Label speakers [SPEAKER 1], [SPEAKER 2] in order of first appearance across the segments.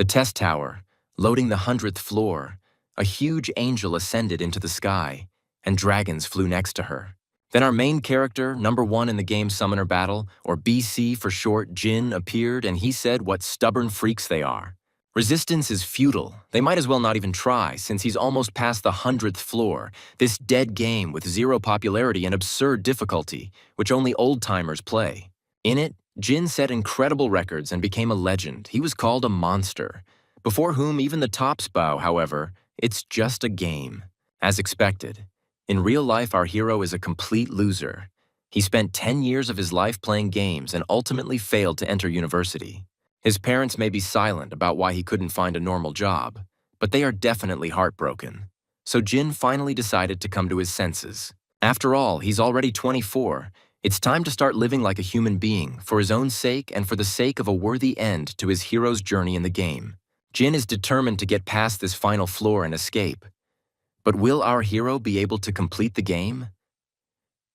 [SPEAKER 1] The test tower, loading the 100th floor, a huge angel ascended into the sky, and dragons flew next to her. Then our main character, number 1 in the game Summoner Battle, or BC for short, Jin, appeared, and he said what stubborn freaks they are. Resistance is futile. They might as well not even try, since he's almost past the 100th floor, this dead game with 0 popularity and absurd difficulty, which only old-timers play. In it, Jin set incredible records and became a legend. He was called a monster, before whom even the tops bow, however. It's just a game. As expected. In real life, our hero is a complete loser. He spent 10 years of his life playing games and ultimately failed to enter university. His parents may be silent about why he couldn't find a normal job, but they are definitely heartbroken. So Jin finally decided to come to his senses. After all, he's already 24. It's time to start living like a human being, for his own sake and for the sake of a worthy end to his hero's journey in the game. Jin is determined to get past this final floor and escape. But will our hero be able to complete the game?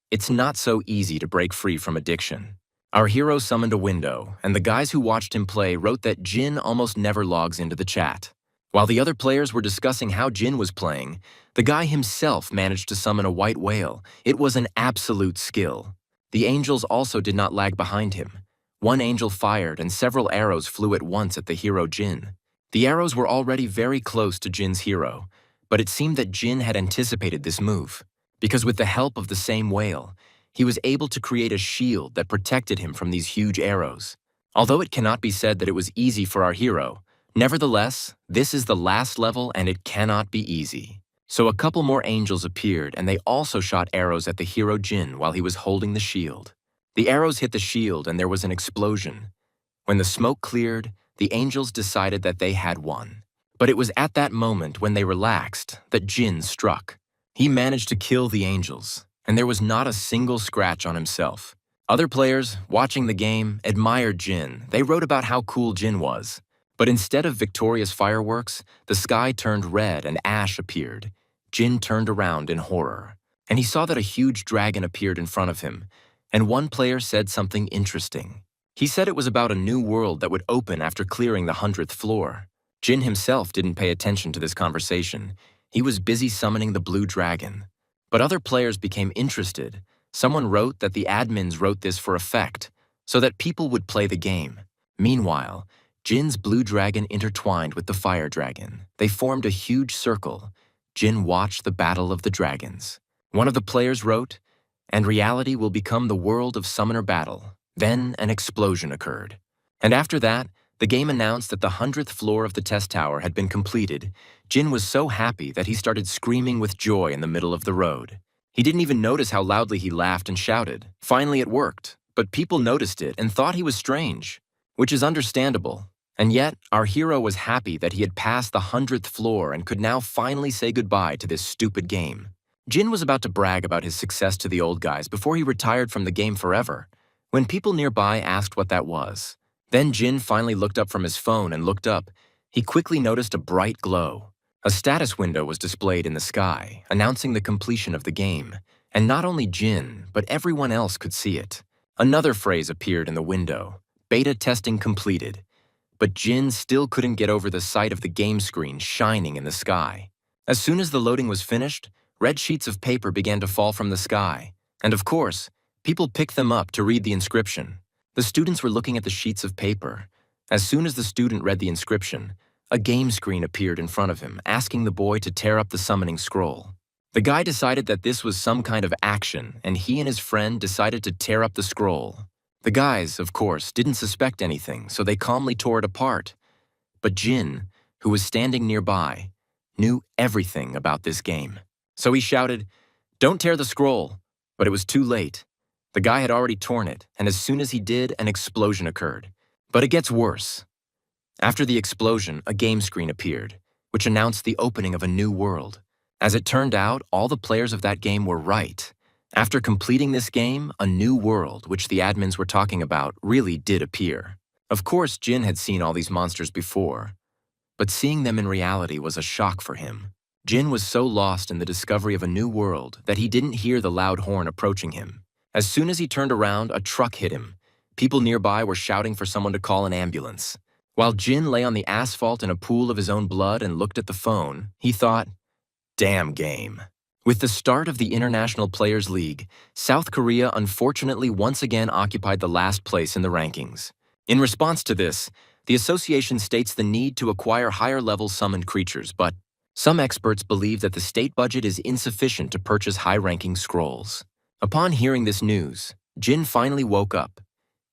[SPEAKER 1] It's not so easy to break free from addiction. Our hero summoned a window, and the guys who watched him play wrote that Jin almost never logs into the chat. While the other players were discussing how Jin was playing, the guy himself managed to summon a white whale. It was an absolute skill. The angels also did not lag behind him. One angel fired, and several arrows flew at once at the hero Jin. The arrows were already very close to Jin's hero, but it seemed that Jin had anticipated this move, because with the help of the same whale, he was able to create a shield that protected him from these huge arrows. Although it cannot be said that it was easy for our hero, nevertheless, this is the last level and it cannot be easy. So a couple more angels appeared, and they also shot arrows at the hero Jin while he was holding the shield. The arrows hit the shield and there was an explosion. When the smoke cleared, the angels decided that they had won. But it was at that moment, when they relaxed, that Jin struck. He managed to kill the angels, and there was not a single scratch on himself. Other players, watching the game, admired Jin. They wrote about how cool Jin was. But instead of victorious fireworks, the sky turned red and ash appeared. Jin turned around in horror, and he saw that a huge dragon appeared in front of him, and one player said something interesting. He said it was about a new world that would open after clearing the 100th floor. Jin himself didn't pay attention to this conversation. He was busy summoning the blue dragon. But other players became interested. Someone wrote that the admins wrote this for effect, so that people would play the game. Meanwhile, Jin's blue dragon intertwined with the fire dragon. They formed a huge circle. Jin watched the battle of the dragons. One of the players wrote, "And reality will become the world of Summoner Battle." Then an explosion occurred. And after that, the game announced that the 100th floor of the test tower had been completed. Jin was so happy that he started screaming with joy in the middle of the road. He didn't even notice how loudly he laughed and shouted. Finally it worked, but people noticed it and thought he was strange, which is understandable. And yet, our hero was happy that he had passed the 100th floor and could now finally say goodbye to this stupid game. Jin was about to brag about his success to the old guys before he retired from the game forever, when people nearby asked what that was. Then Jin finally looked up from his phone and looked up. He quickly noticed a bright glow. A status window was displayed in the sky, announcing the completion of the game. And not only Jin, but everyone else could see it. Another phrase appeared in the window: beta testing completed. But Jin still couldn't get over the sight of the game screen shining in the sky. As soon as the loading was finished, red sheets of paper began to fall from the sky. And of course, people picked them up to read the inscription. The students were looking at the sheets of paper. As soon as the student read the inscription, a game screen appeared in front of him, asking the boy to tear up the summoning scroll. The guy decided that this was some kind of action, and he and his friend decided to tear up the scroll. The guys, of course, didn't suspect anything, so they calmly tore it apart. But Jin, who was standing nearby, knew everything about this game. So he shouted, "Don't tear the scroll!" But it was too late. The guy had already torn it, and as soon as he did, an explosion occurred. But it gets worse. After the explosion, a game screen appeared, which announced the opening of a new world. As it turned out, all the players of that game were right. After completing this game, a new world, which the admins were talking about, really did appear. Of course, Jin had seen all these monsters before, but seeing them in reality was a shock for him. Jin was so lost in the discovery of a new world that he didn't hear the loud horn approaching him. As soon as he turned around, a truck hit him. People nearby were shouting for someone to call an ambulance. While Jin lay on the asphalt in a pool of his own blood and looked at the phone, he thought, damn game. With the start of the International Players League, South Korea unfortunately once again occupied the last place in the rankings. In response to this, the association states the need to acquire higher-level summoned creatures, but some experts believe that the state budget is insufficient to purchase high-ranking scrolls. Upon hearing this news, Jin finally woke up.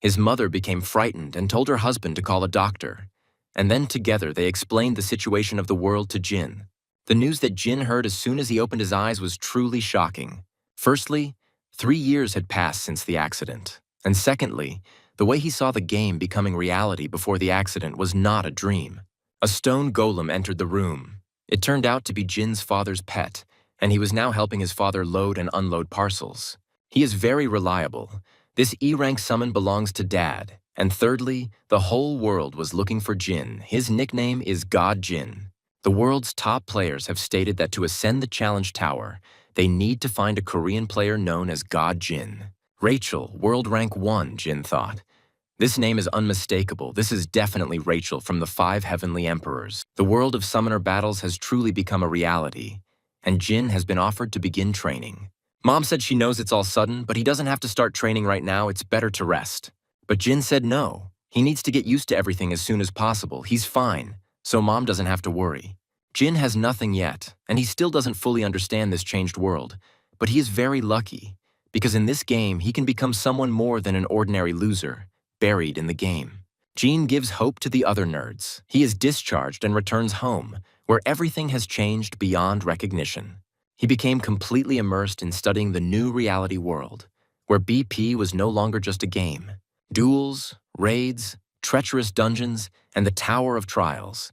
[SPEAKER 1] His mother became frightened and told her husband to call a doctor. And then together they explained the situation of the world to Jin. The news that Jin heard as soon as he opened his eyes was truly shocking. Firstly, 3 years had passed since the accident. And secondly, the way he saw the game becoming reality before the accident was not a dream. A stone golem entered the room. It turned out to be Jin's father's pet, and he was now helping his father load and unload parcels. He is very reliable. This E-rank summon belongs to Dad. And thirdly, the whole world was looking for Jin. His nickname is God Jin. The world's top players have stated that to ascend the challenge tower, they need to find a Korean player known as God Jin. Rachel, world rank 1, Jin thought. This name is unmistakable. This is definitely Rachel from the 5 Heavenly Emperors. The world of summoner battles has truly become a reality, and Jin has been offered to begin training. Mom said she knows it's all sudden, but he doesn't have to start training right now. It's better to rest. But Jin said no. He needs to get used to everything as soon as possible. He's fine, so Mom doesn't have to worry. Jin has nothing yet, and he still doesn't fully understand this changed world, but he is very lucky, because in this game he can become someone more than an ordinary loser, buried in the game. Jin gives hope to the other nerds. He is discharged and returns home, where everything has changed beyond recognition. He became completely immersed in studying the new reality world, where BP was no longer just a game. Duels, raids, treacherous dungeons, and the Tower of Trials.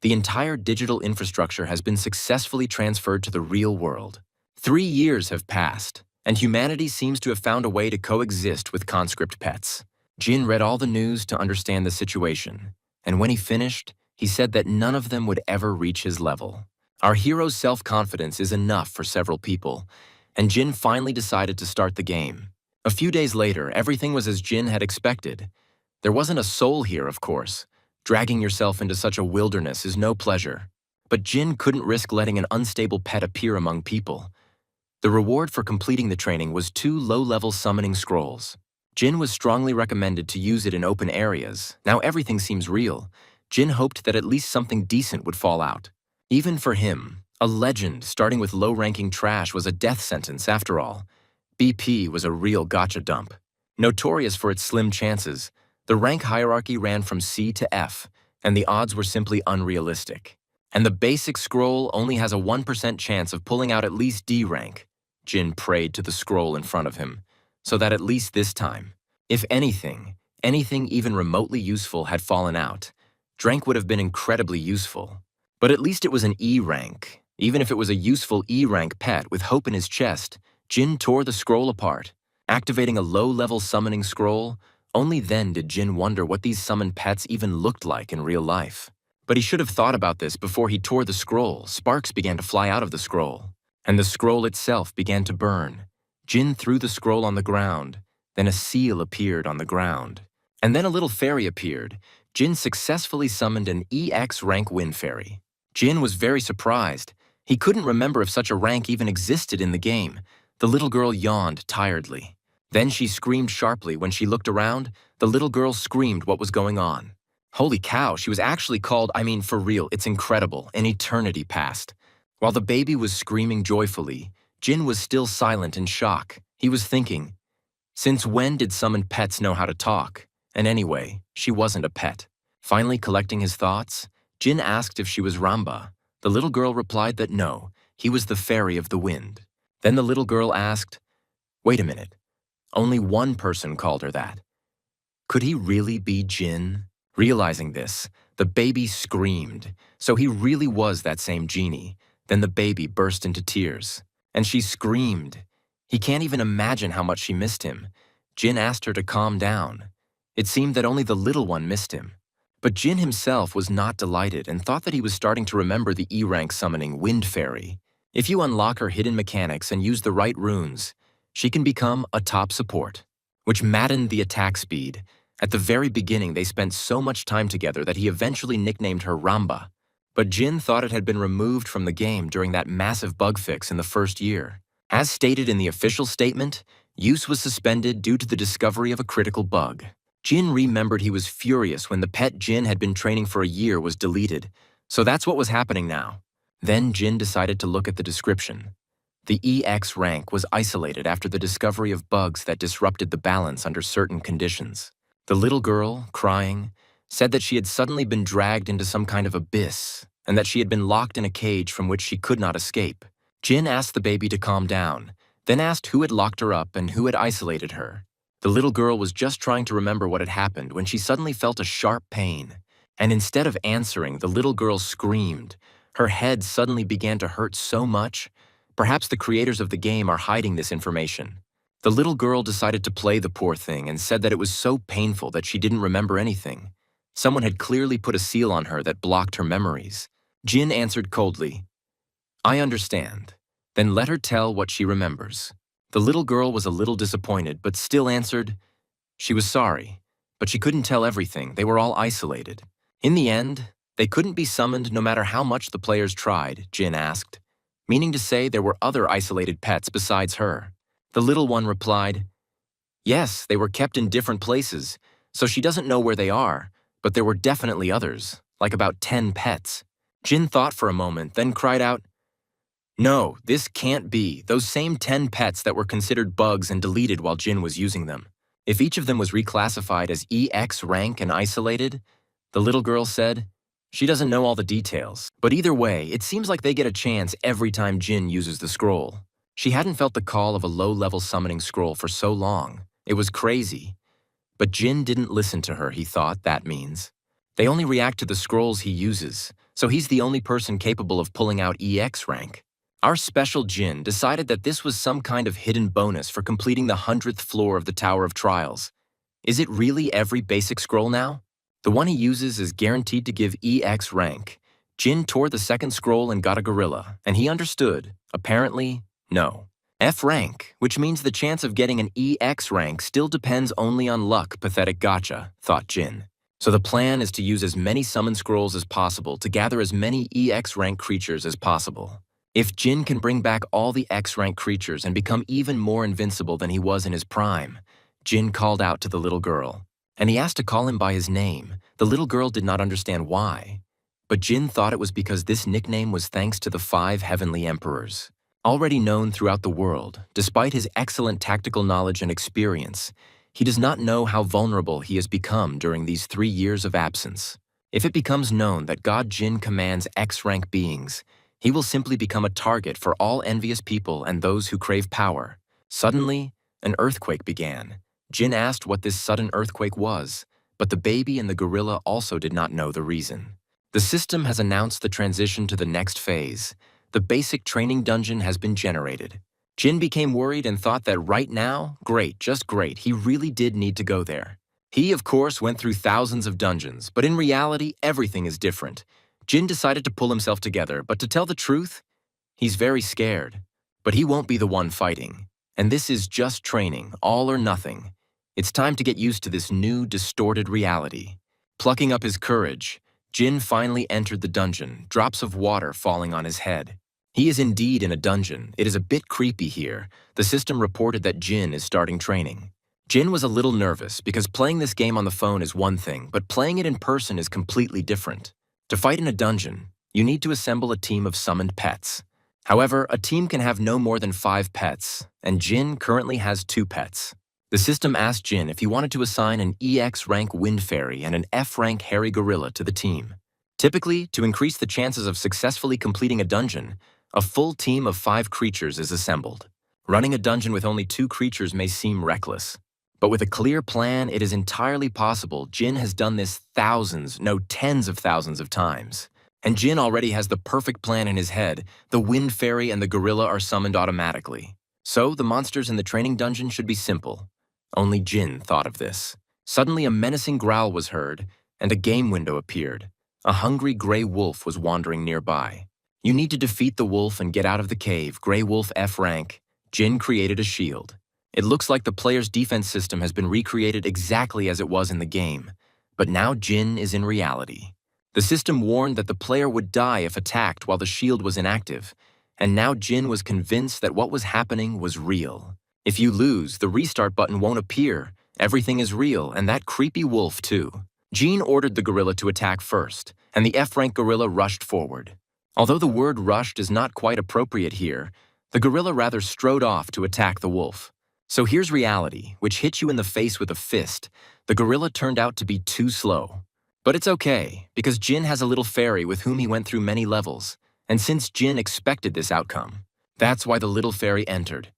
[SPEAKER 1] The entire digital infrastructure has been successfully transferred to the real world. 3 years have passed, and humanity seems to have found a way to coexist with conscript pets. Jin read all the news to understand the situation, and when he finished, he said that none of them would ever reach his level. Our hero's self-confidence is enough for several people, and Jin finally decided to start the game. A few days later, everything was as Jin had expected. There wasn't a soul here, of course. Dragging yourself into such a wilderness is no pleasure. But Jin couldn't risk letting an unstable pet appear among people. The reward for completing the training was 2 low-level summoning scrolls. Jin was strongly recommended to use it in open areas. Now everything seems real. Jin hoped that at least something decent would fall out. Even for him, a legend starting with low-ranking trash was a death sentence after all. BP was a real gotcha dump. Notorious for its slim chances, the rank hierarchy ran from C to F, and the odds were simply unrealistic. And the basic scroll only has a 1% chance of pulling out at least D rank. Jin prayed to the scroll in front of him, so that at least this time, if anything even remotely useful had fallen out, Drank would have been incredibly useful. But at least it was an E rank. Even if it was a useful E rank pet with hope in his chest, Jin tore the scroll apart, activating a low-level summoning scroll. Only then did Jin wonder what these summoned pets even looked like in real life. But he should have thought about this before he tore the scroll. Sparks began to fly out of the scroll, and the scroll itself began to burn. Jin threw the scroll on the ground, then a seal appeared on the ground. And then a little fairy appeared. Jin successfully summoned an EX rank wind fairy. Jin was very surprised. He couldn't remember if such a rank even existed in the game. The little girl yawned tiredly. Then she screamed sharply. When she looked around, the little girl screamed what was going on. Holy cow, she was actually called, for real, it's incredible. An eternity passed. While the baby was screaming joyfully, Jin was still silent in shock. He was thinking, since when did summoned pets know how to talk? And anyway, she wasn't a pet. Finally collecting his thoughts, Jin asked if she was Ramba. The little girl replied that no, he was the fairy of the wind. Then the little girl asked, wait a minute, only one person called her that. Could he really be Jin? Realizing this, the baby screamed. So he really was that same genie. Then the baby burst into tears. And she screamed. He can't even imagine how much she missed him. Jin asked her to calm down. It seemed that only the little one missed him. But Jin himself was not delighted and thought that he was starting to remember the E-rank summoning Wind Fairy. If you unlock her hidden mechanics and use the right runes, she can become a top support, which maddened the attack speed. At the very beginning, they spent so much time together that he eventually nicknamed her Ramba. But Jin thought it had been removed from the game during that massive bug fix in the first year. As stated in the official statement, use was suspended due to the discovery of a critical bug. Jin remembered he was furious when the pet Jin had been training for a year was deleted, so that's what was happening now. Then Jin decided to look at the description. The EX rank was isolated after the discovery of bugs that disrupted the balance under certain conditions. The little girl, crying, said that she had suddenly been dragged into some kind of abyss and that she had been locked in a cage from which she could not escape. Jin asked the baby to calm down, then asked who had locked her up and who had isolated her. The little girl was just trying to remember what had happened when she suddenly felt a sharp pain. And instead of answering, the little girl screamed. Her head suddenly began to hurt so much. Perhaps the creators of the game are hiding this information. The little girl decided to play the poor thing and said that it was so painful that she didn't remember anything. Someone had clearly put a seal on her that blocked her memories. Jin answered coldly, "I understand. Then let her tell what she remembers." The little girl was a little disappointed, but still answered, she was sorry, but she couldn't tell everything. They were all isolated. In the end, they couldn't be summoned no matter how much the players tried, Jin asked, meaning to say there were other isolated pets besides her. The little one replied, "Yes, they were kept in different places, so she doesn't know where they are, but there were definitely others, like about 10 pets." Jin thought for a moment, then cried out, "No, this can't be. Those same 10 pets that were considered bugs and deleted while Jin was using them. If each of them was reclassified as EX rank and isolated," the little girl said, "she doesn't know all the details. But either way, it seems like they get a chance every time Jin uses the scroll." She hadn't felt the call of a low-level summoning scroll for so long. It was crazy. But Jin didn't listen to her, he thought that means. They only react to the scrolls he uses, so he's the only person capable of pulling out EX rank. Our special Jin decided that this was some kind of hidden bonus for completing the 100th floor of the Tower of Trials. Is it really every basic scroll now? The one he uses is guaranteed to give EX rank. Jin tore the second scroll and got a gorilla, and he understood, apparently, no. F rank, which means the chance of getting an EX rank still depends only on luck, pathetic gotcha, thought Jin. So the plan is to use as many summon scrolls as possible to gather as many EX rank creatures as possible. If Jin can bring back all the X-rank creatures and become even more invincible than he was in his prime, Jin called out to the little girl, and he asked to call him by his name. The little girl did not understand why, but Jin thought it was because this nickname was thanks to the 5 heavenly emperors. Already known throughout the world, despite his excellent tactical knowledge and experience, he does not know how vulnerable he has become during these 3 years of absence. If it becomes known that God Jin commands X-rank beings, he will simply become a target for all envious people and those who crave power. Suddenly, an earthquake began. Jin asked what this sudden earthquake was, but the baby and the gorilla also did not know the reason. The system has announced the transition to the next phase. The basic training dungeon has been generated. Jin became worried and thought that right now, great, just great, he really did need to go there. He, of course, went through thousands of dungeons, but in reality, everything is different. Jin decided to pull himself together, but to tell the truth, he's very scared. But he won't be the one fighting. And this is just training, all or nothing. It's time to get used to this new, distorted reality. Plucking up his courage, Jin finally entered the dungeon, drops of water falling on his head. He is indeed in a dungeon. It is a bit creepy here. The system reported that Jin is starting training. Jin was a little nervous because playing this game on the phone is one thing, but playing it in person is completely different. To fight in a dungeon, you need to assemble a team of summoned pets. However, a team can have no more than 5 pets, and Jin currently has 2 pets. The system asked Jin if he wanted to assign an EX rank Wind Fairy and an F rank Hairy Gorilla to the team. Typically, to increase the chances of successfully completing a dungeon, a full team of 5 creatures is assembled. Running a dungeon with only 2 creatures may seem reckless. But with a clear plan, it is entirely possible. Jin has done this thousands, no tens of thousands of times. And Jin already has the perfect plan in his head. The Wind Fairy and the Gorilla are summoned automatically. So the monsters in the training dungeon should be simple. Only Jin thought of this. Suddenly a menacing growl was heard, and a game window appeared. A hungry gray wolf was wandering nearby. You need to defeat the wolf and get out of the cave. Gray Wolf F rank. Jin created a shield. It looks like the player's defense system has been recreated exactly as it was in the game, but now Jin is in reality. The system warned that the player would die if attacked while the shield was inactive, and now Jin was convinced that what was happening was real. If you lose, the restart button won't appear. Everything is real, and that creepy wolf too. Jin ordered the gorilla to attack first, and the F-rank gorilla rushed forward. Although the word rushed is not quite appropriate here, the gorilla rather strode off to attack the wolf. So here's reality, which hit you in the face with a fist. The gorilla turned out to be too slow. But it's okay, because Jin has a little fairy with whom he went through many levels, and since Jin expected this outcome, that's why the little fairy entered.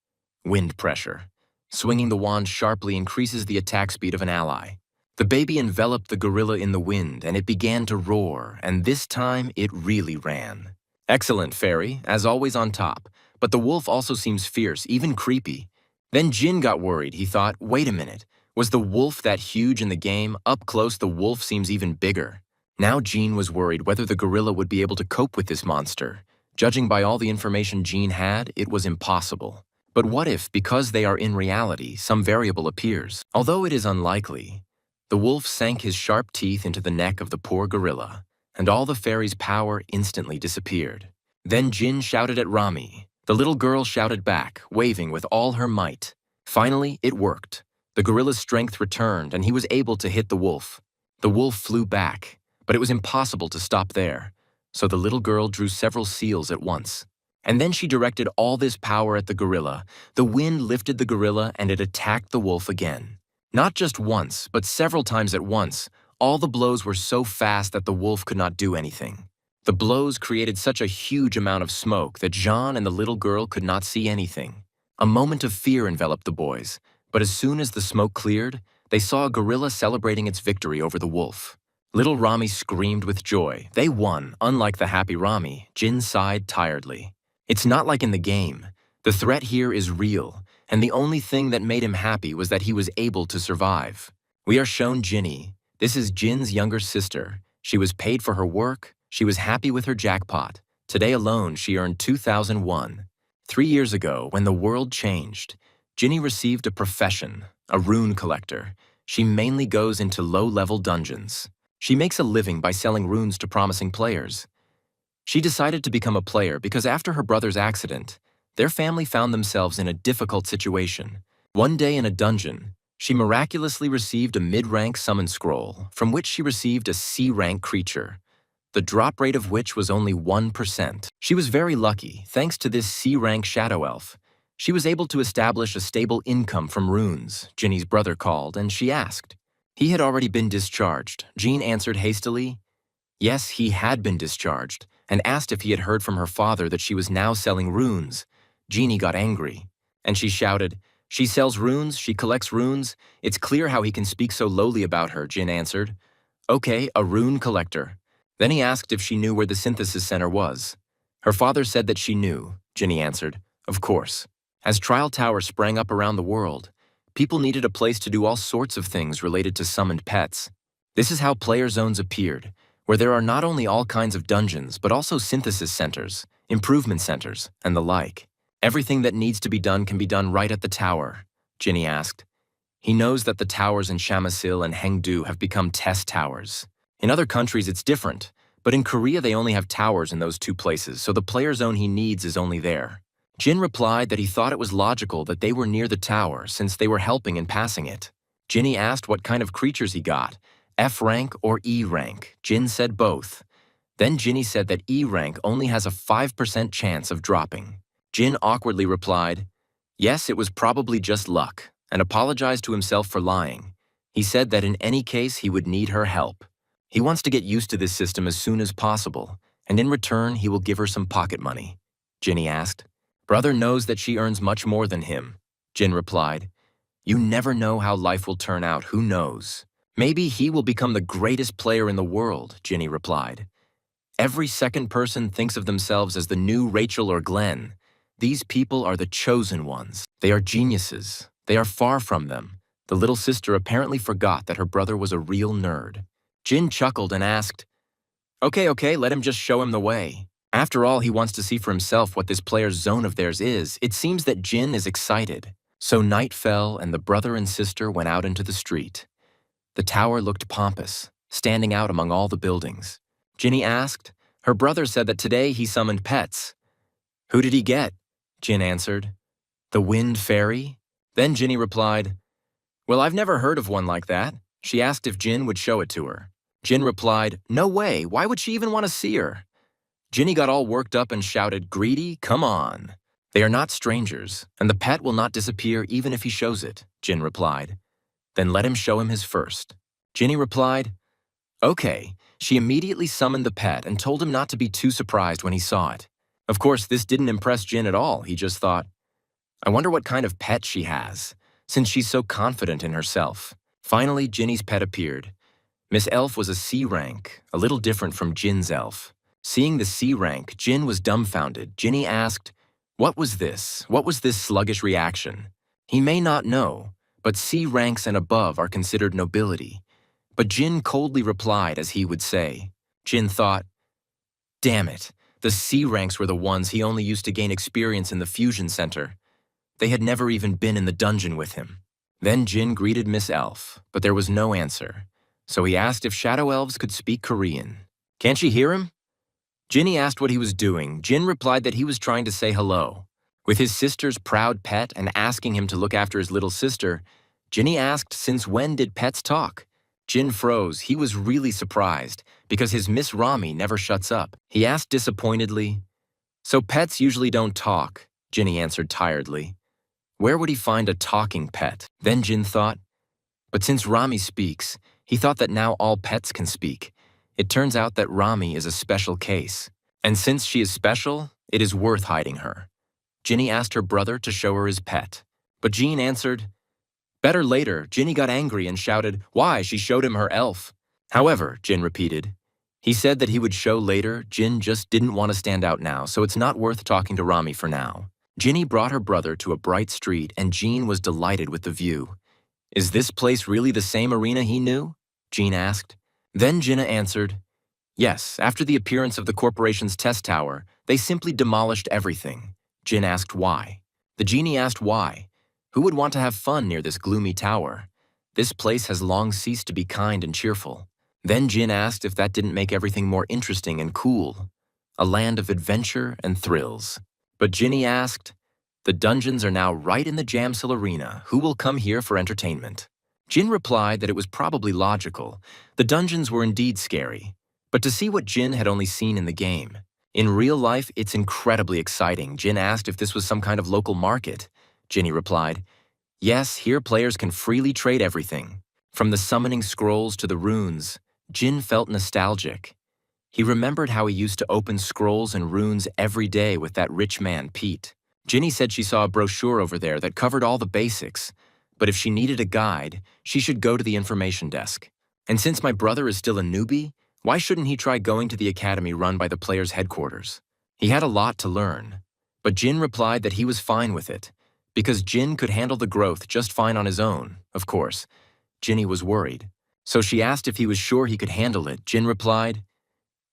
[SPEAKER 1] Wind pressure. Swinging the wand sharply increases the attack speed of an ally. The baby enveloped the gorilla in the wind, and it began to roar, and this time it really ran. Excellent, fairy, as always on top, but the wolf also seems fierce, even creepy. Then Jin got worried. He thought, wait a minute, was the wolf that huge in the game? Up close, the wolf seems even bigger. Now Jin was worried whether the gorilla would be able to cope with this monster. Judging by all the information Jin had, it was impossible. But what if, because they are in reality, some variable appears? Although it is unlikely, the wolf sank his sharp teeth into the neck of the poor gorilla, and all the fairy's power instantly disappeared. Then Jin shouted at Rami. The little girl shouted back, waving with all her might. Finally, it worked. The gorilla's strength returned, and he was able to hit the wolf. The wolf flew back, but it was impossible to stop there, so the little girl drew several seals at once. And then she directed all this power at the gorilla. The wind lifted the gorilla, and it attacked the wolf again. Not just once, but several times at once. All the blows were so fast that the wolf could not do anything. The blows created such a huge amount of smoke that Jean and the little girl could not see anything. A moment of fear enveloped the boys, but as soon as the smoke cleared, they saw a gorilla celebrating its victory over the wolf. Little Rami screamed with joy. They won. Unlike the happy Rami, Jin sighed tiredly. It's not like in the game. The threat here is real, and the only thing that made him happy was that he was able to survive. We are shown Jinny. This is Jin's younger sister. She was paid for her work. She was happy with her jackpot. Today alone, she earned 2001. 3 years ago, when the world changed, Jinny received a profession, a rune collector. She mainly goes into low-level dungeons. She makes a living by selling runes to promising players. She decided to become a player because after her brother's accident, their family found themselves in a difficult situation. One day in a dungeon, she miraculously received a mid-rank summon scroll, from which she received a C-rank creature, the drop rate of which was only 1%. She was very lucky. Thanks to this C-rank shadow elf, she was able to establish a stable income from runes. Jinny's brother called, and she asked. He had already been discharged. Jean answered hastily, yes, he had been discharged, and asked if he had heard from her father that she was now selling runes. Jeannie got angry, and she shouted, she sells runes, she collects runes. It's clear how he can speak so lowly about her, Jin answered. Okay, a rune collector. Then he asked if she knew where the synthesis center was. Her father said that she knew, Jinny answered. Of course. As Trial Tower sprang up around the world, people needed a place to do all sorts of things related to summoned pets. This is how player zones appeared, where there are not only all kinds of dungeons, but also synthesis centers, improvement centers, and the like. Everything that needs to be done can be done right at the tower, Jinny asked. He knows that the towers in Shamasil and Hengdu have become test towers. In other countries, it's different, but in Korea they only have towers in those 2 places, so the player zone he needs is only there. Jin replied that he thought it was logical that they were near the tower since they were helping in passing it. Jinny asked what kind of creatures he got, F rank or E rank. Jin said both. Then Jinny said that E rank only has a 5% chance of dropping. Jin awkwardly replied, yes, it was probably just luck, and apologized to himself for lying. He said that in any case he would need her help. He wants to get used to this system as soon as possible, and in return he will give her some pocket money. Jinny asked. Brother knows that she earns much more than him. Jin replied. You never know how life will turn out, who knows? Maybe he will become the greatest player in the world, Jinny replied. Every second person thinks of themselves as the new Rachel or Glenn. These people are the chosen ones. They are geniuses. They are far from them. The little sister apparently forgot that her brother was a real nerd. Jin chuckled and asked, Okay, let him just show him the way. After all, he wants to see for himself what this player's zone of theirs is. It seems that Jin is excited. So night fell and the brother and sister went out into the street. The tower looked pompous, standing out among all the buildings. Ginny asked. Her brother said that today he summoned pets. Who did he get? Jin answered. The wind fairy? Then Ginny replied, Well, I've never heard of one like that. She asked if Jin would show it to her. Jin replied, No way, why would she even want to see her? Ginny got all worked up and shouted, Greedy, come on. They are not strangers, and the pet will not disappear even if he shows it, Jin replied. Then let him show him his first. Ginny replied, Okay. She immediately summoned the pet and told him not to be too surprised when he saw it. Of course, this didn't impress Jin at all. He just thought, I wonder what kind of pet she has, since she's so confident in herself. Finally, Ginny's pet appeared. Miss Elf was a C rank, a little different from Jin's elf. Seeing the C rank, Jin was dumbfounded. Ginny asked, What was this? What was this sluggish reaction? He may not know, but C ranks and above are considered nobility. But Jin coldly replied as he would say. Jin thought, Damn it, the C ranks were the ones he only used to gain experience in the fusion center. They had never even been in the dungeon with him. Then Jin greeted Miss Elf, but there was no answer. So he asked if shadow elves could speak Korean. Can't she hear him? Ginny asked what he was doing. Jin replied that he was trying to say hello. With his sister's proud pet and asking him to look after his little sister, Ginny asked since when did pets talk? Jin froze. He was really surprised because his Miss Rami never shuts up. He asked disappointedly, So pets usually don't talk, Ginny answered tiredly. Where would he find a talking pet? Then Jin thought, But since Rami speaks, he thought that now all pets can speak. It turns out that Rami is a special case. And since she is special, it is worth hiding her. Ginny asked her brother to show her his pet. But Jean answered, Better later. Ginny got angry and shouted, Why, she showed him her elf. However, Jin repeated, he said that he would show later. Jin just didn't want to stand out now, so it's not worth talking to Rami for now. Ginny brought her brother to a bright street and Jean was delighted with the view. Is this place really the same arena he knew? Jean asked. Then Jinna answered, Yes, after the appearance of the corporation's test tower, they simply demolished everything. Jin asked why. The genie asked why. Who would want to have fun near this gloomy tower? This place has long ceased to be kind and cheerful. Then Jin asked if that didn't make everything more interesting and cool. A land of adventure and thrills. But Ginny asked, The dungeons are now right in the Jamsil arena. Who will come here for entertainment? Jin replied that it was probably logical. The dungeons were indeed scary. But to see what Jin had only seen in the game. In real life, it's incredibly exciting. Jin asked if this was some kind of local market. Ginny replied, Yes, here players can freely trade everything. From the summoning scrolls to the runes, Jin felt nostalgic. He remembered how he used to open scrolls and runes every day with that rich man, Pete. Ginny said she saw a brochure over there that covered all the basics, but if she needed a guide, she should go to the information desk. And since my brother is still a newbie, why shouldn't he try going to the academy run by the players' headquarters? He had a lot to learn. But Jin replied that he was fine with it, because Jin could handle the growth just fine on his own, of course. Ginny was worried. So she asked if he was sure he could handle it. Jin replied,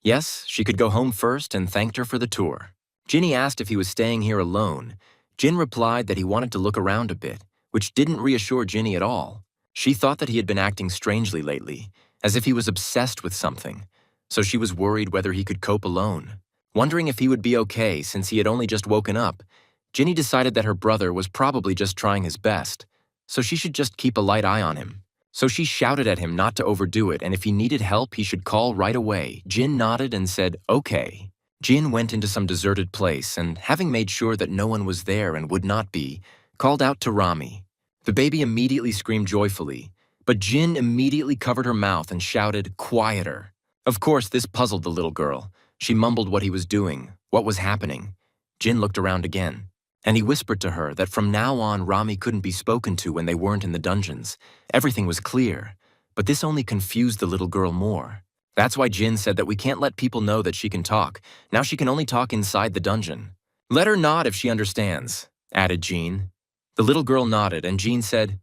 [SPEAKER 1] Yes, she could go home first and thanked her for the tour. Ginny asked if he was staying here alone. Jin replied that he wanted to look around a bit, which didn't reassure Ginny at all. She thought that he had been acting strangely lately, as if he was obsessed with something, so she was worried whether he could cope alone. Wondering if he would be okay since he had only just woken up, Ginny decided that her brother was probably just trying his best, so she should just keep a light eye on him. So she shouted at him not to overdo it, and if he needed help, he should call right away. Jin nodded and said, Okay. Jin went into some deserted place and, having made sure that no one was there and would not be, called out to Rami. The baby immediately screamed joyfully, but Jin immediately covered her mouth and shouted, Quieter. Of course, this puzzled the little girl. She mumbled what he was doing, what was happening. Jin looked around again, and he whispered to her that from now on Rami couldn't be spoken to when they weren't in the dungeons. Everything was clear, but this only confused the little girl more. That's why Jin said that we can't let people know that she can talk. Now she can only talk inside the dungeon. Let her nod if she understands, added Jean. The little girl nodded, and Jean said,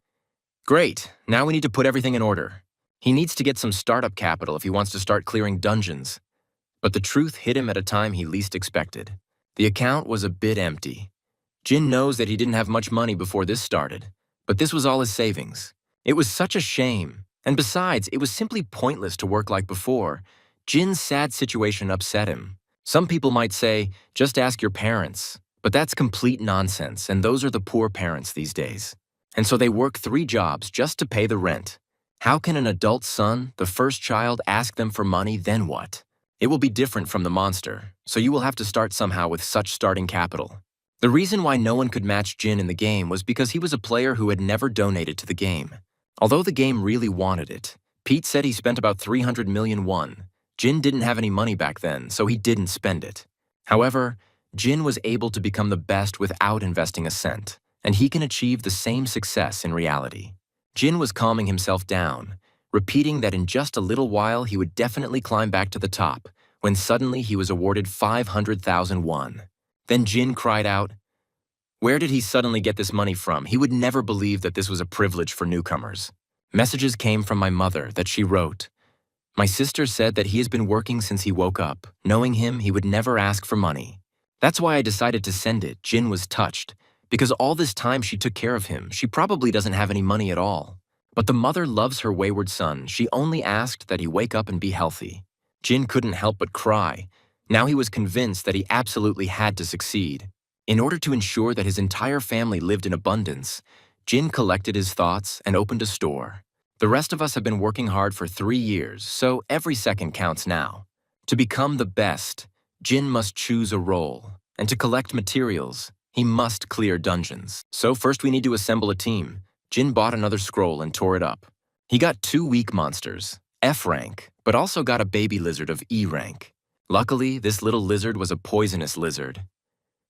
[SPEAKER 1] Great, now we need to put everything in order. He needs to get some startup capital if he wants to start clearing dungeons. But the truth hit him at a time he least expected. The account was a bit empty. Jin knows that he didn't have much money before this started, but this was all his savings. It was such a shame, and besides, it was simply pointless to work like before. Jin's sad situation upset him. Some people might say, just ask your parents, but that's complete nonsense, and those are the poor parents these days. And so they work 3 jobs just to pay the rent. How can an adult son, the first child, ask them for money, then what? It will be different from the monster, so you will have to start somehow with such starting capital. The reason why no one could match Jin in the game was because he was a player who had never donated to the game. Although the game really wanted it, Pete said he spent about 300 million won. Jin didn't have any money back then, so he didn't spend it. However, Jin was able to become the best without investing a cent, and he can achieve the same success in reality. Jin was calming himself down, repeating that in just a little while he would definitely climb back to the top, when suddenly he was awarded 500,000 won. Then Jin cried out, "Where did he suddenly get this money from? He would never believe that this was a privilege for newcomers." Messages came from my mother that she wrote, "My sister said that he has been working since he woke up. Knowing him, he would never ask for money. That's why I decided to send it." Jin was touched, because all this time she took care of him. She probably doesn't have any money at all. But the mother loves her wayward son. She only asked that he wake up and be healthy. Jin couldn't help but cry. Now he was convinced that he absolutely had to succeed. In order to ensure that his entire family lived in abundance, Jin collected his thoughts and opened a store. The rest of us have been working hard for 3 years, so every second counts now. To become the best, Jin must choose a role, and to collect materials, he must clear dungeons. So first we need to assemble a team. Jin bought another scroll and tore it up. He got 2 weak monsters, F rank, but also got a baby lizard of E rank. Luckily, this little lizard was a poisonous lizard.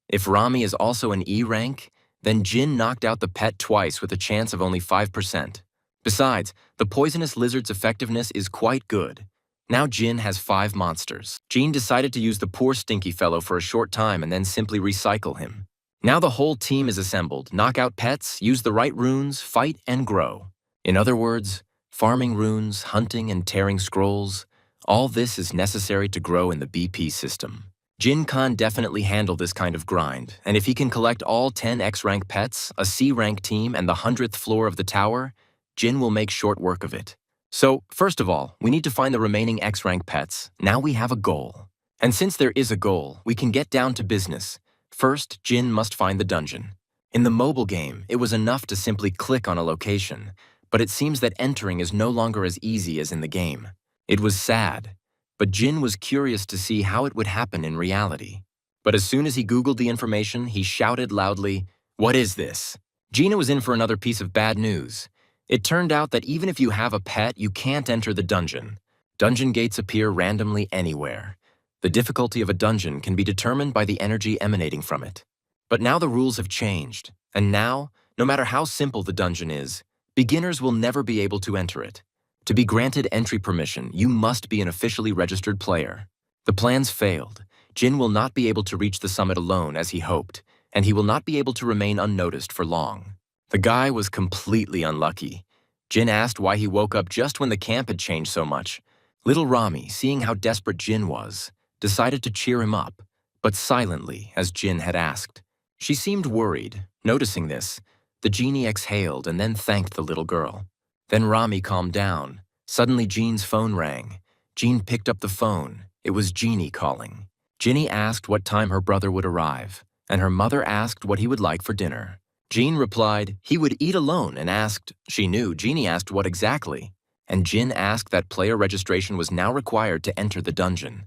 [SPEAKER 1] If Rami is also an E rank, then Jin knocked out the pet twice with a chance of only 5%. Besides, the poisonous lizard's effectiveness is quite good. Now Jin has 5 monsters. Jin decided to use the poor stinky fellow for a short time and then simply recycle him. Now the whole team is assembled. Knock out pets, use the right runes, fight and grow. In other words, farming runes, hunting and tearing scrolls, all this is necessary to grow in the BP system. Jin can definitely handle this kind of grind, and if he can collect all 10 X-rank pets, a C-rank team, and the 100th floor of the tower, Jin will make short work of it. So, first of all, we need to find the remaining X-rank pets. Now we have a goal. And since there is a goal, we can get down to business. First, Jin must find the dungeon. In the mobile game, it was enough to simply click on a location, but it seems that entering is no longer as easy as in the game. It was sad, but Jin was curious to see how it would happen in reality. But as soon as he Googled the information, he shouted loudly, "What is this?" Gina was in for another piece of bad news. It turned out that even if you have a pet, you can't enter the dungeon. Dungeon gates appear randomly anywhere. The difficulty of a dungeon can be determined by the energy emanating from it. But now the rules have changed, and now, no matter how simple the dungeon is, beginners will never be able to enter it. To be granted entry permission, you must be an officially registered player. The plans failed. Jin will not be able to reach the summit alone as he hoped, and he will not be able to remain unnoticed for long. The guy was completely unlucky. Jin asked why he woke up just when the camp had changed so much. Little Rami, seeing how desperate Jin was, decided to cheer him up, but silently, as Jin had asked. She seemed worried. Noticing this, the genie exhaled and then thanked the little girl. Then Rami calmed down. Suddenly Jean's phone rang. Jean picked up the phone. It was Jeannie calling. Ginny asked what time her brother would arrive, and her mother asked what he would like for dinner. Jean replied he would eat alone and asked, she knew, Jeannie asked what exactly, and Jin asked that player registration was now required to enter the dungeon.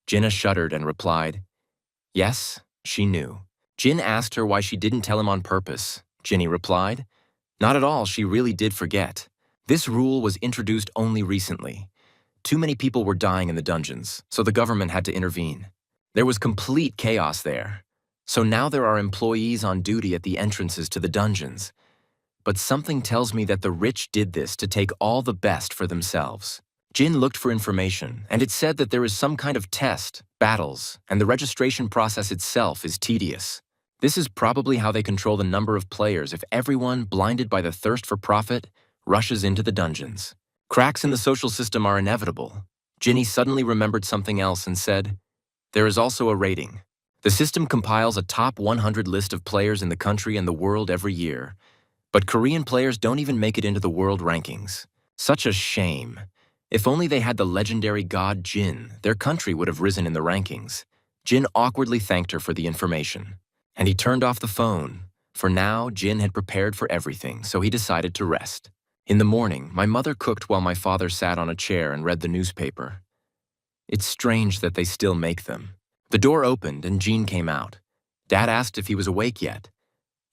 [SPEAKER 1] Jinna shuddered and replied, yes, she knew. Jin asked her why she didn't tell him on purpose. Ginny replied, not at all, she really did forget. This rule was introduced only recently. Too many people were dying in the dungeons, so the government had to intervene. There was complete chaos there. So now there are employees on duty at the entrances to the dungeons. But something tells me that the rich did this to take all the best for themselves. Jin looked for information, and it said that there is some kind of test, battles, and the registration process itself is tedious. This is probably how they control the number of players if everyone, blinded by the thirst for profit, rushes into the dungeons. Cracks in the social system are inevitable. Ginny suddenly remembered something else and said, there is also a rating. The system compiles a top 100 list of players in the country and the world every year, but Korean players don't even make it into the world rankings. Such a shame. If only they had the legendary god Jin, their country would have risen in the rankings. Jin awkwardly thanked her for the information, and he turned off the phone. For now, Jin had prepared for everything, so he decided to rest. In the morning, my mother cooked while my father sat on a chair and read the newspaper. It's strange that they still make them. The door opened and Jean came out. Dad asked if he was awake yet.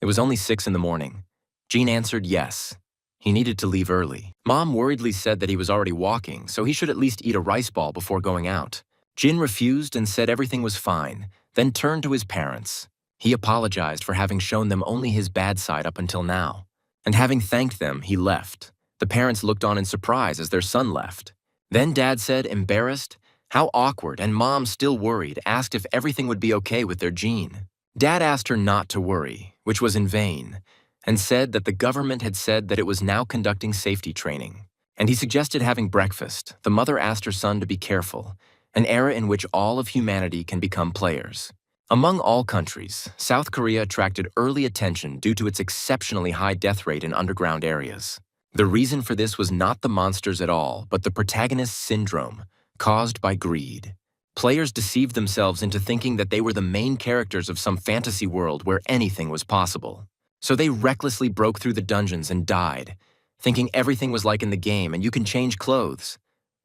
[SPEAKER 1] It was only 6 in the morning. Jean answered yes. He needed to leave early. Mom worriedly said that he was already walking, so he should at least eat a rice ball before going out. Jin refused and said everything was fine, then turned to his parents. He apologized for having shown them only his bad side up until now. And having thanked them, he left. The parents looked on in surprise as their son left. Then Dad said, embarrassed, how awkward, and Mom, still worried, asked if everything would be okay with their Jean. Dad asked her not to worry, which was in vain, and said that the government had said that it was now conducting safety training. And he suggested having breakfast. The mother asked her son to be careful, an era in which all of humanity can become players. Among all countries, South Korea attracted early attention due to its exceptionally high death rate in underground areas. The reason for this was not the monsters at all, but the protagonist's syndrome, caused by greed. Players deceived themselves into thinking that they were the main characters of some fantasy world where anything was possible. So they recklessly broke through the dungeons and died, thinking everything was like in the game and you can change clothes.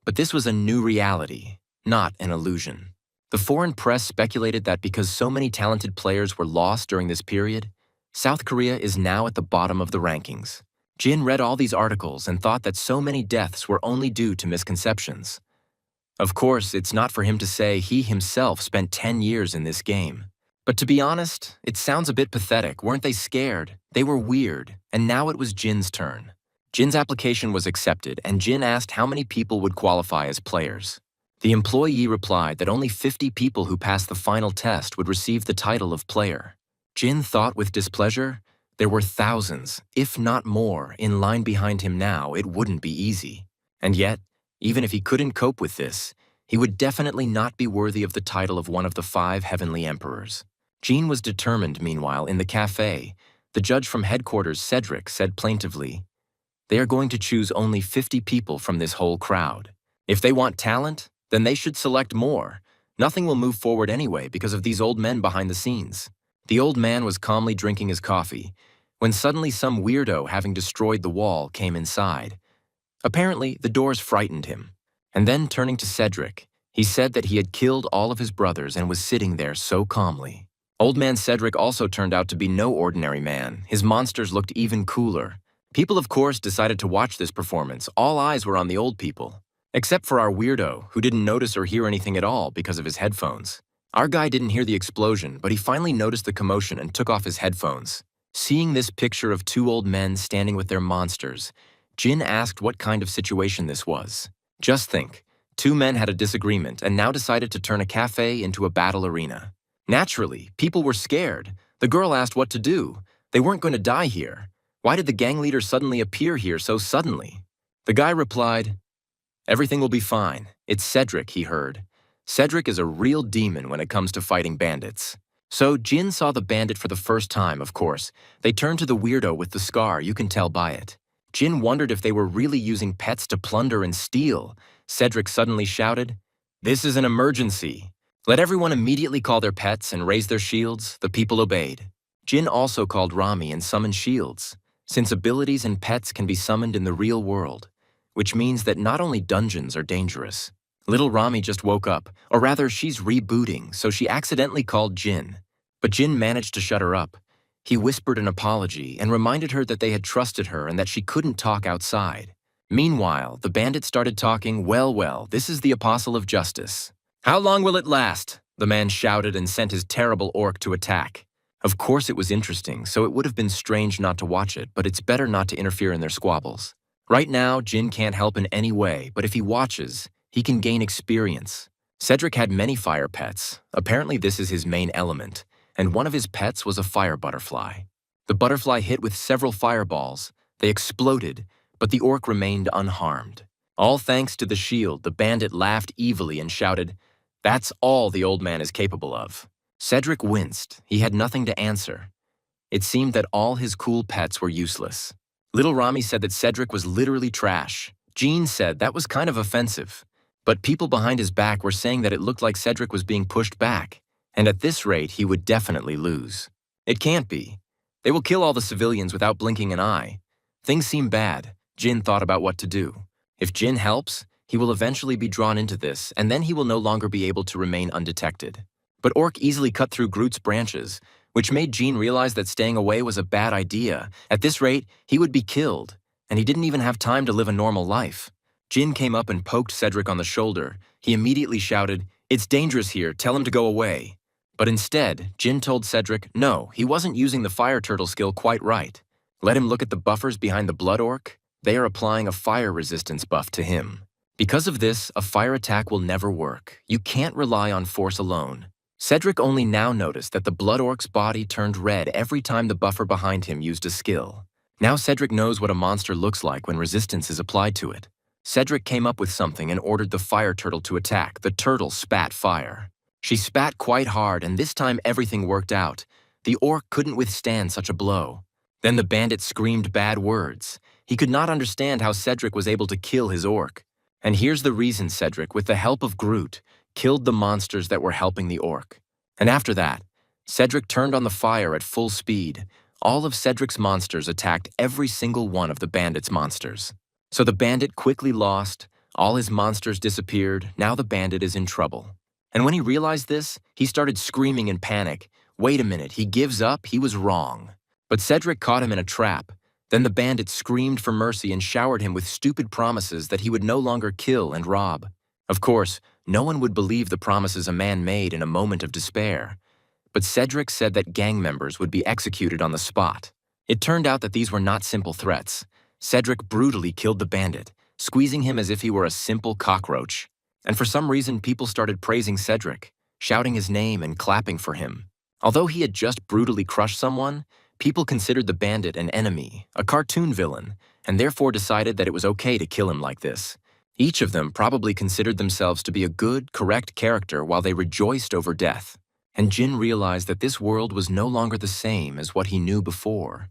[SPEAKER 1] But this was a new reality, not an illusion. The foreign press speculated that because so many talented players were lost during this period, South Korea is now at the bottom of the rankings. Jin read all these articles and thought that so many deaths were only due to misconceptions. Of course, it's not for him to say he himself spent 10 years in this game. But to be honest, it sounds a bit pathetic. Weren't they scared? They were weird, and now it was Jin's turn. Jin's application was accepted, and Jin asked how many people would qualify as players. The employee replied that only 50 people who passed the final test would receive the title of player. Jin thought with displeasure, there were thousands, if not more, in line behind him now. It wouldn't be easy. And yet, even if he couldn't cope with this, he would definitely not be worthy of the title of one of the 5 heavenly emperors. Jean was determined, meanwhile, in the cafe. The judge from headquarters, Cedric, said plaintively, they are going to choose only 50 people from this whole crowd. If they want talent, then they should select more. Nothing will move forward anyway because of these old men behind the scenes. The old man was calmly drinking his coffee, when suddenly some weirdo having destroyed the wall came inside. Apparently, the doors frightened him. And then turning to Cedric, he said that he had killed all of his brothers and was sitting there so calmly. Old man Cedric also turned out to be no ordinary man. His monsters looked even cooler. People, of course, decided to watch this performance. All eyes were on the old people. Except for our weirdo, who didn't notice or hear anything at all because of his headphones. Our guy didn't hear the explosion, but he finally noticed the commotion and took off his headphones. Seeing this picture of 2 old men standing with their monsters, Jin asked what kind of situation this was. Just think, 2 men had a disagreement and now decided to turn a cafe into a battle arena. Naturally, people were scared. The girl asked what to do. They weren't going to die here. Why did the gang leader suddenly appear here so suddenly? The guy replied, everything will be fine. It's Cedric, he heard. Cedric is a real demon when it comes to fighting bandits. So Jin saw the bandit for the first time, of course. They turned to the weirdo with the scar, you can tell by it. Jin wondered if they were really using pets to plunder and steal. Cedric suddenly shouted, this is an emergency. Let everyone immediately call their pets and raise their shields. The people obeyed. Jin also called Rami and summoned shields, since abilities and pets can be summoned in the real world, which means that not only dungeons are dangerous. Little Rami just woke up, or rather she's rebooting, so she accidentally called Jin. But Jin managed to shut her up. He whispered an apology and reminded her that they had trusted her and that she couldn't talk outside. Meanwhile, the bandit started talking, well, this is the apostle of justice. How long will it last? The man shouted and sent his terrible orc to attack. Of course it was interesting, so it would have been strange not to watch it, but it's better not to interfere in their squabbles. Right now, Jin can't help in any way, but if he watches, he can gain experience. Cedric had many fire pets. Apparently this is his main element, and one of his pets was a fire butterfly. The butterfly hit with several fireballs. They exploded, but the orc remained unharmed. All thanks to the shield, the bandit laughed evilly and shouted, that's all the old man is capable of. Cedric winced. He had nothing to answer. It seemed that all his cool pets were useless. Little Rami said that Cedric was literally trash. Jean said that was kind of offensive. But people behind his back were saying that it looked like Cedric was being pushed back, and at this rate he would definitely lose. It can't be. They will kill all the civilians without blinking an eye. Things seem bad. Jin thought about what to do. If Jin helps, he will eventually be drawn into this, and then he will no longer be able to remain undetected. But Orc easily cut through Groot's branches, which made Jean realize that staying away was a bad idea. At this rate, he would be killed, and he didn't even have time to live a normal life. Jin came up and poked Cedric on the shoulder. He immediately shouted, "It's dangerous here, tell him to go away." But instead, Jin told Cedric, no, he wasn't using the fire turtle skill quite right. Let him look at the buffers behind the Blood Orc. They are applying a fire resistance buff to him. Because of this, a fire attack will never work. You can't rely on force alone. Cedric only now noticed that the Blood Orc's body turned red every time the buffer behind him used a skill. Now Cedric knows what a monster looks like when resistance is applied to it. Cedric came up with something and ordered the fire turtle to attack. The turtle spat fire. She spat quite hard, and this time everything worked out. The Orc couldn't withstand such a blow. Then the bandit screamed bad words. He could not understand how Cedric was able to kill his Orc. And here's the reason Cedric, with the help of Groot, killed the monsters that were helping the Orc. And after that, Cedric turned on the fire at full speed. All of Cedric's monsters attacked every single one of the bandit's monsters. So the bandit quickly lost, all his monsters disappeared, now the bandit is in trouble. And when he realized this, he started screaming in panic. Wait a minute, he gives up, he was wrong. But Cedric caught him in a trap. Then the bandit screamed for mercy and showered him with stupid promises that he would no longer kill and rob. Of course, no one would believe the promises a man made in a moment of despair. But Cedric said that gang members would be executed on the spot. It turned out that these were not simple threats. Cedric brutally killed the bandit, squeezing him as if he were a simple cockroach. And for some reason, people started praising Cedric, shouting his name and clapping for him. Although he had just brutally crushed someone, people considered the bandit an enemy, a cartoon villain, and therefore decided that it was okay to kill him like this. Each of them probably considered themselves to be a good, correct character while they rejoiced over death. And Jin realized that this world was no longer the same as what he knew before,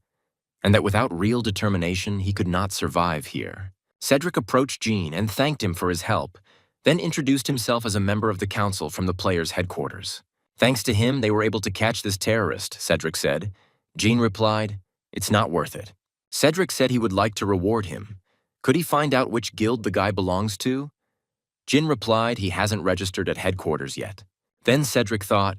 [SPEAKER 1] and that without real determination, he could not survive here. Cedric approached Jean and thanked him for his help, then introduced himself as a member of the council from the players' headquarters. Thanks to him, they were able to catch this terrorist, Cedric said. Jean replied, "It's not worth it." Cedric said he would like to reward him. Could he find out which guild the guy belongs to? Jin replied he hasn't registered at headquarters yet. Then Cedric thought,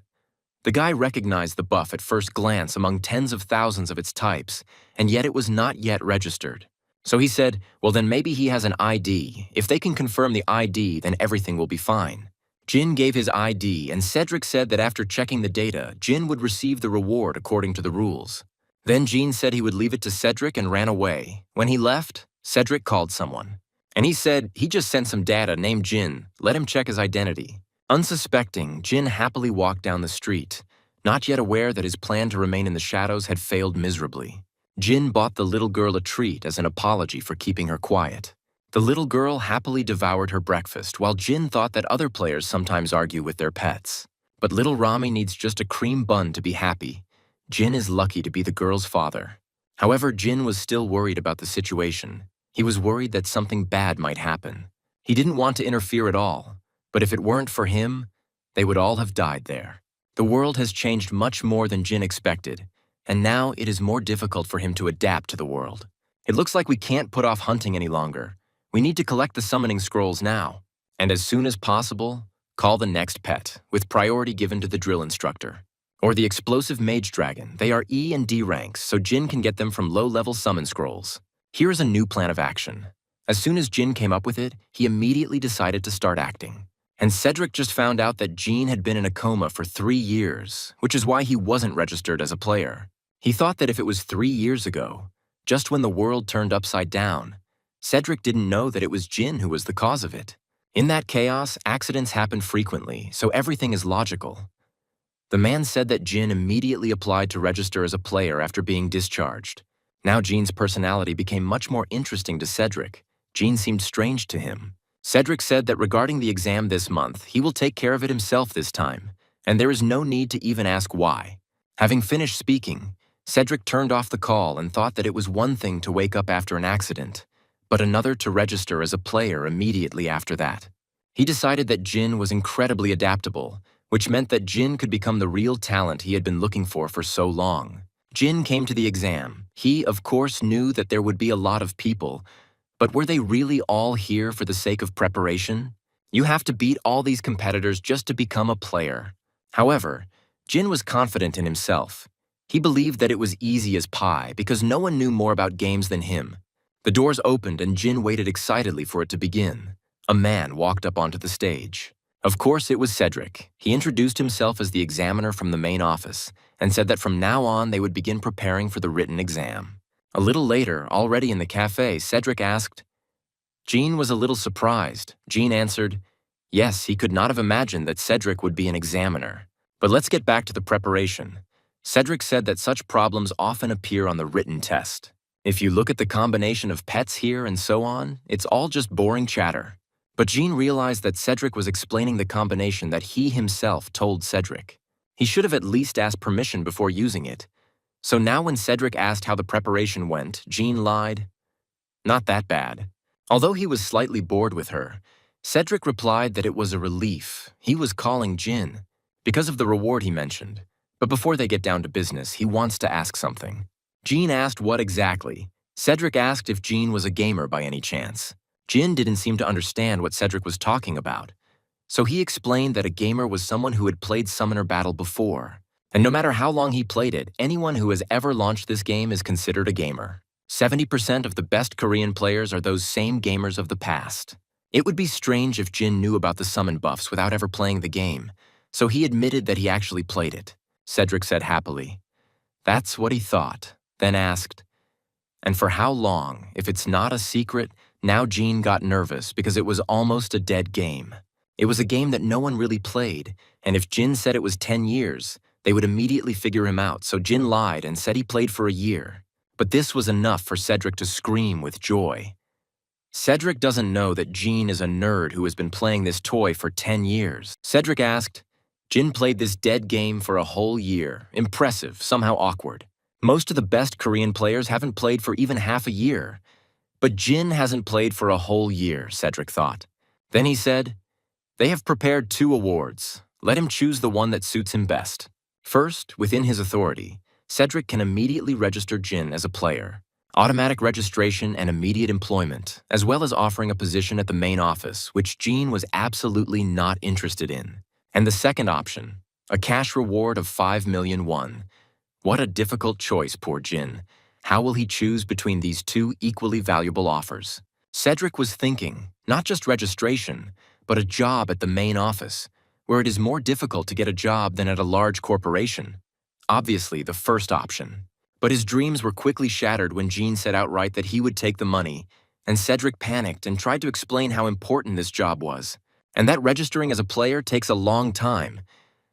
[SPEAKER 1] the guy recognized the buff at first glance among tens of thousands of its types, and yet it was not yet registered. So he said, well then maybe he has an ID. If they can confirm the ID, then everything will be fine. Jin gave his ID, and Cedric said that after checking the data, Jin would receive the reward according to the rules. Then Jin said he would leave it to Cedric and ran away. When he left, Cedric called someone. And he said he just sent some data named Jin, let him check his identity. Unsuspecting, Jin happily walked down the street, not yet aware that his plan to remain in the shadows had failed miserably. Jin bought the little girl a treat as an apology for keeping her quiet. The little girl happily devoured her breakfast, while Jin thought that other players sometimes argue with their pets. But little Rami needs just a cream bun to be happy. Jin is lucky to be the girl's father. However, Jin was still worried about the situation. He was worried that something bad might happen. He didn't want to interfere at all, but if it weren't for him, they would all have died there. The world has changed much more than Jin expected, and now it is more difficult for him to adapt to the world. It looks like we can't put off hunting any longer. We need to collect the summoning scrolls now, and as soon as possible, call the next pet, with priority given to the drill instructor. Or the explosive mage dragon. They are E and D ranks, so Jin can get them from low-level summon scrolls. Here is a new plan of action. As soon as Jin came up with it, he immediately decided to start acting. And Cedric just found out that Jean had been in a coma for 3 years, which is why he wasn't registered as a player. He thought that if it was 3 years ago, just when the world turned upside down, Cedric didn't know that it was Jin who was the cause of it. In that chaos, accidents happen frequently, so everything is logical. The man said that Jin immediately applied to register as a player after being discharged. Now Jean's personality became much more interesting to Cedric. Jean seemed strange to him. Cedric said that regarding the exam this month, he will take care of it himself this time. And there is no need to even ask why. Having finished speaking, Cedric turned off the call and thought that it was one thing to wake up after an accident, but another to register as a player immediately after that. He decided that Jin was incredibly adaptable, which meant that Jin could become the real talent he had been looking for so long. Jin came to the exam. He, of course, knew that there would be a lot of people, but were they really all here for the sake of preparation? You have to beat all these competitors just to become a player. However, Jin was confident in himself. He believed that it was easy as pie because no one knew more about games than him. The doors opened and Jin waited excitedly for it to begin. A man walked up onto the stage. Of course, it was Cedric. He introduced himself as the examiner from the main office and said that from now on they would begin preparing for the written exam. A little later, already in the cafe, Cedric asked. Jean was a little surprised. Jean answered, yes, he could not have imagined that Cedric would be an examiner. But let's get back to the preparation. Cedric said that such problems often appear on the written test. If you look at the combination of pets here and so on, it's all just boring chatter. But Jean realized that Cedric was explaining the combination that he himself told Cedric. He should have at least asked permission before using it. So now when Cedric asked how the preparation went, Jean lied. Not that bad. Although he was slightly bored with her, Cedric replied that it was a relief. He was calling Jin because of the reward he mentioned. But before they get down to business, he wants to ask something. Jean asked what exactly. Cedric asked if Jean was a gamer by any chance. Jin didn't seem to understand what Cedric was talking about. So he explained that a gamer was someone who had played Summoner Battle before. And no matter how long he played it, anyone who has ever launched this game is considered a gamer. 70% of the best Korean players are those same gamers of the past. It would be strange if Jin knew about the summon buffs without ever playing the game, so he admitted that he actually played it. Cedric said happily. That's what he thought, then asked, and for how long? If it's not a secret, now Jean got nervous because it was almost a dead game. It was a game that no one really played, and if Jin said it was 10 years, they would immediately figure him out, so Jin lied and said he played for a year. But this was enough for Cedric to scream with joy. Cedric doesn't know that Jean is a nerd who has been playing this toy for 10 years. Cedric asked, Jin played this dead game for a whole year. Impressive, somehow awkward. Most of the best Korean players haven't played for even half a year. But Jin hasn't played for a whole year, Cedric thought. Then he said, they have prepared 2 awards. Let him choose the one that suits him best. First, within his authority, Cedric can immediately register Jin as a player. Automatic registration and immediate employment, as well as offering a position at the main office, which Jean was absolutely not interested in. And the second option, a cash reward of 5 million won. What a difficult choice, poor Jin. How will he choose between these 2 equally valuable offers? Cedric was thinking, not just registration, but a job at the main office, where it is more difficult to get a job than at a large corporation. Obviously, the first option. But his dreams were quickly shattered when Jean said outright that he would take the money, and Cedric panicked and tried to explain how important this job was, and that registering as a player takes a long time.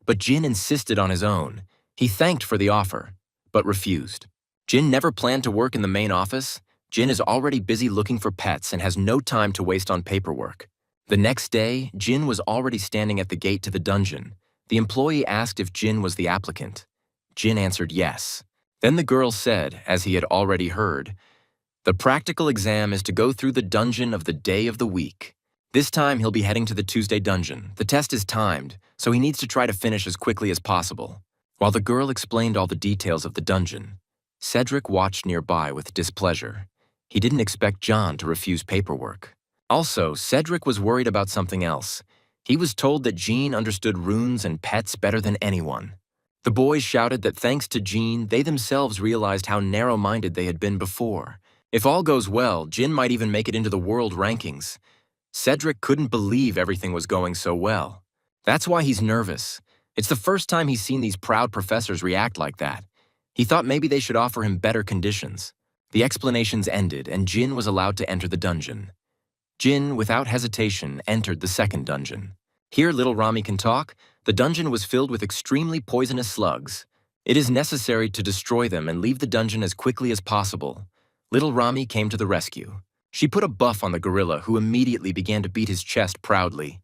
[SPEAKER 1] But Jin insisted on his own. He thanked for the offer, but refused. Jin never planned to work in the main office. Jin is already busy looking for pets and has no time to waste on paperwork. The next day, Jin was already standing at the gate to the dungeon. The employee asked if Jin was the applicant. Jin answered yes. Then the girl said, as he had already heard, the practical exam is to go through the dungeon of the day of the week. This time he'll be heading to the Tuesday dungeon. The test is timed, so he needs to try to finish as quickly as possible. While the girl explained all the details of the dungeon, Cedric watched nearby with displeasure. He didn't expect John to refuse paperwork. Also, Cedric was worried about something else. He was told that Jean understood runes and pets better than anyone. The boys shouted that thanks to Jean, they themselves realized how narrow-minded they had been before. If all goes well, Jin might even make it into the world rankings. Cedric couldn't believe everything was going so well. That's why he's nervous. It's the first time he's seen these proud professors react like that. He thought maybe they should offer him better conditions. The explanations ended, and Jin was allowed to enter the dungeon. Jin, without hesitation, entered the second dungeon. Here little Rami can talk. The dungeon was filled with extremely poisonous slugs. It is necessary to destroy them and leave the dungeon as quickly as possible. Little Rami came to the rescue. She put a buff on the gorilla, who immediately began to beat his chest proudly.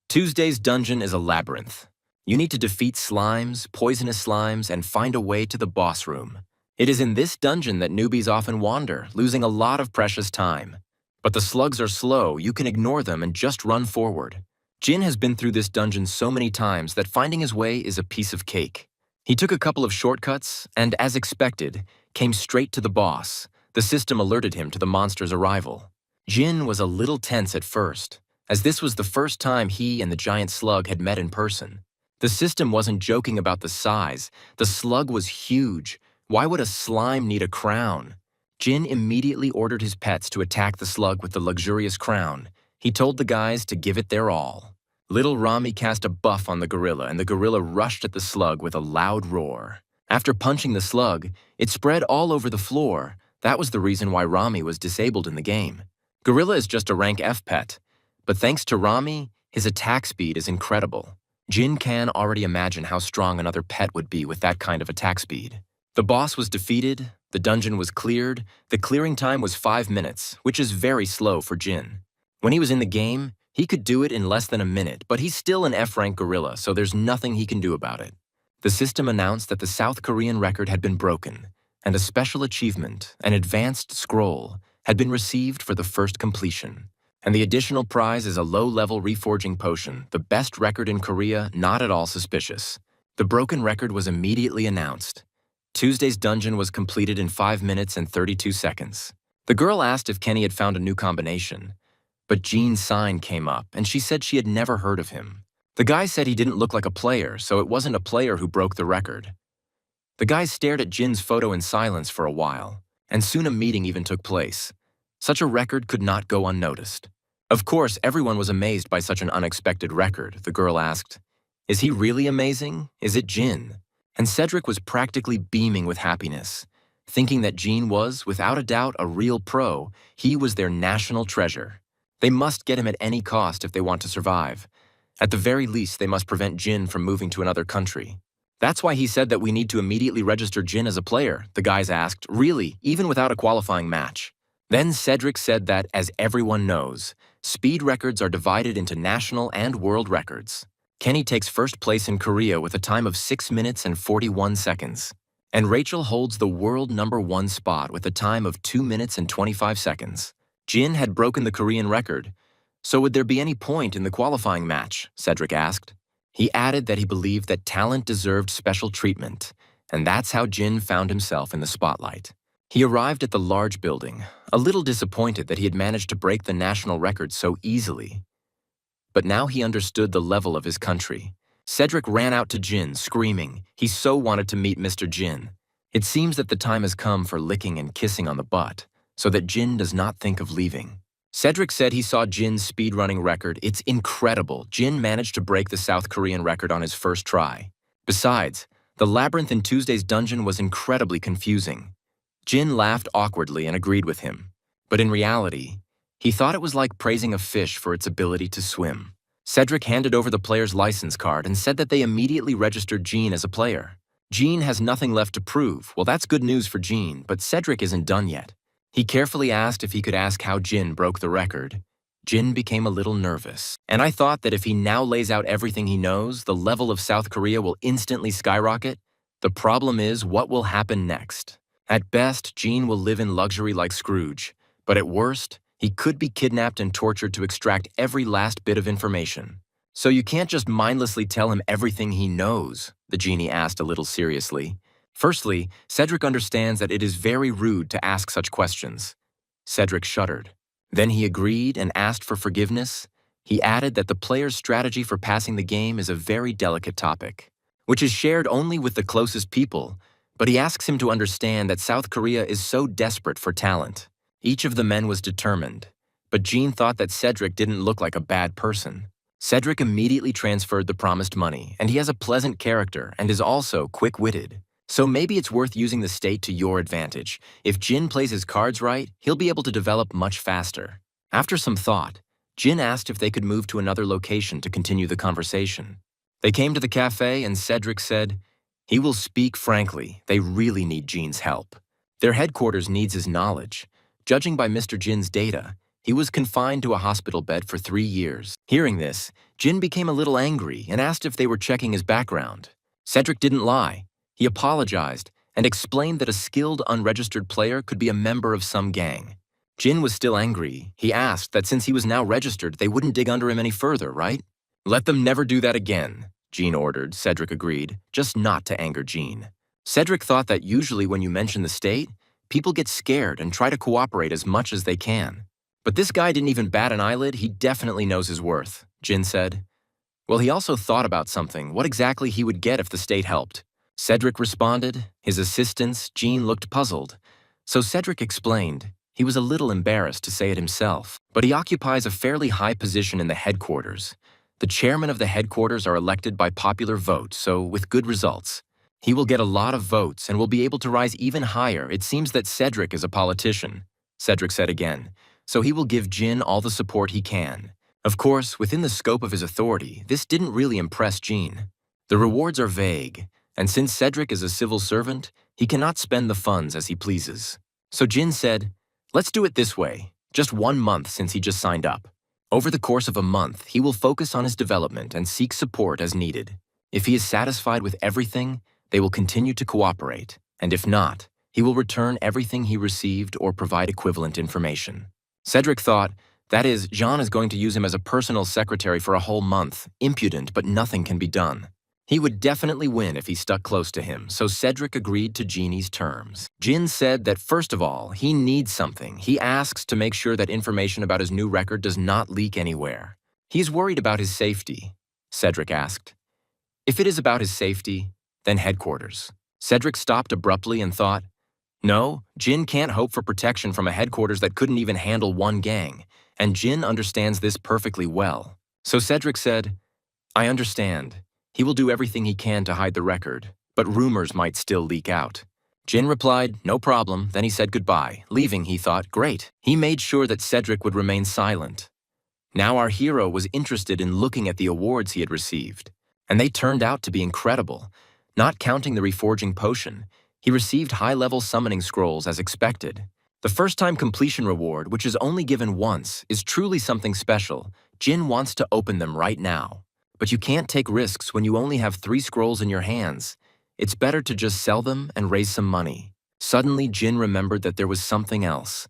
[SPEAKER 1] Tuesday's dungeon is a labyrinth. You need to defeat slimes, poisonous slimes, and find a way to the boss room. It is in this dungeon that newbies often wander, losing a lot of precious time. But the slugs are slow, you can ignore them and just run forward. Jin has been through this dungeon so many times that finding his way is a piece of cake. He took a couple of shortcuts and, as expected, came straight to the boss. The system alerted him to the monster's arrival. Jin was a little tense at first, as this was the first time he and the giant slug had met in person. The system wasn't joking about the size. The slug was huge. Why would a slime need a crown? Jin immediately ordered his pets to attack the slug with the luxurious crown. He told the guys to give it their all. Little Rami cast a buff on the gorilla, and the gorilla rushed at the slug with a loud roar. After punching the slug, it spread all over the floor. That was the reason why Rami was disabled in the game. Gorilla is just a rank F pet, but thanks to Rami, his attack speed is incredible. Jin can already imagine how strong another pet would be with that kind of attack speed. The boss was defeated, the dungeon was cleared, the clearing time was 5 minutes, which is very slow for Jin. When he was in the game, he could do it in less than a minute, but he's still an F-rank gorilla, so there's nothing he can do about it. The system announced that the South Korean record had been broken, and a special achievement, an advanced scroll, had been received for the first completion. And the additional prize is a low-level reforging potion, the best record in Korea, not at all suspicious. The broken record was immediately announced. Tuesday's dungeon was completed in 5 minutes and 32 seconds. The girl asked if Kenny had found a new combination, but Jean's sign came up, and she said she had never heard of him. The guy said he didn't look like a player, so it wasn't a player who broke the record. The guys stared at Jin's photo in silence for a while, and soon a meeting even took place. Such a record could not go unnoticed. Of course, everyone was amazed by such an unexpected record. The girl asked, "Is he really amazing? Is it Jin?" And Cedric was practically beaming with happiness, thinking that Jin was, without a doubt, a real pro. He was their national treasure. They must get him at any cost if they want to survive. At the very least, they must prevent Jin from moving to another country. That's why he said that we need to immediately register Jin as a player, the guys asked, really, even without a qualifying match. Then Cedric said that, as everyone knows, speed records are divided into national and world records. Kenny takes first place in Korea with a time of 6 minutes and 41 seconds. And Rachel holds the world #1 spot with a time of 2 minutes and 25 seconds. Jin had broken the Korean record, so would there be any point in the qualifying match? Cedric asked. He added that he believed that talent deserved special treatment, and that's how Jin found himself in the spotlight. He arrived at the large building, a little disappointed that he had managed to break the national record so easily. But now he understood the level of his country. Cedric ran out to Jin, screaming. He so wanted to meet Mr. Jin. It seems that the time has come for licking and kissing on the butt, so that Jin does not think of leaving. Cedric said he saw Jin's speedrunning record. It's incredible. Jin managed to break the South Korean record on his first try. Besides, the labyrinth in Tuesday's dungeon was incredibly confusing. Jin laughed awkwardly and agreed with him. But in reality, he thought it was like praising a fish for its ability to swim. Cedric handed over the player's license card and said that they immediately registered Jin as a player. Jin has nothing left to prove. Well, that's good news for Jin, but Cedric isn't done yet. He carefully asked if he could ask how Jin broke the record. Jin became a little nervous, and I thought that if he now lays out everything he knows, the level of South Korea will instantly skyrocket. The problem is, what will happen next? At best, Jin will live in luxury like Scrooge, but at worst, he could be kidnapped and tortured to extract every last bit of information. So you can't just mindlessly tell him everything he knows, the genie asked a little seriously. Firstly, Cedric understands that it is very rude to ask such questions. Cedric shuddered. Then he agreed and asked for forgiveness. He added that the player's strategy for passing the game is a very delicate topic, which is shared only with the closest people, but he asks him to understand that South Korea is so desperate for talent. Each of the men was determined, but Jin thought that Cedric didn't look like a bad person. Cedric immediately transferred the promised money, and he has a pleasant character and is also quick-witted. So maybe it's worth using the state to your advantage. If Jin plays his cards right, he'll be able to develop much faster. After some thought, Jin asked if they could move to another location to continue the conversation. They came to the cafe and Cedric said, he will speak frankly. They really need Jin's help. Their headquarters needs his knowledge. Judging by Mr. Jin's data, He was confined to a hospital bed for 3 years. Hearing this, Jin became a little angry and asked if they were checking his background. Cedric didn't lie. He apologized and explained that a skilled unregistered player could be a member of some gang. Jin was still angry. He asked that since he was now registered, they wouldn't dig under him any further, right? Let them never do that again, Jean ordered. Cedric agreed, just not to anger Jean. Cedric thought that usually when you mention the state, people get scared and try to cooperate as much as they can. But this guy didn't even bat an eyelid. He definitely knows his worth, Jin said. Well, he also thought about something, what exactly he would get if the state helped. Cedric responded. His assistants, Jean, looked puzzled. So Cedric explained. He was a little embarrassed to say it himself, but he occupies a fairly high position in the headquarters. The chairman of the headquarters are elected by popular vote, so with good results. He will get a lot of votes and will be able to rise even higher. It seems that Cedric is a politician, Cedric said again, so he will give Jin all the support he can. Of course, within the scope of his authority, this didn't really impress Jean. The rewards are vague, and since Cedric is a civil servant, he cannot spend the funds as he pleases. So Jin said, let's do it this way, just 1 month since he just signed up. Over the course of a month, he will focus on his development and seek support as needed. If he is satisfied with everything, they will continue to cooperate, and if not, he will return everything he received or provide equivalent information. Cedric thought, that is, Jean is going to use him as a personal secretary for a whole month, impudent, but nothing can be done. He would definitely win if he stuck close to him, so Cedric agreed to Jeannie's terms. Jin said that first of all, he needs something. He asks to make sure that information about his new record does not leak anywhere. He's worried about his safety, Cedric asked. If it is about his safety, then headquarters. Cedric stopped abruptly and thought, no, Jin can't hope for protection from a headquarters that couldn't even handle one gang, and Jin understands this perfectly well. So Cedric said, I understand. He will do everything he can to hide the record, but rumors might still leak out. Jin replied, no problem, then he said goodbye. Leaving, he thought, great. He made sure that Cedric would remain silent. Now our hero was interested in looking at the awards he had received, and they turned out to be incredible. Not counting the reforging potion, he received high-level summoning scrolls as expected. The first-time completion reward, which is only given once, is truly something special. Jin wants to open them right now. But you can't take risks when you only have 3 scrolls in your hands. It's better to just sell them and raise some money. Suddenly, Jin remembered that there was something else.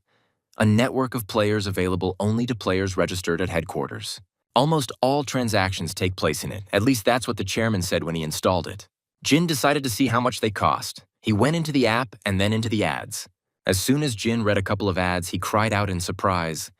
[SPEAKER 1] A network of players available only to players registered at headquarters. Almost all transactions take place in it, at least that's what the chairman said when he installed it. Jin decided to see how much they cost. He went into the app and then into the ads. As soon as Jin read a couple of ads, he cried out in surprise.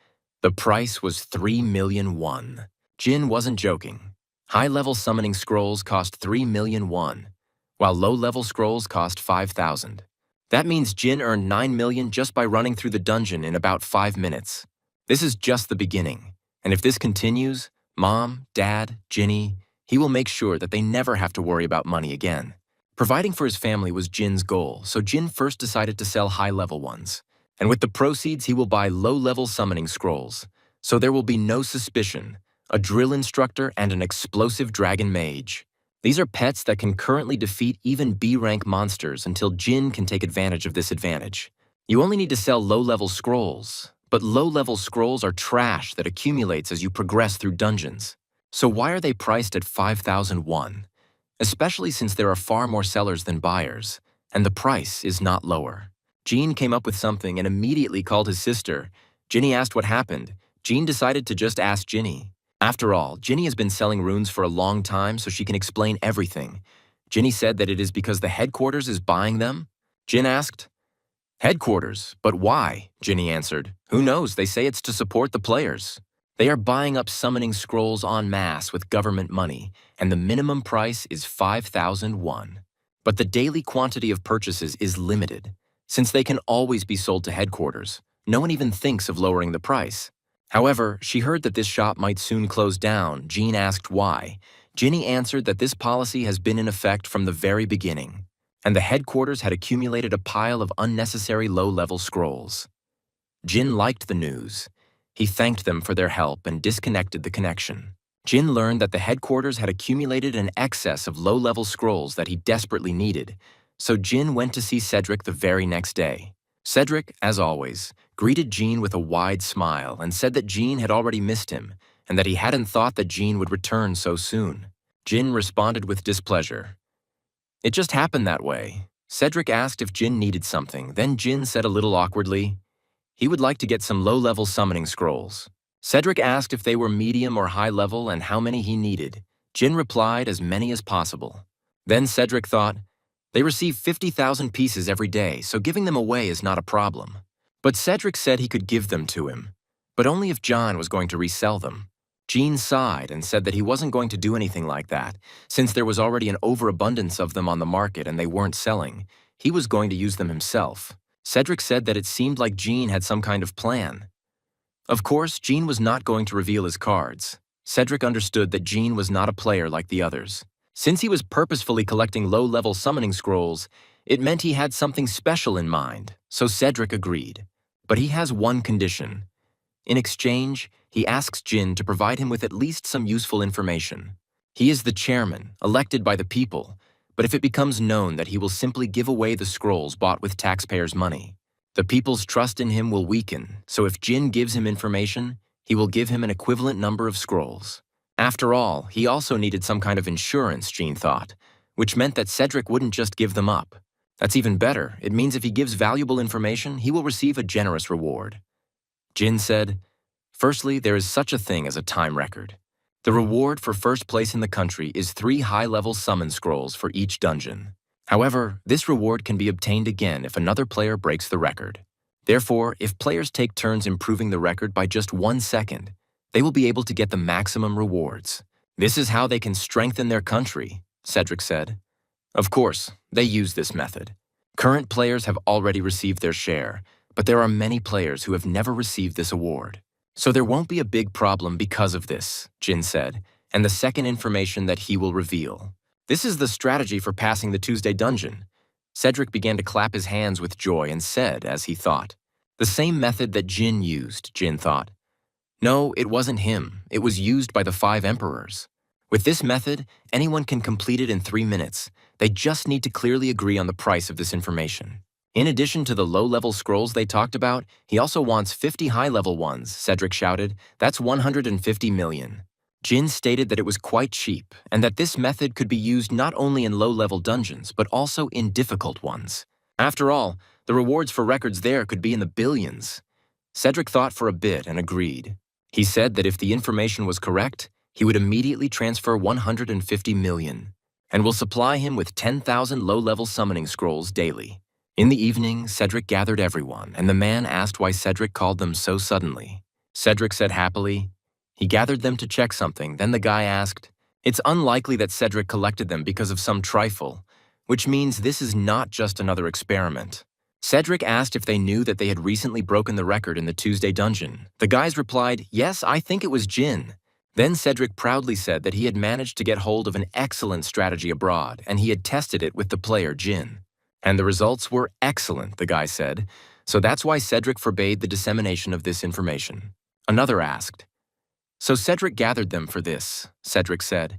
[SPEAKER 1] The price was 3 million won. Jin wasn't joking. High-level summoning scrolls cost 3 million won, while low-level scrolls cost 5,000. That means Jin earned 9 million just by running through the dungeon in about 5 minutes. This is just the beginning, and if this continues, Mom, Dad, Jinny, he will make sure that they never have to worry about money again. Providing for his family was Jin's goal, so Jin first decided to sell high-level ones. And with the proceeds, he will buy low-level summoning scrolls, so there will be no suspicion. A drill instructor, and an explosive dragon mage. These are pets that can currently defeat even B-rank monsters until Jin can take advantage of this advantage. You only need to sell low-level scrolls, but low-level scrolls are trash that accumulates as you progress through dungeons. So why are they priced at 5,000 won? Especially since there are far more sellers than buyers, and the price is not lower. Jean came up with something and immediately called his sister. Jinny asked what happened. Jean decided to just ask Jinny. After all, Jinny has been selling runes for a long time, so she can explain everything. Jinny said that it is because the headquarters is buying them. Jin asked, headquarters, but why? Jinny answered, who knows, they say it's to support the players. They are buying up summoning scrolls en masse with government money, and the minimum price is 5,000 won. But the daily quantity of purchases is limited. Since they can always be sold to headquarters, no one even thinks of lowering the price. However, she heard that this shop might soon close down. Jean asked why. Jinny answered that this policy has been in effect from the very beginning, and the headquarters had accumulated a pile of unnecessary low-level scrolls. Jin liked the news. He thanked them for their help and disconnected the connection. Jin learned that the headquarters had accumulated an excess of low-level scrolls that he desperately needed, so Jin went to see Cedric the very next day. Cedric, as always, greeted Jean with a wide smile and said that Jean had already missed him and that he hadn't thought that Jean would return so soon. Jin responded with displeasure. It just happened that way. Cedric asked if Jin needed something, then Jin said a little awkwardly, he would like to get some low-level summoning scrolls. Cedric asked if they were medium or high level and how many he needed. Jin replied as many as possible. Then Cedric thought, they receive 50,000 pieces every day, so giving them away is not a problem. But Cedric said he could give them to him, but only if John was going to resell them. Jean sighed and said that he wasn't going to do anything like that, since there was already an overabundance of them on the market and they weren't selling. He was going to use them himself. Cedric said that it seemed like Jean had some kind of plan. Of course, Jean was not going to reveal his cards. Cedric understood that Jean was not a player like the others. Since he was purposefully collecting low-level summoning scrolls, it meant he had something special in mind, so Cedric agreed. But he has one condition. In exchange, he asks Jin to provide him with at least some useful information. He is the chairman, elected by the people, but if it becomes known that he will simply give away the scrolls bought with taxpayers' money, the people's trust in him will weaken, so if Jin gives him information, he will give him an equivalent number of scrolls. After all, he also needed some kind of insurance, Jean thought, which meant that Cedric wouldn't just give them up. That's even better. It means if he gives valuable information, he will receive a generous reward. Jin said, firstly, there is such a thing as a time record. The reward for first place in the country is 3 high-level summon scrolls for each dungeon. However, this reward can be obtained again if another player breaks the record. Therefore, if players take turns improving the record by just 1 second, they will be able to get the maximum rewards. This is how they can strengthen their country, Cedric said. Of course, they use this method. Current players have already received their share, but there are many players who have never received this award. So there won't be a big problem because of this, Jin said, and the second information that he will reveal. This is the strategy for passing the Tuesday dungeon. Cedric began to clap his hands with joy and said, as he thought, the same method that Jin used, Jin thought. No, it wasn't him. It was used by the 5 emperors. With this method, anyone can complete it in 3 minutes. They just need to clearly agree on the price of this information. In addition to the low-level scrolls they talked about, he also wants 50 high-level ones, Cedric shouted. That's 150 million. Jin stated that it was quite cheap, and that this method could be used not only in low-level dungeons, but also in difficult ones. After all, the rewards for records there could be in the billions. Cedric thought for a bit and agreed. He said that if the information was correct, he would immediately transfer 150 million, and will supply him with 10,000 low-level summoning scrolls daily. In the evening, Cedric gathered everyone, and the man asked why Cedric called them so suddenly. Cedric said happily, he gathered them to check something, then the guy asked, it's unlikely that Cedric collected them because of some trifle, which means this is not just another experiment. Cedric asked if they knew that they had recently broken the record in the Tuesday dungeon. The guys replied, yes, I think it was Jin. Then Cedric proudly said that he had managed to get hold of an excellent strategy abroad, and he had tested it with the player Jin. And the results were excellent, the guy said, so that's why Cedric forbade the dissemination of this information. Another asked, so Cedric gathered them for this, Cedric said.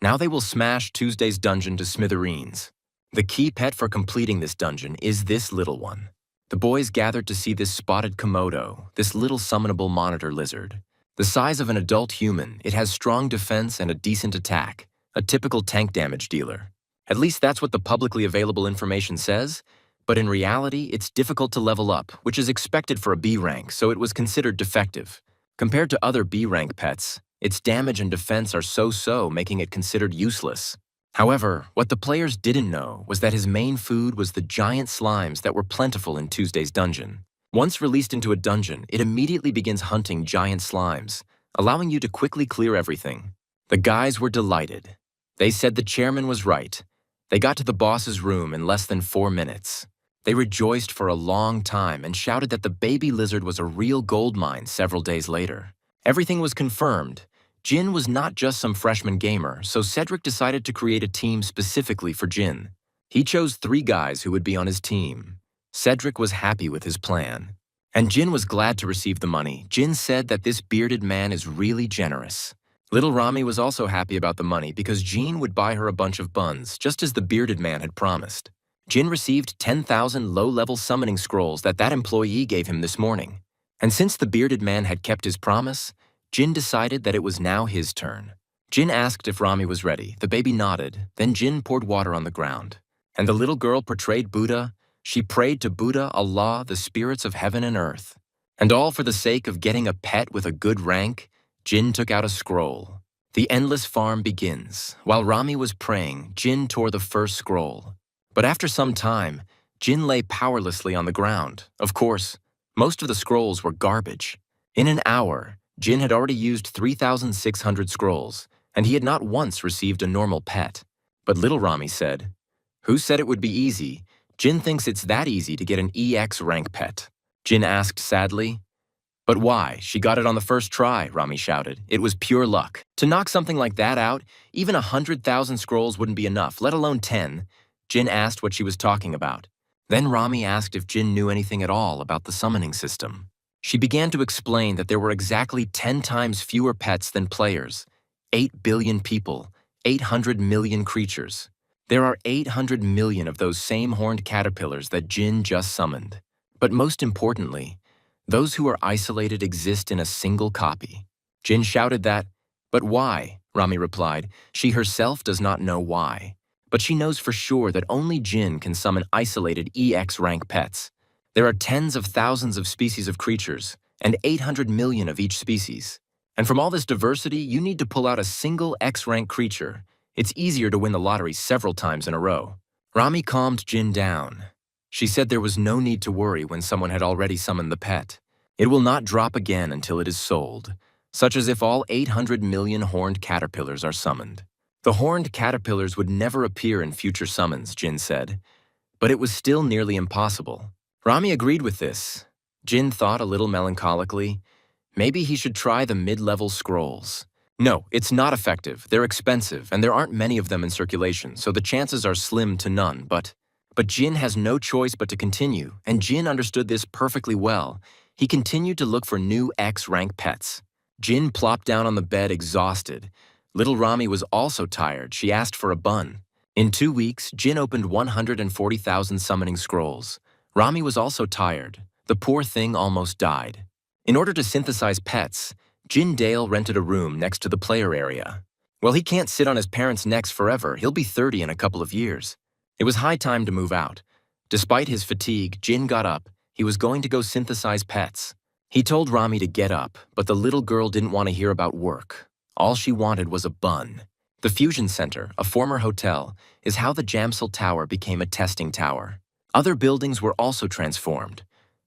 [SPEAKER 1] Now they will smash Tuesday's dungeon to smithereens. The key pet for completing this dungeon is this little one. The boys gathered to see this spotted Komodo, this little summonable monitor lizard. The size of an adult human, it has strong defense and a decent attack, a typical tank damage dealer. At least that's what the publicly available information says, but in reality, it's difficult to level up, which is expected for a B rank, so it was considered defective. Compared to other B rank pets, its damage and defense are so-so, making it considered useless. However, what the players didn't know was that his main food was the giant slimes that were plentiful in Tuesday's dungeon. Once released into a dungeon, it immediately begins hunting giant slimes, allowing you to quickly clear everything. The guys were delighted. They said the chairman was right. They got to the boss's room in less than 4 minutes. They rejoiced for a long time and shouted that the baby lizard was a real gold mine several days later. Everything was confirmed. Jin was not just some freshman gamer, so Cedric decided to create a team specifically for Jin. He chose 3 guys who would be on his team. Cedric was happy with his plan. And Jin was glad to receive the money. Jin said that this bearded man is really generous. Little Rami was also happy about the money because Jean would buy her a bunch of buns, just as the bearded man had promised. Jin received 10,000 low-level summoning scrolls that employee gave him this morning. And since the bearded man had kept his promise, Jin decided that it was now his turn. Jin asked if Rami was ready. The baby nodded. Then Jin poured water on the ground. And the little girl portrayed Buddha. She prayed to Buddha, Allah, the spirits of heaven and earth. And all for the sake of getting a pet with a good rank, Jin took out a scroll. The endless farm begins. While Rami was praying, Jin tore the first scroll. But after some time, Jin lay powerlessly on the ground. Of course, most of the scrolls were garbage. In an hour, Jin had already used 3,600 scrolls, and he had not once received a normal pet. But little Rami said, "Who said it would be easy? Jin thinks it's that easy to get an EX rank pet." Jin asked sadly. "But why? She got it on the first try," Rami shouted. "It was pure luck. To knock something like that out, even 100,000 scrolls wouldn't be enough, let alone 10. Jin asked what she was talking about. Then Rami asked if Jin knew anything at all about the summoning system. She began to explain that there were exactly 10 times fewer pets than players. 8 billion people, 800 million creatures. There are 800 million of those same horned caterpillars that Jin just summoned. But most importantly, those who are isolated exist in a single copy. Jin shouted that, "But why?" Rami replied. She herself does not know why. But she knows for sure that only Jin can summon isolated EX rank pets. There are tens of thousands of species of creatures, and 800 million of each species. And from all this diversity, you need to pull out a single X rank creature. It's easier to win the lottery several times in a row. Rami calmed Jin down. She said there was no need to worry when someone had already summoned the pet. It will not drop again until it is sold, such as if all 800 million horned caterpillars are summoned. The horned caterpillars would never appear in future summons, Jin said, but it was still nearly impossible. Rami agreed with this. Jin thought a little melancholically, maybe he should try the mid-level scrolls. No, it's not effective, they're expensive, and there aren't many of them in circulation, so the chances are slim to none, but Jin has no choice but to continue, and Jin understood this perfectly well. He continued to look for new X-rank pets. Jin plopped down on the bed exhausted. Little Rami was also tired. She asked for a bun. In 2 weeks, Jin opened 140,000 summoning scrolls. Rami was also tired. The poor thing almost died. In order to synthesize pets, Jin Dale rented a room next to the player area. Well, he can't sit on his parents' necks forever. He'll be 30 in a couple of years. It was high time to move out. Despite his fatigue, Jin got up. He was going to go synthesize pets. He told Rami to get up, but the little girl didn't want to hear about work. All she wanted was a bun. The Fusion Center, a former hotel, is how the Jamsil Tower became a testing tower. Other buildings were also transformed.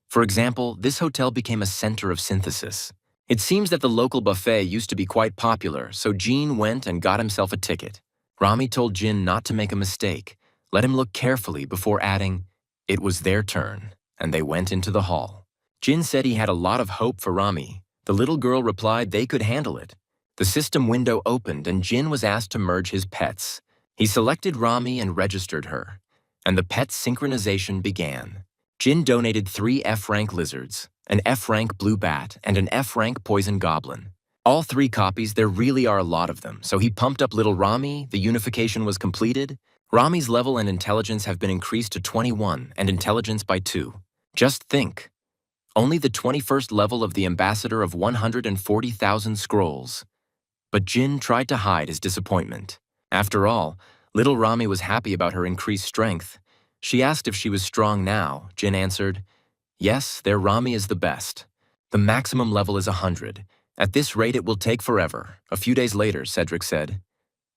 [SPEAKER 1] For example, this hotel became a center of synthesis. It seems that the local buffet used to be quite popular, so Jin went and got himself a ticket. Rami told Jin not to make a mistake. Let him look carefully before adding, "It was their turn," and they went into the hall. Jin said he had a lot of hope for Rami. The little girl replied they could handle it. The system window opened and Jin was asked to merge his pets. He selected Rami and registered her, and the pet synchronization began. Jin donated 3 F-rank lizards, an F-rank blue bat, and an F-rank poison goblin. All 3 copies, there really are a lot of them, so he pumped up little Rami, the unification was completed. Rami's level and intelligence have been increased to 21 and intelligence by 2. Just think, only the 21st level of the ambassador of 140,000 scrolls. But Jin tried to hide his disappointment. After all, little Rami was happy about her increased strength. She asked if she was strong now. Jin answered, "Yes, their Rami is the best. The maximum level is 100. At this rate, it will take forever." A few days later, Cedric said,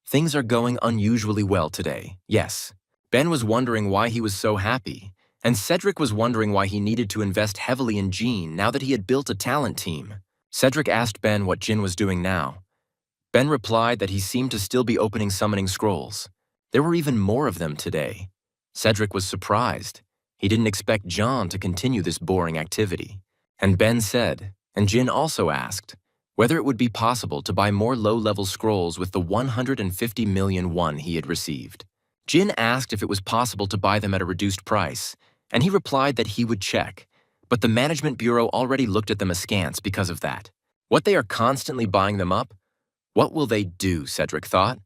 [SPEAKER 1] "Things are going unusually well today, yes." Ben was wondering why he was so happy, and Cedric was wondering why he needed to invest heavily in Jin now that he had built a talent team. Cedric asked Ben what Jin was doing now. Ben replied that he seemed to still be opening summoning scrolls. There were even more of them today. Cedric was surprised. He didn't expect John to continue this boring activity. And Ben said, and Jin also asked, whether it would be possible to buy more low-level scrolls with the 150 million won he had received. Jin asked if it was possible to buy them at a reduced price, and he replied that he would check, but the Management Bureau already looked at them askance because of that. What they are constantly buying them up? What will they do, Cedric thought.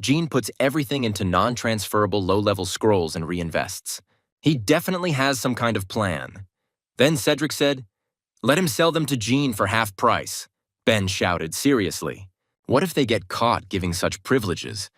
[SPEAKER 1] Jean puts everything into non-transferable low-level scrolls and reinvests. He definitely has some kind of plan. Then Cedric said, "Let him sell them to Jean for half price." Ben shouted, "Seriously? What if they get caught giving such privileges?"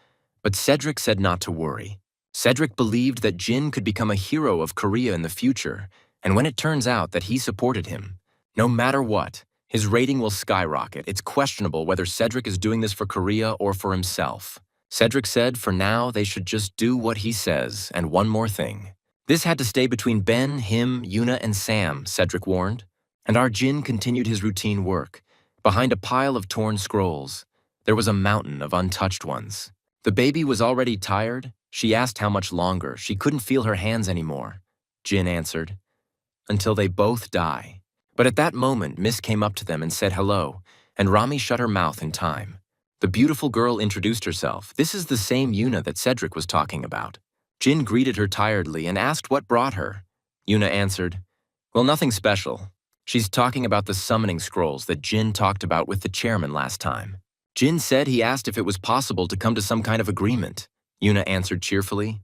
[SPEAKER 1] But Cedric said not to worry. Cedric believed that Jin could become a hero of Korea in the future, and when it turns out that he supported him, no matter what, his rating will skyrocket. It's questionable whether Cedric is doing this for Korea or for himself. Cedric said for now they should just do what he says, and one more thing. This had to stay between Ben, him, Yuna, and Sam, Cedric warned. And our Jin continued his routine work. Behind a pile of torn scrolls, there was a mountain of untouched ones. The baby was already tired. She asked how much longer. She couldn't feel her hands anymore. Jin answered, "Until they both die." But at that moment, Miss came up to them and said hello, and Rami shut her mouth in time. The beautiful girl introduced herself. This is the same Yuna that Cedric was talking about. Jin greeted her tiredly and asked what brought her. Yuna answered, "Well, nothing special. She's talking about the summoning scrolls that Jin talked about with the chairman last time." Jin said he asked if it was possible to come to some kind of agreement. Yuna answered cheerfully,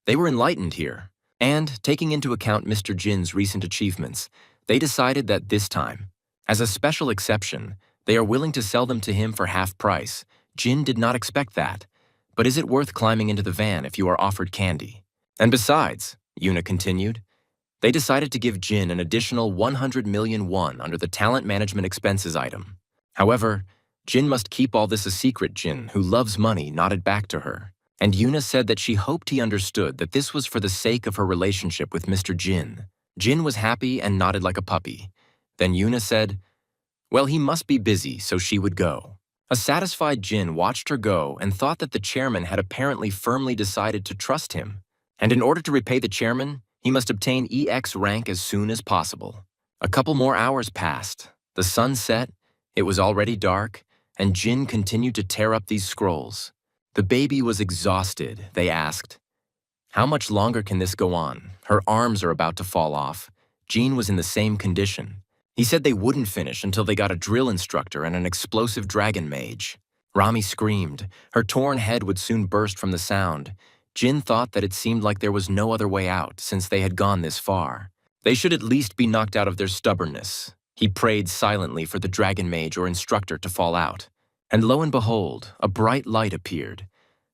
[SPEAKER 1] "They were enlightened here." And, taking into account Mr. Jin's recent achievements, they decided that this time, as a special exception, they are willing to sell them to him for half price. Jin did not expect that. But is it worth climbing into the van if you are offered candy? And besides, Yuna continued, they decided to give Jin an additional 100 million won under the talent management expenses item. However, Jin must keep all this a secret. Jin, who loves money, nodded back to her. And Yuna said that she hoped he understood that this was for the sake of her relationship with Mr. Jin. Jin was happy and nodded like a puppy. Then Yuna said, "Well, he must be busy, so she would go." A satisfied Jin watched her go and thought that the chairman had apparently firmly decided to trust him. And in order to repay the chairman, he must obtain EX rank as soon as possible. A couple more hours passed. The sun set, it was already dark, and Jin continued to tear up these scrolls. The baby was exhausted. They asked, "How much longer can this go on? Her arms are about to fall off." Jean was in the same condition. He said they wouldn't finish until they got a drill instructor and an explosive dragon mage. Rami screamed. Her torn head would soon burst from the sound. Jin thought that it seemed like there was no other way out since they had gone this far. They should at least be knocked out of their stubbornness. He prayed silently for the dragon mage or instructor to fall out. And lo and behold, a bright light appeared.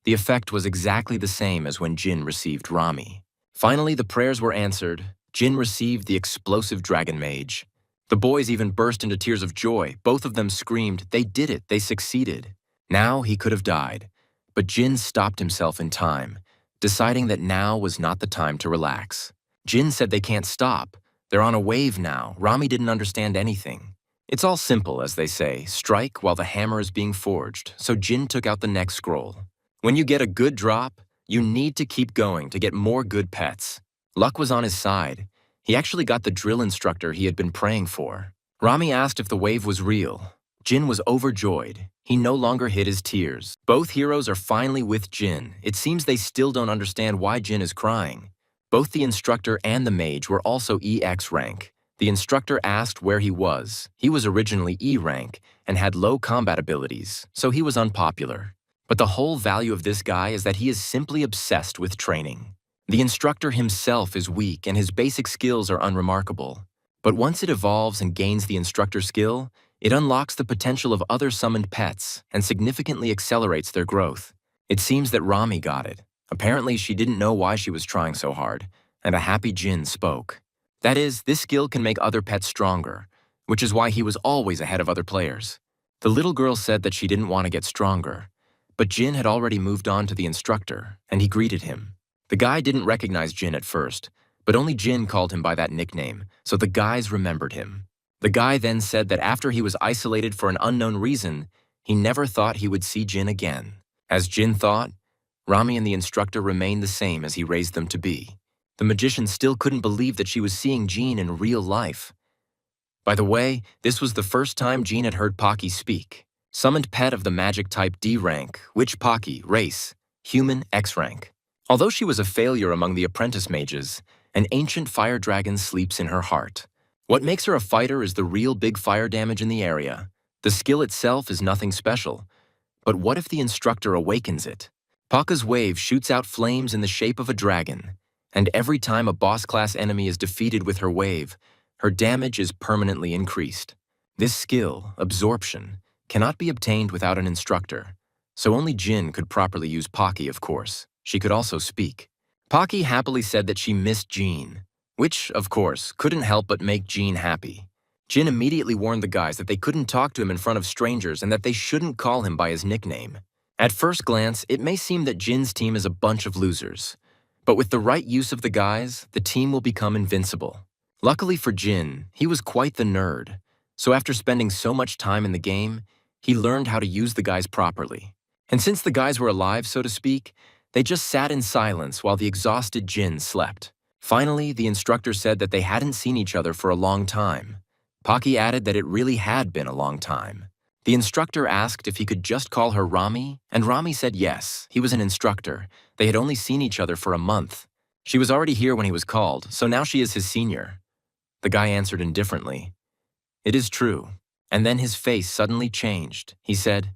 [SPEAKER 1] The effect was exactly the same as when Jin received Rami. Finally, the prayers were answered. Jin received the explosive dragon mage. The boys even burst into tears of joy. Both of them screamed, "They did it, they succeeded." Now he could have died. But Jin stopped himself in time, deciding that now was not the time to relax. Jin said they can't stop. They're on a wave now. Rami didn't understand anything. It's all simple, as they say, strike while the hammer is being forged, so Jin took out the next scroll. When you get a good drop, you need to keep going to get more good pets. Luck was on his side. He actually got the drill instructor he had been praying for. Rami asked if the wave was real. Jin was overjoyed. He no longer hid his tears. Both heroes are finally with Jin. It seems they still don't understand why Jin is crying. Both the instructor and the mage were also EX rank. The instructor asked where he was. He was originally E rank and had low combat abilities, so he was unpopular. But the whole value of this guy is that he is simply obsessed with training. The instructor himself is weak and his basic skills are unremarkable. But once it evolves and gains the instructor skill, it unlocks the potential of other summoned pets and significantly accelerates their growth. It seems that Rami got it. Apparently, she didn't know why she was trying so hard, and a happy Jin spoke. That is, this skill can make other pets stronger, which is why he was always ahead of other players. The little girl said that she didn't want to get stronger, but Jin had already moved on to the instructor, and he greeted him. The guy didn't recognize Jin at first, but only Jin called him by that nickname, so the guys remembered him. The guy then said that after he was isolated for an unknown reason, he never thought he would see Jin again. As Jin thought, Rami and the instructor remained the same as he raised them to be. The magician still couldn't believe that she was seeing Jean in real life. By the way, this was the first time Jean had heard Pocky speak. Summoned pet of the magic type D rank, witch Pocky, race, human X rank. Although she was a failure among the apprentice mages, an ancient fire dragon sleeps in her heart. What makes her a fighter is the real big fire damage in the area. The skill itself is nothing special. But what if the instructor awakens it? Pakka's wave shoots out flames in the shape of a dragon, and every time a boss-class enemy is defeated with her wave, her damage is permanently increased. This skill, absorption, cannot be obtained without an instructor, so only Jin could properly use Paki, of course. She could also speak. Paki happily said that she missed Jean, which, of course, couldn't help but make Jean happy. Jin immediately warned the guys that they couldn't talk to him in front of strangers and that they shouldn't call him by his nickname. At first glance, it may seem that Jin's team is a bunch of losers, but with the right use of the guys, the team will become invincible. Luckily for Jin, he was quite the nerd, so after spending so much time in the game, he learned how to use the guys properly. And since the guys were alive, so to speak, they just sat in silence while the exhausted Jin slept. Finally, the instructor said that they hadn't seen each other for a long time. Paki added that it really had been a long time. The instructor asked if he could just call her Rami, and Rami said yes, he was an instructor. They had only seen each other for a month. She was already here when he was called, so now she is his senior. The guy answered indifferently. It is true. And then his face suddenly changed. He said,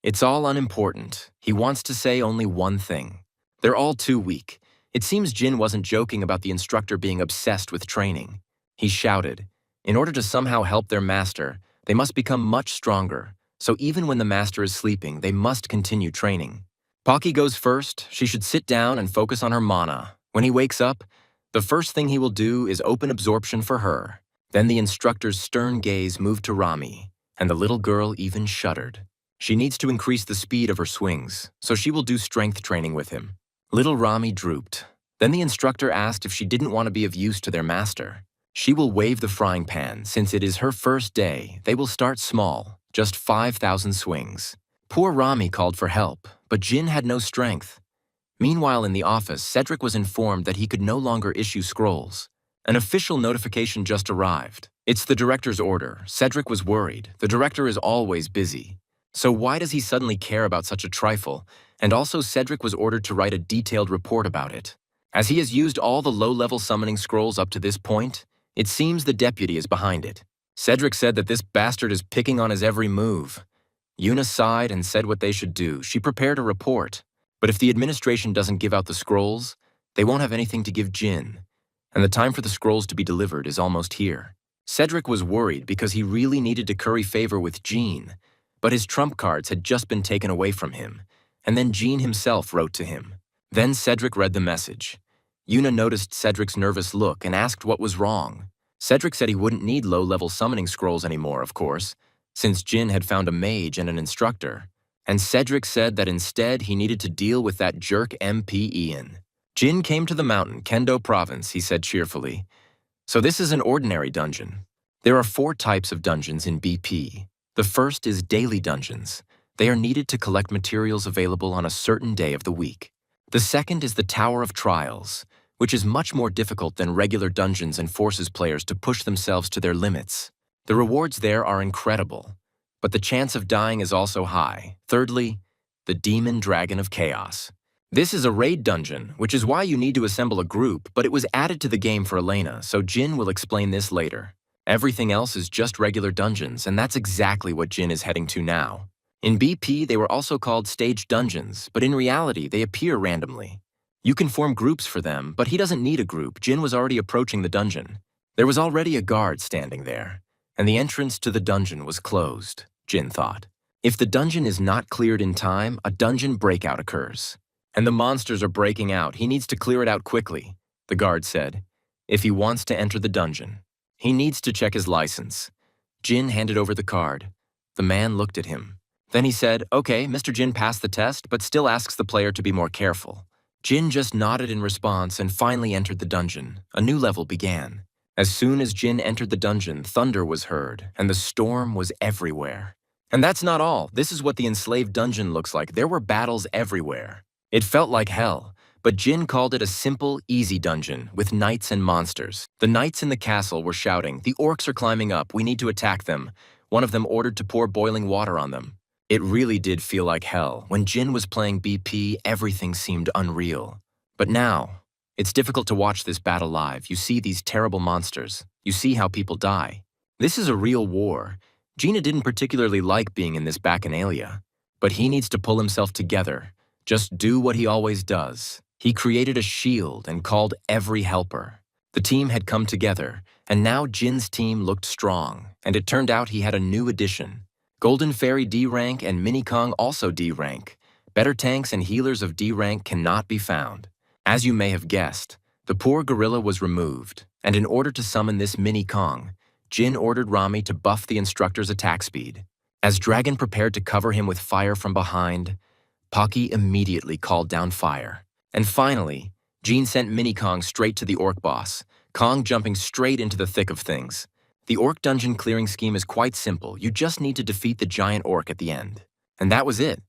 [SPEAKER 1] "It's all unimportant. He wants to say only one thing. They're all too weak." It seems Jin wasn't joking about the instructor being obsessed with training. He shouted, in order to somehow help their master, they must become much stronger, so even when the master is sleeping, they must continue training. Paki goes first. She should sit down and focus on her mana. When he wakes up, the first thing he will do is open absorption for her. Then the instructor's stern gaze moved to Rami, and the little girl even shuddered. She needs to increase the speed of her swings, so she will do strength training with him. Little Rami drooped. Then the instructor asked if she didn't want to be of use to their master. She will wave the frying pan. Since it is her first day, they will start small, just 5,000 swings. Poor Rami called for help, but Jin had no strength. Meanwhile, in the office, Cedric was informed that he could no longer issue scrolls. An official notification just arrived. It's the director's order. Cedric was worried. The director is always busy. So why does he suddenly care about such a trifle? And also, Cedric was ordered to write a detailed report about it. As he has used all the low-level summoning scrolls up to this point, it seems the deputy is behind it. Cedric said that this bastard is picking on his every move. Yuna sighed and said what they should do. She prepared a report. But if the administration doesn't give out the scrolls, they won't have anything to give Jin. And the time for the scrolls to be delivered is almost here. Cedric was worried because he really needed to curry favor with Jean, but his trump cards had just been taken away from him, and then Jean himself wrote to him. Then Cedric read the message. Yuna noticed Cedric's nervous look and asked what was wrong. Cedric said he wouldn't need low-level summoning scrolls anymore, of course, since Jin had found a mage and an instructor. And Cedric said that instead he needed to deal with that jerk MP Ian. Jin came to the mountain, Kendo province, he said cheerfully. So this is an ordinary dungeon. There are 4 types of dungeons in BP. The first is daily dungeons. They are needed to collect materials available on a certain day of the week. The second is the Tower of Trials, which is much more difficult than regular dungeons and forces players to push themselves to their limits. The rewards there are incredible, but the chance of dying is also high. Thirdly, the Demon Dragon of Chaos. This is a raid dungeon, which is why you need to assemble a group, but it was added to the game for Elena, so Jin will explain this later. Everything else is just regular dungeons, and that's exactly what Jin is heading to now. In BP, they were also called stage dungeons, but in reality, they appear randomly. You can form groups for them, but he doesn't need a group. Jin was already approaching the dungeon. There was already a guard standing there, and the entrance to the dungeon was closed, Jin thought. If the dungeon is not cleared in time, a dungeon breakout occurs. And the monsters are breaking out. He needs to clear it out quickly, the guard said, if he wants to enter the dungeon. He needs to check his license. Jin handed over the card. The man looked at him. Then he said, "Okay, Mr. Jin passed the test, but still asks the player to be more careful." Jin just nodded in response and finally entered the dungeon. A new level began. As soon as Jin entered the dungeon, thunder was heard, and the storm was everywhere. And that's not all. This is what the enslaved dungeon looks like. There were battles everywhere. It felt like hell, but Jin called it a simple, easy dungeon with knights and monsters. The knights in the castle were shouting, "The orcs are climbing up. We need to attack them." One of them ordered to pour boiling water on them. It really did feel like hell. When Jin was playing BP, everything seemed unreal. But now, it's difficult to watch this battle live. You see these terrible monsters. You see how people die. This is a real war. Gina didn't particularly like being in this bacchanalia, but he needs to pull himself together. Just do what he always does. He created a shield and called every helper. The team had come together, and now Jin's team looked strong, and it turned out he had a new addition. Golden Fairy D rank and Mini Kong also D rank. Better tanks and healers of D rank cannot be found. As you may have guessed, the poor gorilla was removed, and in order to summon this Mini Kong, Jin ordered Rami to buff the instructor's attack speed. As Dragon prepared to cover him with fire from behind, Pocky immediately called down fire. And finally, Jin sent Mini Kong straight to the orc boss, Kong jumping straight into the thick of things. The orc dungeon clearing scheme is quite simple. You just need to defeat the giant orc at the end. And that was it.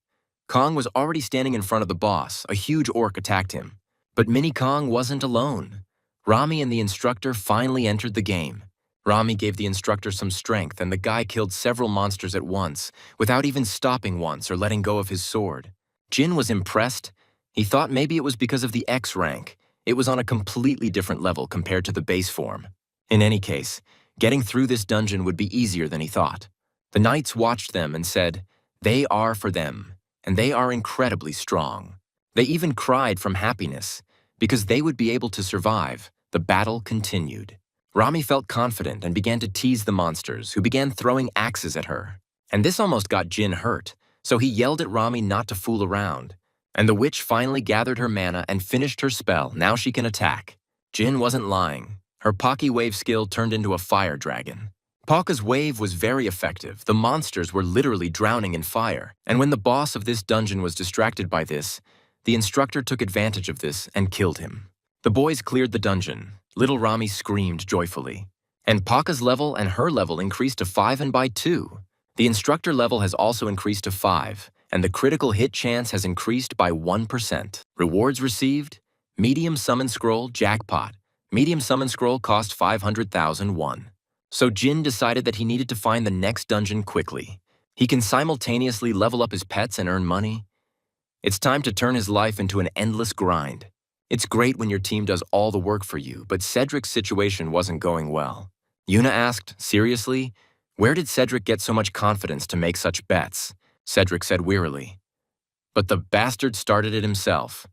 [SPEAKER 1] Kong was already standing in front of the boss. A huge orc attacked him. But Mini Kong wasn't alone. Rami and the instructor finally entered the game. Rami gave the instructor some strength, and the guy killed several monsters at once, without even stopping once or letting go of his sword. Jin was impressed. He thought maybe it was because of the X rank. It was on a completely different level compared to the base form. In any case, getting through this dungeon would be easier than he thought. The knights watched them and said, "They are for them, and they are incredibly strong." They even cried from happiness. Because they would be able to survive, the battle continued. Rami felt confident and began to tease the monsters, who began throwing axes at her. And this almost got Jin hurt, so he yelled at Rami not to fool around. And the witch finally gathered her mana and finished her spell. Now she can attack. Jin wasn't lying. Her Pocky Wave skill turned into a fire dragon. Paka's wave was very effective. The monsters were literally drowning in fire. And when the boss of this dungeon was distracted by this, the instructor took advantage of this and killed him. The boys cleared the dungeon. Little Rami screamed joyfully. And Paka's level and her level increased to 5 and by 2. The instructor level has also increased to 5, and the critical hit chance has increased by 1%. Rewards received: Medium Summon Scroll Jackpot. Medium Summon Scroll cost 500,000 won. So Jin decided that he needed to find the next dungeon quickly. He can simultaneously level up his pets and earn money. It's time to turn his life into an endless grind. It's great when your team does all the work for you, but Cedric's situation wasn't going well. Yuna asked, "Seriously? Where did Cedric get so much confidence to make such bets?" Cedric said wearily. "But the bastard started it himself.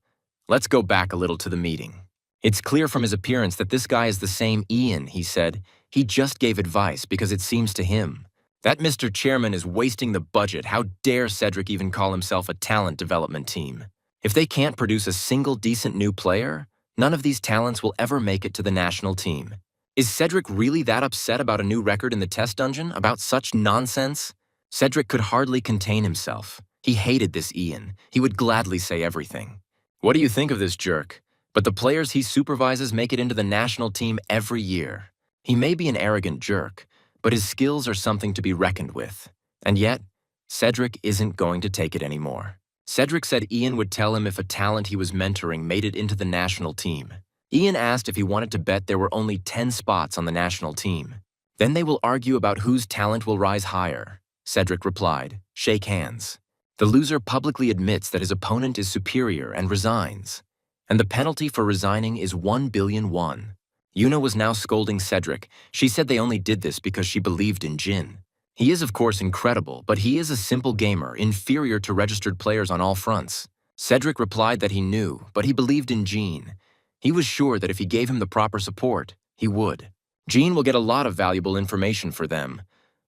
[SPEAKER 1] Let's go back a little to the meeting. It's clear from his appearance that this guy is the same Ian," he said. "He just gave advice because it seems to him. That Mr. Chairman is wasting the budget. How dare Cedric even call himself a talent development team? If they can't produce a single decent new player, none of these talents will ever make it to the national team. Is Cedric really that upset about a new record in the test dungeon? About such nonsense?" Cedric could hardly contain himself. He hated this Ian. He would gladly say everything. "What do you think of this jerk? But the players he supervises make it into the national team every year. He may be an arrogant jerk, but his skills are something to be reckoned with. And yet, Cedric isn't going to take it anymore." Cedric said Ian would tell him if a talent he was mentoring made it into the national team. Ian asked if he wanted to bet there were only 10 spots on the national team. "Then they will argue about whose talent will rise higher," Cedric replied. "Shake hands. The loser publicly admits that his opponent is superior and resigns. And the penalty for resigning is 1 billion won. Yuna was now scolding Cedric. She said they only did this because she believed in Jin. He is of course incredible, but he is a simple gamer, inferior to registered players on all fronts. Cedric replied that he knew, but he believed in Jin. He was sure that if he gave him the proper support, he would. Jin will get a lot of valuable information for them.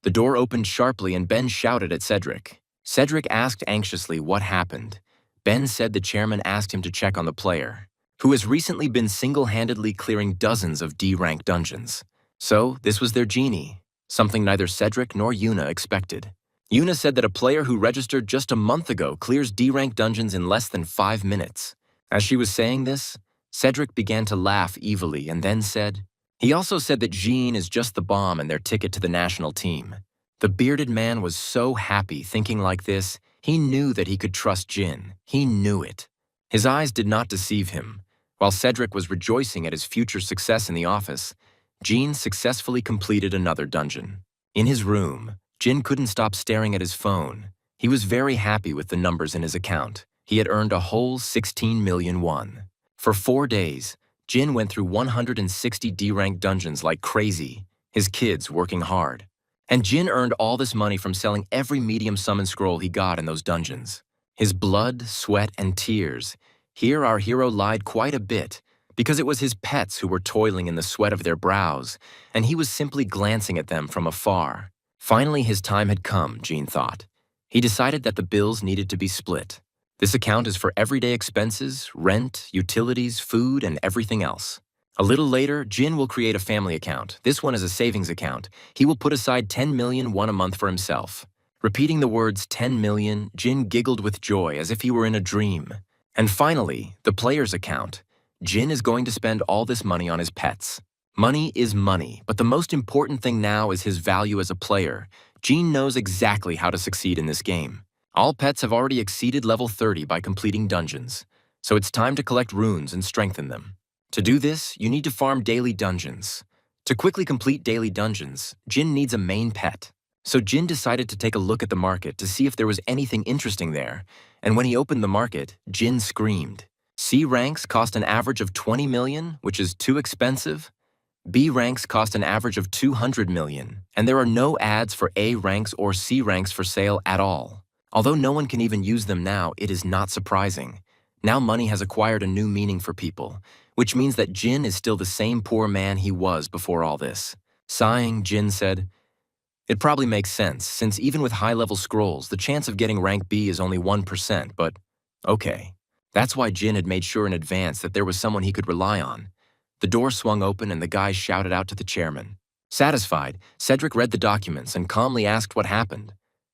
[SPEAKER 1] The door opened sharply and Ben shouted at Cedric. Cedric asked anxiously what happened. Ben said the chairman asked him to check on the player, who has recently been single-handedly clearing dozens of D-rank dungeons. So, this was their genie, something neither Cedric nor Yuna expected. Yuna said that a player who registered just a month ago clears D-rank dungeons in less than 5 minutes. As she was saying this, Cedric began to laugh evilly and then said, he also said that Jean is just the bomb and their ticket to the national team. The bearded man was so happy thinking like this, he knew that he could trust Jin. He knew it. His eyes did not deceive him. While Cedric was rejoicing at his future success in the office, Jin successfully completed another dungeon. In his room, Jin couldn't stop staring at his phone. He was very happy with the numbers in his account. He had earned a whole 16 million won. For 4 days, Jin went through 160 D-rank dungeons like crazy, his kids working hard. And Jin earned all this money from selling every medium summon scroll he got in those dungeons. His blood, sweat, and tears. Here our hero lied quite a bit, because it was his pets who were toiling in the sweat of their brows, and he was simply glancing at them from afar. Finally, his time had come, Jean thought. He decided that the bills needed to be split. This account is for everyday expenses, rent, utilities, food, and everything else. A little later, Jin will create a family account. This one is a savings account. He will put aside 10 million won a month for himself. Repeating the words 10 million, Jin giggled with joy as if he were in a dream. And finally, the player's account. Jin is going to spend all this money on his pets. Money is money, but the most important thing now is his value as a player. Jin knows exactly how to succeed in this game. All pets have already exceeded level 30 by completing dungeons, so it's time to collect runes and strengthen them. To do this, you need to farm daily dungeons. To quickly complete daily dungeons, Jin needs a main pet. So Jin decided to take a look at the market to see if there was anything interesting there, and when he opened the market, Jin screamed. C ranks cost an average of 20 million, which is too expensive. B ranks cost an average of 200 million, and there are no ads for A ranks or C ranks for sale at all. Although no one can even use them now, it is not surprising. Now money has acquired a new meaning for people, which means that Jin is still the same poor man he was before all this. Sighing, Jin said, "It probably makes sense, since even with high-level scrolls, the chance of getting rank B is only 1%, but okay." That's why Jin had made sure in advance that there was someone he could rely on. The door swung open and the guy shouted out to the chairman. Satisfied, Cedric read the documents and calmly asked what happened.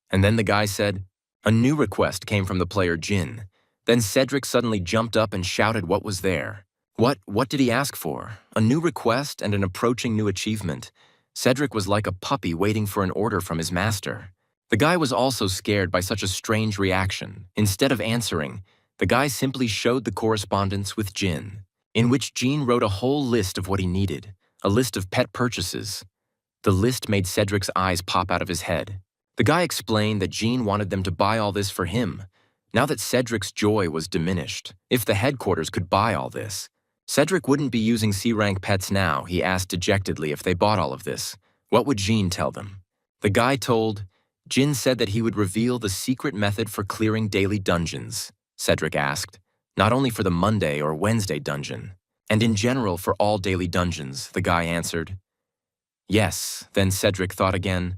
[SPEAKER 1] And then the guy said, "A new request came from the player Jin." Then Cedric suddenly jumped up and shouted what was there. What did he ask for? A new request and an approaching new achievement. Cedric was like a puppy waiting for an order from his master. The guy was also scared by such a strange reaction. Instead of answering, the guy simply showed the correspondence with Jin, in which Jin wrote a whole list of what he needed, a list of pet purchases. The list made Cedric's eyes pop out of his head. The guy explained that Jin wanted them to buy all this for him. Now that Cedric's joy was diminished, if the headquarters could buy all this, Cedric wouldn't be using C-rank pets now, he asked dejectedly if they bought all of this. What would Jin tell them? The guy told, Jin said that he would reveal the secret method for clearing daily dungeons. Cedric asked, not only for the Monday or Wednesday dungeon, and in general for all daily dungeons, the guy answered. Yes, then Cedric thought again,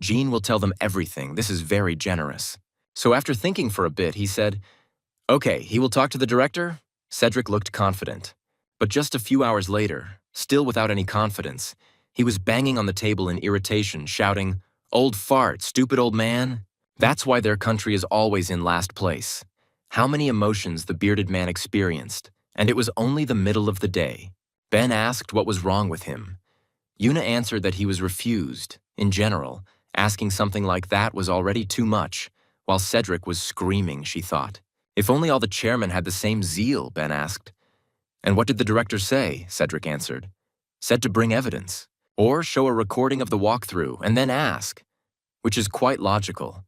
[SPEAKER 1] Jin will tell them everything, this is very generous. So after thinking for a bit, he said, okay, he will talk to the director? Cedric looked confident. But just a few hours later, still without any confidence, he was banging on the table in irritation, shouting, "Old fart, stupid old man." That's why their country is always in last place. How many emotions the bearded man experienced, and it was only the middle of the day. Ben asked what was wrong with him. Yuna answered that he was refused. In general, asking something like that was already too much, while Cedric was screaming, she thought. If only all the chairmen had the same zeal, Ben asked. And what did the director say? Cedric answered. Said to bring evidence, or show a recording of the walkthrough and then ask, which is quite logical.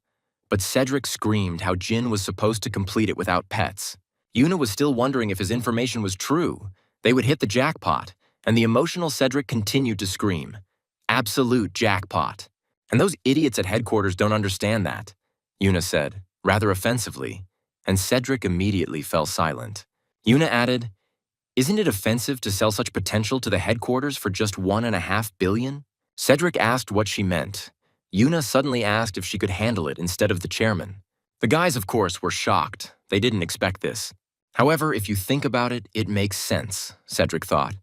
[SPEAKER 1] But Cedric screamed how Jin was supposed to complete it without pets. Yuna was still wondering if his information was true. They would hit the jackpot, and the emotional Cedric continued to scream. Absolute jackpot. And those idiots at headquarters don't understand that, Yuna said, rather offensively, and Cedric immediately fell silent. Yuna added, Isn't it offensive to sell such potential to the headquarters for just $1.5 billion? Cedric asked what she meant. Yuna suddenly asked if she could handle it instead of the chairman. The guys, of course, were shocked. They didn't expect this. However, if you think about it, it makes sense, Cedric thought.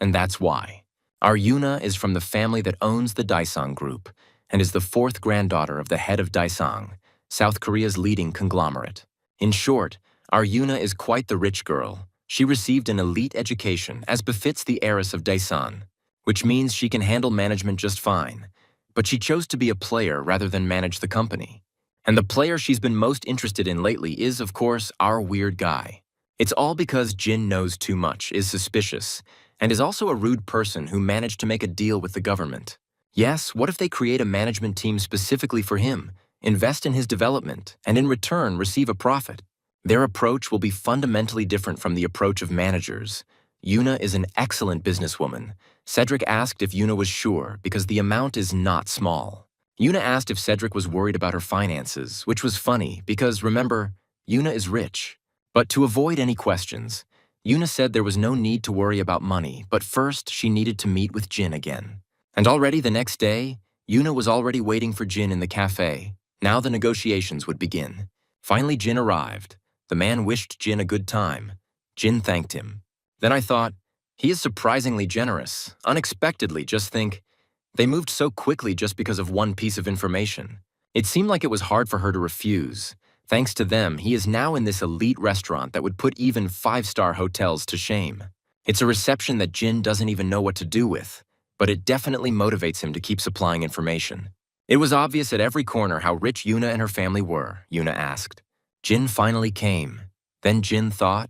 [SPEAKER 1] And that's why. Our Yuna is from the family that owns the Daisang Group and is the fourth granddaughter of the head of Daisang, South Korea's leading conglomerate. In short, our Yuna is quite the rich girl. She received an elite education, as befits the heiress of Daesan, which means she can handle management just fine. But she chose to be a player rather than manage the company. And the player she's been most interested in lately is, of course, our weird guy. It's all because Jin knows too much, is suspicious, and is also a rude person who managed to make a deal with the government. Yes, what if they create a management team specifically for him, invest in his development, and in return receive a profit? Their approach will be fundamentally different from the approach of managers. Yuna is an excellent businesswoman. Cedric asked if Yuna was sure because the amount is not small. Yuna asked if Cedric was worried about her finances, which was funny because, remember, Yuna is rich. But to avoid any questions, Yuna said there was no need to worry about money, but first she needed to meet with Jin again. And already the next day, Yuna was already waiting for Jin in the cafe. Now the negotiations would begin. Finally, Jin arrived. The man wished Jin a good time. Jin thanked him. Then I thought, he is surprisingly generous. Unexpectedly, just think. They moved so quickly just because of one piece of information. It seemed like it was hard for her to refuse. Thanks to them, he is now in this elite restaurant that would put even five-star hotels to shame. It's a reception that Jin doesn't even know what to do with, but it definitely motivates him to keep supplying information. It was obvious at every corner how rich Yuna and her family were, Yuna asked. Jin finally came. Then Jin thought.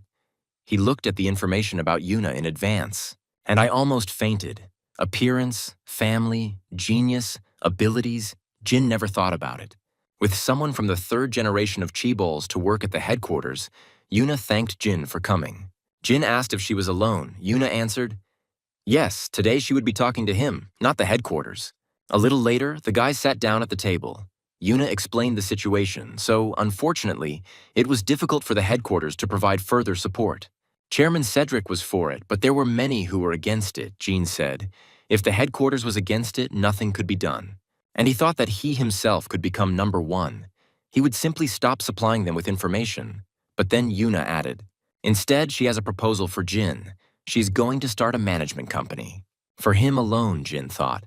[SPEAKER 1] He looked at the information about Yuna in advance, and I almost fainted. Appearance, family, genius, abilities, Jin never thought about it. With someone from the third generation of Chibols to work at the headquarters, Yuna thanked Jin for coming. Jin asked if she was alone. Yuna answered, yes, today she would be talking to him, not the headquarters. A little later, the guys sat down at the table. Yuna explained the situation, so, unfortunately, it was difficult for the headquarters to provide further support. Chairman Cedric was for it, but there were many who were against it, Jean said. If the headquarters was against it, nothing could be done. And he thought that he himself could become number one. He would simply stop supplying them with information. But then Yuna added, instead, she has a proposal for Jin. She's going to start a management company. For him alone, Jin thought.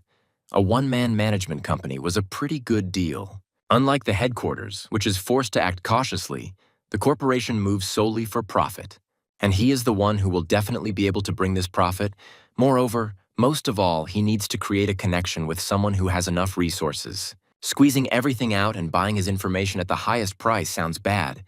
[SPEAKER 1] A one-man management company was a pretty good deal. Unlike the headquarters, which is forced to act cautiously, the corporation moves solely for profit. And he is the one who will definitely be able to bring this profit. Moreover, most of all, he needs to create a connection with someone who has enough resources. Squeezing everything out and buying his information at the highest price sounds bad,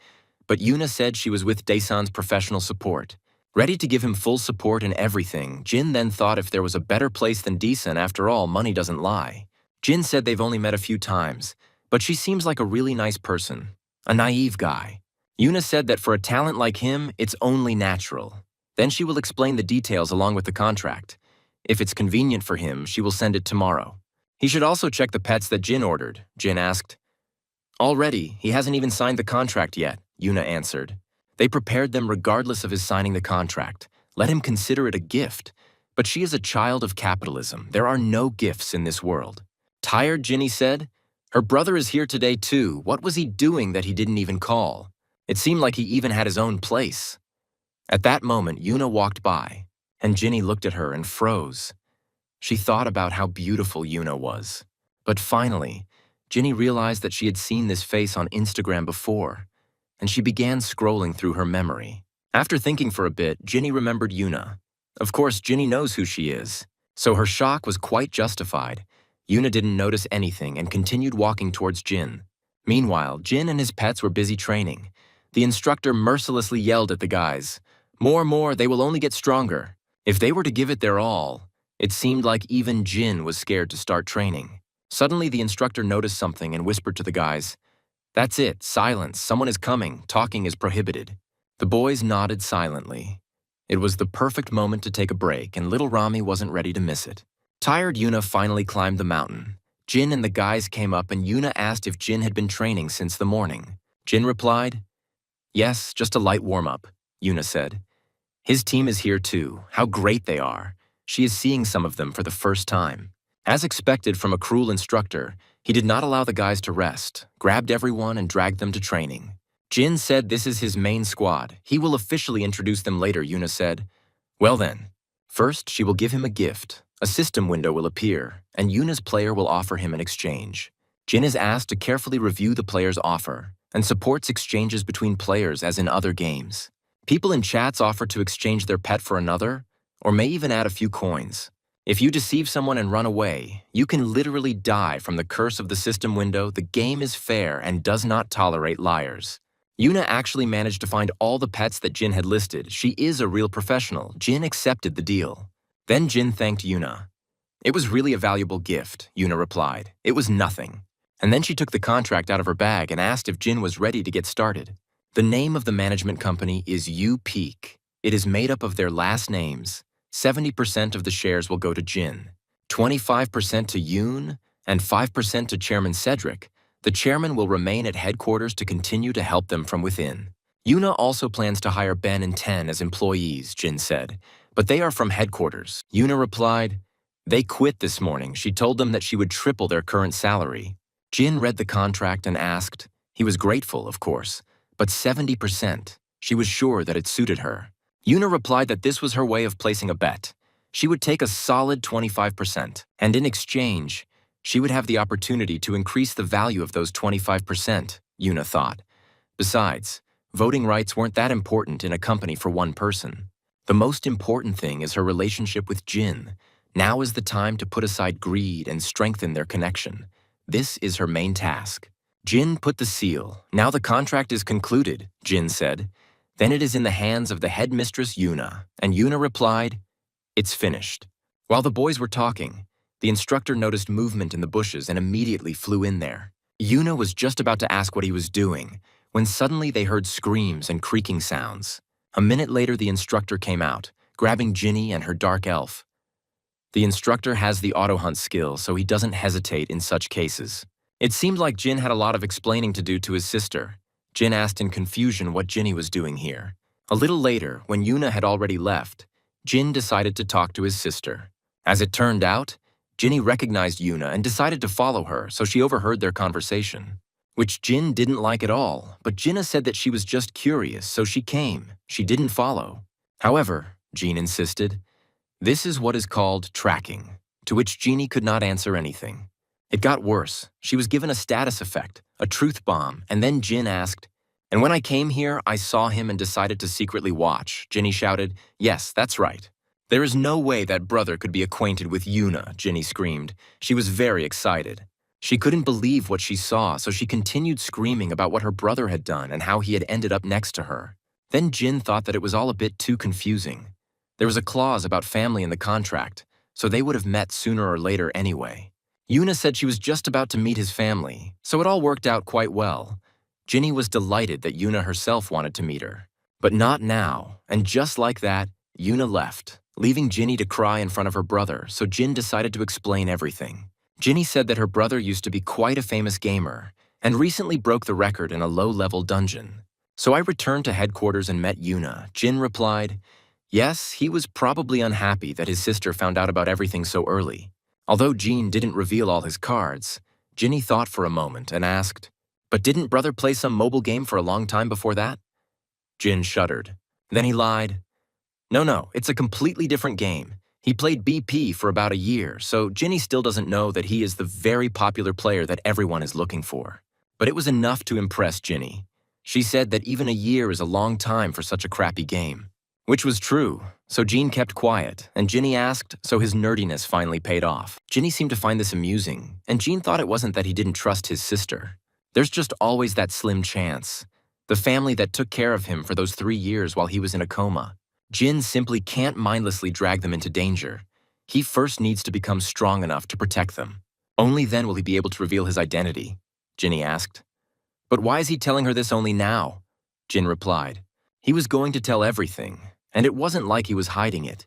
[SPEAKER 1] but Yuna said she was with Daesan's professional support. Ready to give him full support in everything, Jin then thought if there was a better place than Daesan, after all, money doesn't lie. Jin said they've only met a few times, but she seems like a really nice person. A naive guy. Yuna said that for a talent like him, it's only natural. Then she will explain the details along with the contract. If it's convenient for him, she will send it tomorrow. He should also check the pets that Jin ordered, Jin asked. Already, he hasn't even signed the contract yet, Yuna answered. They prepared them regardless of his signing the contract. Let him consider it a gift. But she is a child of capitalism. There are no gifts in this world. Tired, Ginny said. Her brother is here today too. What was he doing that he didn't even call? It seemed like he even had his own place. At that moment, Yuna walked by, and Ginny looked at her and froze. She thought about how beautiful Yuna was. But finally, Ginny realized that she had seen this face on Instagram before, and she began scrolling through her memory. After thinking for a bit, Ginny remembered Yuna. Of course, Ginny knows who she is, so her shock was quite justified. Yuna didn't notice anything and continued walking towards Jin. Meanwhile, Jin and his pets were busy training. The instructor mercilessly yelled at the guys, More, they will only get stronger." If they were to give it their all, it seemed like even Jin was scared to start training. Suddenly, the instructor noticed something and whispered to the guys, "That's it, silence, someone is coming, talking is prohibited." The boys nodded silently. It was the perfect moment to take a break, and little Rami wasn't ready to miss it. Tired, Yuna finally climbed the mountain. Jin and the guys came up, and Yuna asked if Jin had been training since the morning. Jin replied, "Yes, just a light warm-up," Yuna said. "His team is here too. How great they are. She is seeing some of them for the first time." As expected from a cruel instructor, he did not allow the guys to rest, grabbed everyone and dragged them to training. Jin said this is his main squad. He will officially introduce them later, Yuna said. Well then, first she will give him a gift. A system window will appear, and Yuna's player will offer him an exchange. Jin is asked to carefully review the player's offer and supports exchanges between players as in other games. People in chats offer to exchange their pet for another, or may even add a few coins. If you deceive someone and run away, you can literally die from the curse of the system window. The game is fair and does not tolerate liars. Yuna actually managed to find all the pets that Jin had listed. She is a real professional. Jin accepted the deal. Then Jin thanked Yuna. "It was really a valuable gift," Yuna replied. "It was nothing." And then she took the contract out of her bag and asked if Jin was ready to get started. The name of the management company is U Peak. It is made up of their last names. 70% of the shares will go to Jin, 25% to Yoon, and 5% to Chairman Cedric. The chairman will remain at headquarters to continue to help them from within. Yuna also plans to hire Ben and Ten as employees, Jin said, but they are from headquarters. Yuna replied, they quit this morning. She told them that she would triple their current salary. Jin read the contract and asked. He was grateful, of course, but 70%. She was sure that it suited her. Yuna replied that this was her way of placing a bet. She would take a solid 25%, and in exchange, she would have the opportunity to increase the value of those 25%, Yuna thought. Besides, voting rights weren't that important in a company for one person. The most important thing is her relationship with Jin. Now is the time to put aside greed and strengthen their connection. This is her main task. Jin put the seal. Now the contract is concluded, Jin said. Then it is in the hands of the headmistress Yuna, and Yuna replied, it's finished. While the boys were talking, the instructor noticed movement in the bushes and immediately flew in there. Yuna was just about to ask what he was doing, when suddenly they heard screams and creaking sounds. A minute later, the instructor came out, grabbing Ginny and her dark elf. The instructor has the auto-hunt skill, so he doesn't hesitate in such cases. It seemed like Jin had a lot of explaining to do to his sister. Jin asked in confusion what Ginny was doing here. A little later, when Yuna had already left, Jin decided to talk to his sister. As it turned out, Ginny recognized Yuna and decided to follow her, so she overheard their conversation. Which Jin didn't like at all, but Jinna said that she was just curious, so she came. She didn't follow. However, Jin insisted, this is what is called tracking, to which Jeannie could not answer anything. It got worse. She was given a status effect, a truth bomb, and then Jin asked, and when I came here, I saw him and decided to secretly watch. Ginny shouted, yes, that's right. There is no way that brother could be acquainted with Yuna, Ginny screamed. She was very excited. She couldn't believe what she saw, so she continued screaming about what her brother had done and how he had ended up next to her. Then Jin thought that it was all a bit too confusing. There was a clause about family in the contract, so they would have met sooner or later anyway. Yuna said she was just about to meet his family, so it all worked out quite well. Ginny was delighted that Yuna herself wanted to meet her. But not now, and just like that, Yuna left, leaving Ginny to cry in front of her brother, so Jin decided to explain everything. Ginny said that her brother used to be quite a famous gamer, and recently broke the record in a low-level dungeon. So I returned to headquarters and met Yuna. Jin replied, yes, he was probably unhappy that his sister found out about everything so early. Although Jin didn't reveal all his cards, Ginny thought for a moment and asked, but didn't brother play some mobile game for a long time before that? Jin shuddered. Then he lied. No, it's a completely different game. He played BP for about a year, so Ginny still doesn't know that he is the very popular player that everyone is looking for. But it was enough to impress Ginny. She said that even a year is a long time for such a crappy game. Which was true, so Jin kept quiet, and Ginny asked, so his nerdiness finally paid off. Ginny seemed to find this amusing, and Jin thought it wasn't that he didn't trust his sister. There's just always that slim chance. The family that took care of him for those 3 years while he was in a coma. Jin simply can't mindlessly drag them into danger. He first needs to become strong enough to protect them. Only then will he be able to reveal his identity, Ginny asked. But why is he telling her this only now? Jin replied. He was going to tell everything, and it wasn't like he was hiding it.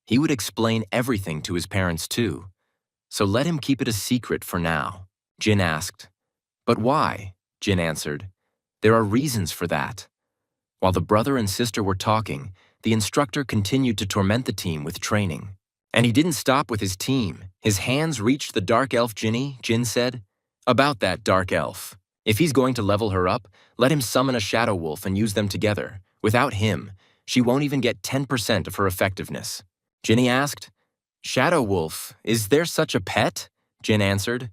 [SPEAKER 1] He would explain everything to his parents too. So let him keep it a secret for now, Jin asked. But why? Jin answered. There are reasons for that. While the brother and sister were talking, the instructor continued to torment the team with training. And he didn't stop with his team. His hands reached the dark elf Ginny, Jin said. About that dark elf. If he's going to level her up, let him summon a shadow wolf and use them together. Without him, she won't even get 10% of her effectiveness. Ginny asked, Shadow wolf, is there such a pet? Jin answered.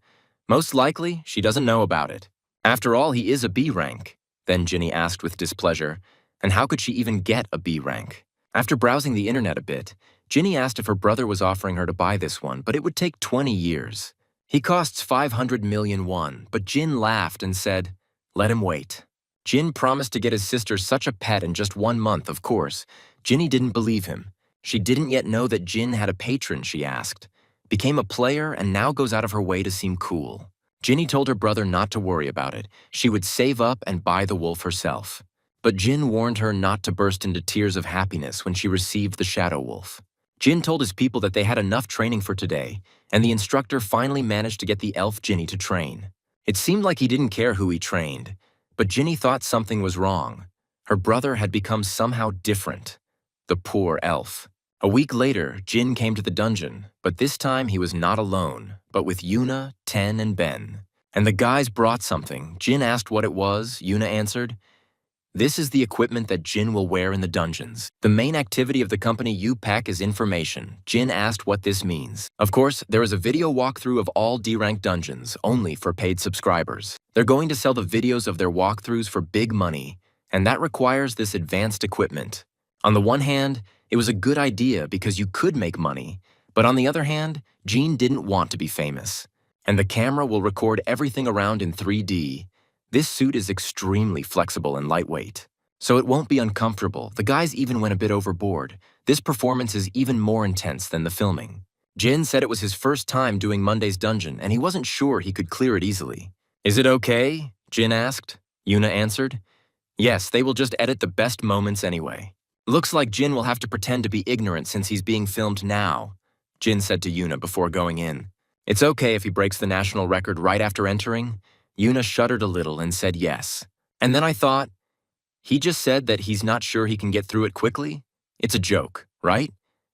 [SPEAKER 1] Most likely, she doesn't know about it. After all, he is a B rank. Then Ginny asked with displeasure, and how could she even get a B rank? After browsing the internet a bit, Ginny asked if her brother was offering her to buy this one, but it would take 20 years. He costs 500 million won, but Jin laughed and said, let him wait. Jin promised to get his sister such a pet in just 1 month, of course. Ginny didn't believe him. She didn't yet know that Jin had a patron, she asked. Became a player and now goes out of her way to seem cool. Ginny told her brother not to worry about it. She would save up and buy the wolf herself. But Jin warned her not to burst into tears of happiness when she received the shadow wolf. Jin told his people that they had enough training for today, and the instructor finally managed to get the elf Ginny to train. It seemed like he didn't care who he trained, but Ginny thought something was wrong. Her brother had become somehow different. The poor elf. A week later, Jin came to the dungeon, but this time he was not alone, but with Yuna, Ten, and Ben. And the guys brought something. Jin asked what it was. Yuna answered, "This is the equipment that Jin will wear in the dungeons. The main activity of the company you pack is information." Jin asked what this means. Of course, there is a video walkthrough of all D-rank dungeons, only for paid subscribers. They're going to sell the videos of their walkthroughs for big money, and that requires this advanced equipment. On the one hand, it was a good idea because you could make money, but on the other hand, Jin didn't want to be famous. And the camera will record everything around in 3D. This suit is extremely flexible and lightweight, so it won't be uncomfortable. The guys even went a bit overboard. This performance is even more intense than the filming. Jin said it was his first time doing Monday's dungeon, and he wasn't sure he could clear it easily. "Is it okay?" Jin asked. Yuna answered, "Yes, they will just edit the best moments anyway." "Looks like Jin will have to pretend to be ignorant since he's being filmed now," Jin said to Yuna before going in. "It's okay if he breaks the national record right after entering." Yuna shuddered a little and said yes. And then I thought, he just said that he's not sure he can get through it quickly? It's a joke, right?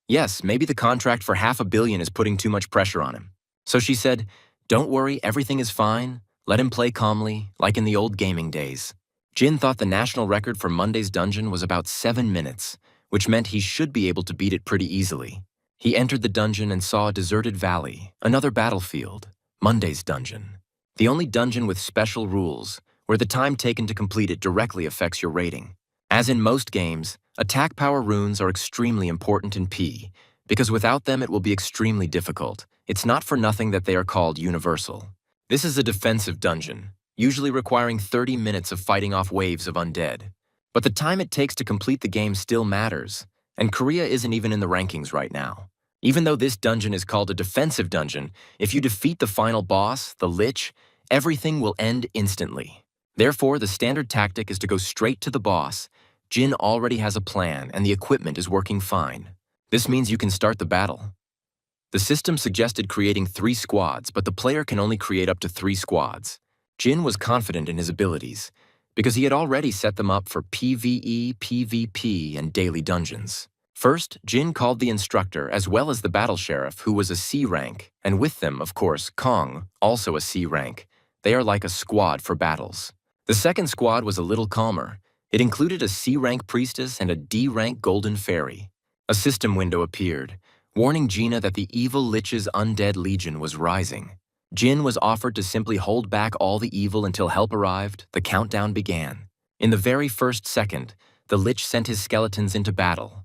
[SPEAKER 1] Yes, maybe the contract for $500 million is putting too much pressure on him. So she said, "Don't worry, everything is fine. Let him play calmly, like in the old gaming days." Jin thought the national record for Monday's dungeon was about 7 minutes, which meant he should be able to beat it pretty easily. He entered the dungeon and saw a deserted valley, another battlefield, Monday's dungeon. The only dungeon with special rules, where the time taken to complete it directly affects your rating. As in most games, attack power runes are extremely important in P, because without them it will be extremely difficult. It's not for nothing that they are called universal. This is a defensive dungeon, usually requiring 30 minutes of fighting off waves of undead. But the time it takes to complete the game still matters, and Korea isn't even in the rankings right now. Even though this dungeon is called a defensive dungeon, if you defeat the final boss, the Lich, everything will end instantly. Therefore, the standard tactic is to go straight to the boss. Jin already has a plan, and the equipment is working fine. This means you can start the battle. The system suggested creating 3 squads, but the player can only create up to 3 squads. Jin was confident in his abilities, because he had already set them up for PvE, PvP, and daily dungeons. First, Jin called the instructor as well as the battle sheriff, who was a C rank, and with them, of course, Kong, also a C rank. They are like a squad for battles. The second squad was a little calmer. It included a C rank priestess and a D rank golden fairy. A system window appeared, warning Gina that the evil Lich's undead legion was rising. Jin was offered to simply hold back all the evil until help arrived. The countdown began. In the very first second, the Lich sent his skeletons into battle.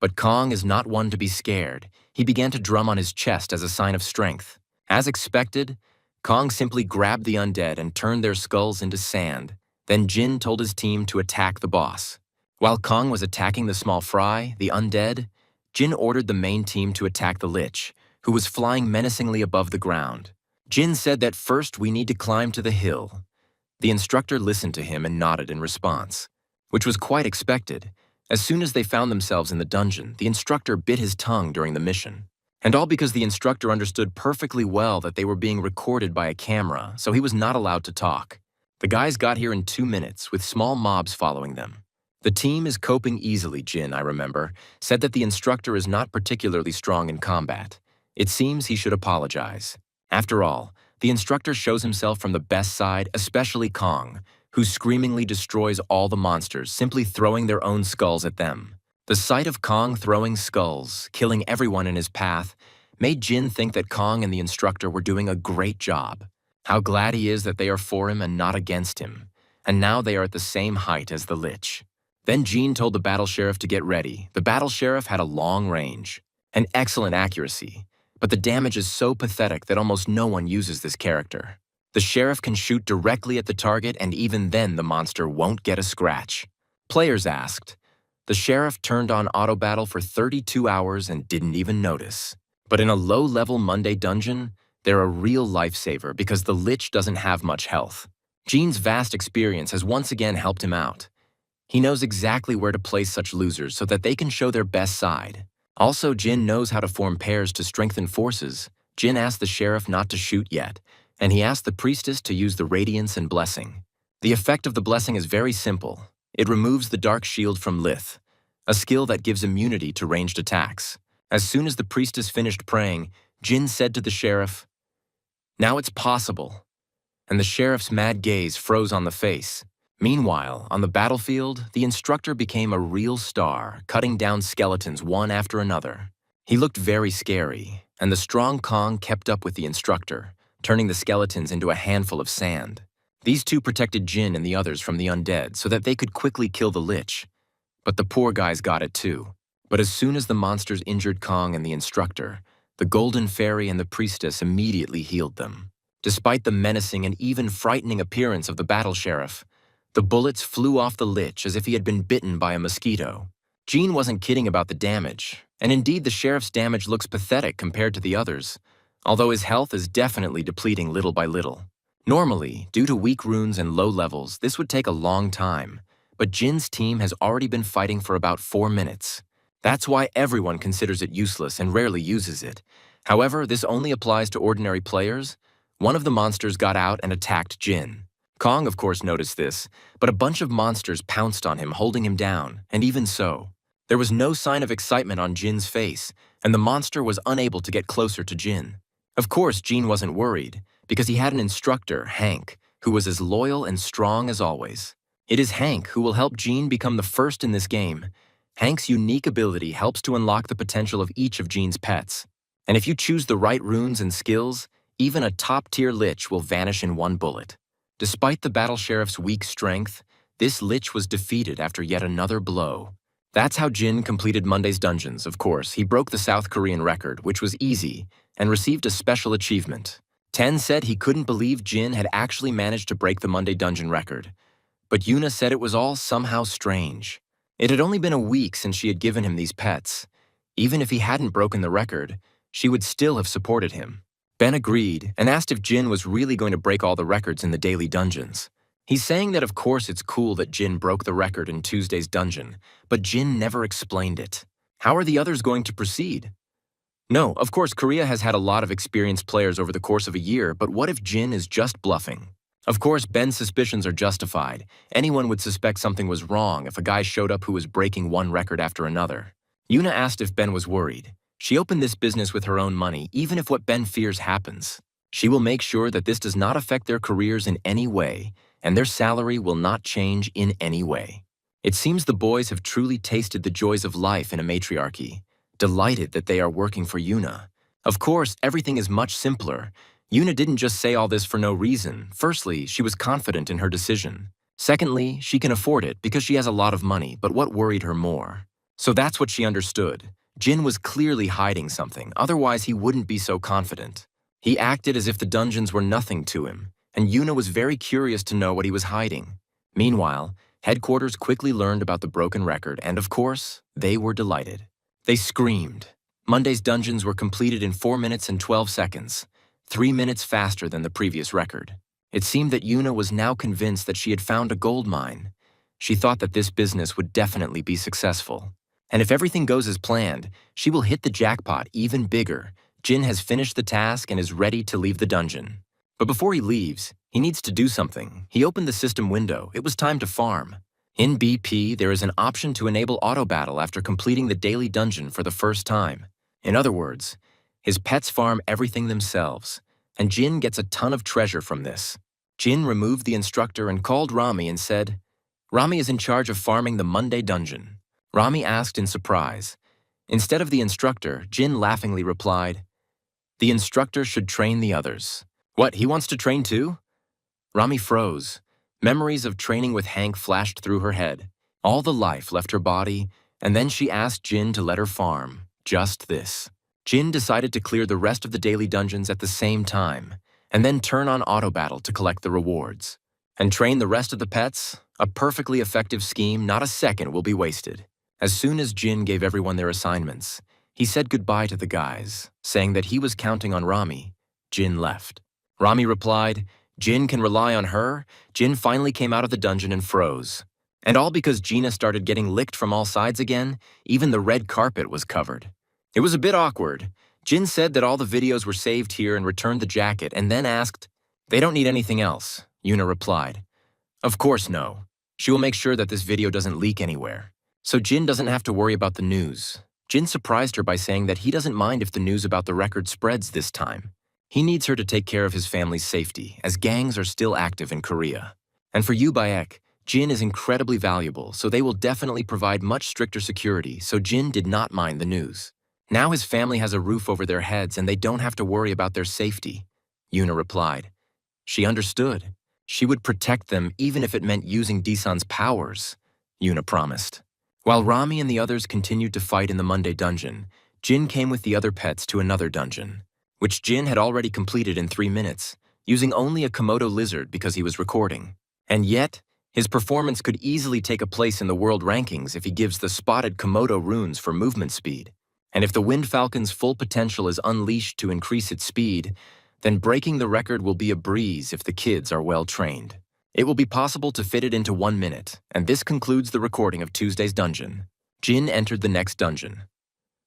[SPEAKER 1] But Kong is not one to be scared. He began to drum on his chest as a sign of strength. As expected, Kong simply grabbed the undead and turned their skulls into sand. Then Jin told his team to attack the boss. While Kong was attacking the small fry, the undead, Jin ordered the main team to attack the Lich, who was flying menacingly above the ground. Jin said that first we need to climb to the hill. The instructor listened to him and nodded in response, which was quite expected. As soon as they found themselves in the dungeon, the instructor bit his tongue during the mission. And all because the instructor understood perfectly well that they were being recorded by a camera, so he was not allowed to talk. The guys got here in 2 minutes, with small mobs following them. The team is coping easily, Jin, I remember, said that the instructor is not particularly strong in combat. It seems he should apologize. After all, the instructor shows himself from the best side, especially Kong, who screamingly destroys all the monsters, simply throwing their own skulls at them. The sight of Kong throwing skulls, killing everyone in his path, made Jin think that Kong and the instructor were doing a great job. How glad he is that they are for him and not against him. And now they are at the same height as the Lich. Then Jin told the battle sheriff to get ready. The battle sheriff had a long range, and excellent accuracy, but the damage is so pathetic that almost no one uses this character. The sheriff can shoot directly at the target, and even then the monster won't get a scratch. Players asked. The sheriff turned on auto battle for 32 hours and didn't even notice. But in a low-level Monday dungeon, they're a real lifesaver because the Lich doesn't have much health. Jin's vast experience has once again helped him out. He knows exactly where to place such losers so that they can show their best side. Also, Jin knows how to form pairs to strengthen forces. Jin asked the sheriff not to shoot yet, and he asked the priestess to use the radiance and blessing. The effect of the blessing is very simple. It removes the dark shield from Lith, a skill that gives immunity to ranged attacks. As soon as the priestess finished praying, Jin said to the sheriff, "Now it's possible." And the sheriff's mad gaze froze on the face. Meanwhile, on the battlefield, the instructor became a real star, cutting down skeletons one after another. He looked very scary, and the strong Kong kept up with the instructor, turning the skeletons into a handful of sand. These two protected Jin and the others from the undead so that they could quickly kill the Lich. But the poor guys got it too. But as soon as the monsters injured Kong and the instructor, the Golden Fairy and the priestess immediately healed them. Despite the menacing and even frightening appearance of the battle sheriff, the bullets flew off the Lich as if he had been bitten by a mosquito. Jean wasn't kidding about the damage, and indeed the sheriff's damage looks pathetic compared to the others, although his health is definitely depleting little by little. Normally, due to weak runes and low levels, this would take a long time, but Jin's team has already been fighting for about 4 minutes. That's why everyone considers it useless and rarely uses it. However, this only applies to ordinary players. One of the monsters got out and attacked Jin. Kong, of course, noticed this, but a bunch of monsters pounced on him, holding him down, and even so, there was no sign of excitement on Jin's face, and the monster was unable to get closer to Jin. Of course, Jin wasn't worried, because he had an instructor, Hank, who was as loyal and strong as always. It is Hank who will help Jin become the first in this game. Hank's unique ability helps to unlock the potential of each of Jin's pets. And if you choose the right runes and skills, even a top-tier Lich will vanish in one bullet. Despite the battle sheriff's weak strength, this Lich was defeated after yet another blow. That's how Jin completed Monday's dungeons, of course. He broke the South Korean record, which was easy, and received a special achievement. Ten said he couldn't believe Jin had actually managed to break the Monday dungeon record. But Yuna said it was all somehow strange. It had only been a week since she had given him these pets. Even if he hadn't broken the record, she would still have supported him. Ben agreed and asked if Jin was really going to break all the records in the daily dungeons. He's saying that of course it's cool that Jin broke the record in Tuesday's dungeon, but Jin never explained it. How are the others going to proceed? No, of course Korea has had a lot of experienced players over the course of a year, but what if Jin is just bluffing? Of course, Ben's suspicions are justified. Anyone would suspect something was wrong if a guy showed up who was breaking one record after another. Yuna asked if Ben was worried. She opened this business with her own money, even if what Ben fears happens. She will make sure that this does not affect their careers in any way, and their salary will not change in any way. It seems the boys have truly tasted the joys of life in a matriarchy, delighted that they are working for Yuna. Of course, everything is much simpler. Yuna didn't just say all this for no reason. Firstly, she was confident in her decision. Secondly, she can afford it because she has a lot of money, but what worried her more? So that's what she understood. Jin was clearly hiding something, otherwise he wouldn't be so confident. He acted as if the dungeons were nothing to him, and Yuna was very curious to know what he was hiding. Meanwhile, headquarters quickly learned about the broken record, and of course, they were delighted. They screamed. Monday's dungeons were completed in 4 minutes and 12 seconds, 3 minutes faster than the previous record. It seemed that Yuna was now convinced that she had found a gold mine. She thought that this business would definitely be successful. And if everything goes as planned, she will hit the jackpot even bigger. Jin has finished the task and is ready to leave the dungeon. But before he leaves, he needs to do something. He opened the system window. It was time to farm. In BP, there is an option to enable auto battle after completing the daily dungeon for the first time. In other words, his pets farm everything themselves, and Jin gets a ton of treasure from this. Jin removed the instructor and called Rami and said, "Rami is in charge of farming the Monday dungeon." Rami asked in surprise. Instead of the instructor, Jin laughingly replied, "The instructor should train the others." "What, he wants to train too?" Rami froze. Memories of training with Hank flashed through her head. All the life left her body, and then she asked Jin to let her farm. Just this. Jin decided to clear the rest of the daily dungeons at the same time, and then turn on auto battle to collect the rewards. And train the rest of the pets? A perfectly effective scheme, not a second will be wasted. As soon as Jin gave everyone their assignments, he said goodbye to the guys, saying that he was counting on Rami. Jin left. Rami replied, "Jin can rely on her." Jin finally came out of the dungeon and froze. And all because Gina started getting licked from all sides again, even the red carpet was covered. It was a bit awkward. Jin said that all the videos were saved here and returned the jacket, and then asked, They don't need anything else, Yuna replied. Of course no. She will make sure that this video doesn't leak anywhere. So Jin doesn't have to worry about the news. Jin surprised her by saying that he doesn't mind if the news about the record spreads this time. He needs her to take care of his family's safety, as gangs are still active in Korea. And for Yu Baek, Jin is incredibly valuable, so they will definitely provide much stricter security, so Jin did not mind the news. Now his family has a roof over their heads and they don't have to worry about their safety, Yuna replied. She understood. She would protect them even if it meant using Disan's powers, Yuna promised. While Rami and the others continued to fight in the Monday dungeon, Jin came with the other pets to another dungeon, which Jin had already completed in 3 minutes, using only a Komodo lizard because he was recording. And yet, his performance could easily take a place in the world rankings if he gives the spotted Komodo runes for movement speed. And if the Wind Falcon's full potential is unleashed to increase its speed, then breaking the record will be a breeze if the kids are well trained. It will be possible to fit it into 1 minute, and this concludes the recording of Tuesday's dungeon. Jin entered the next dungeon.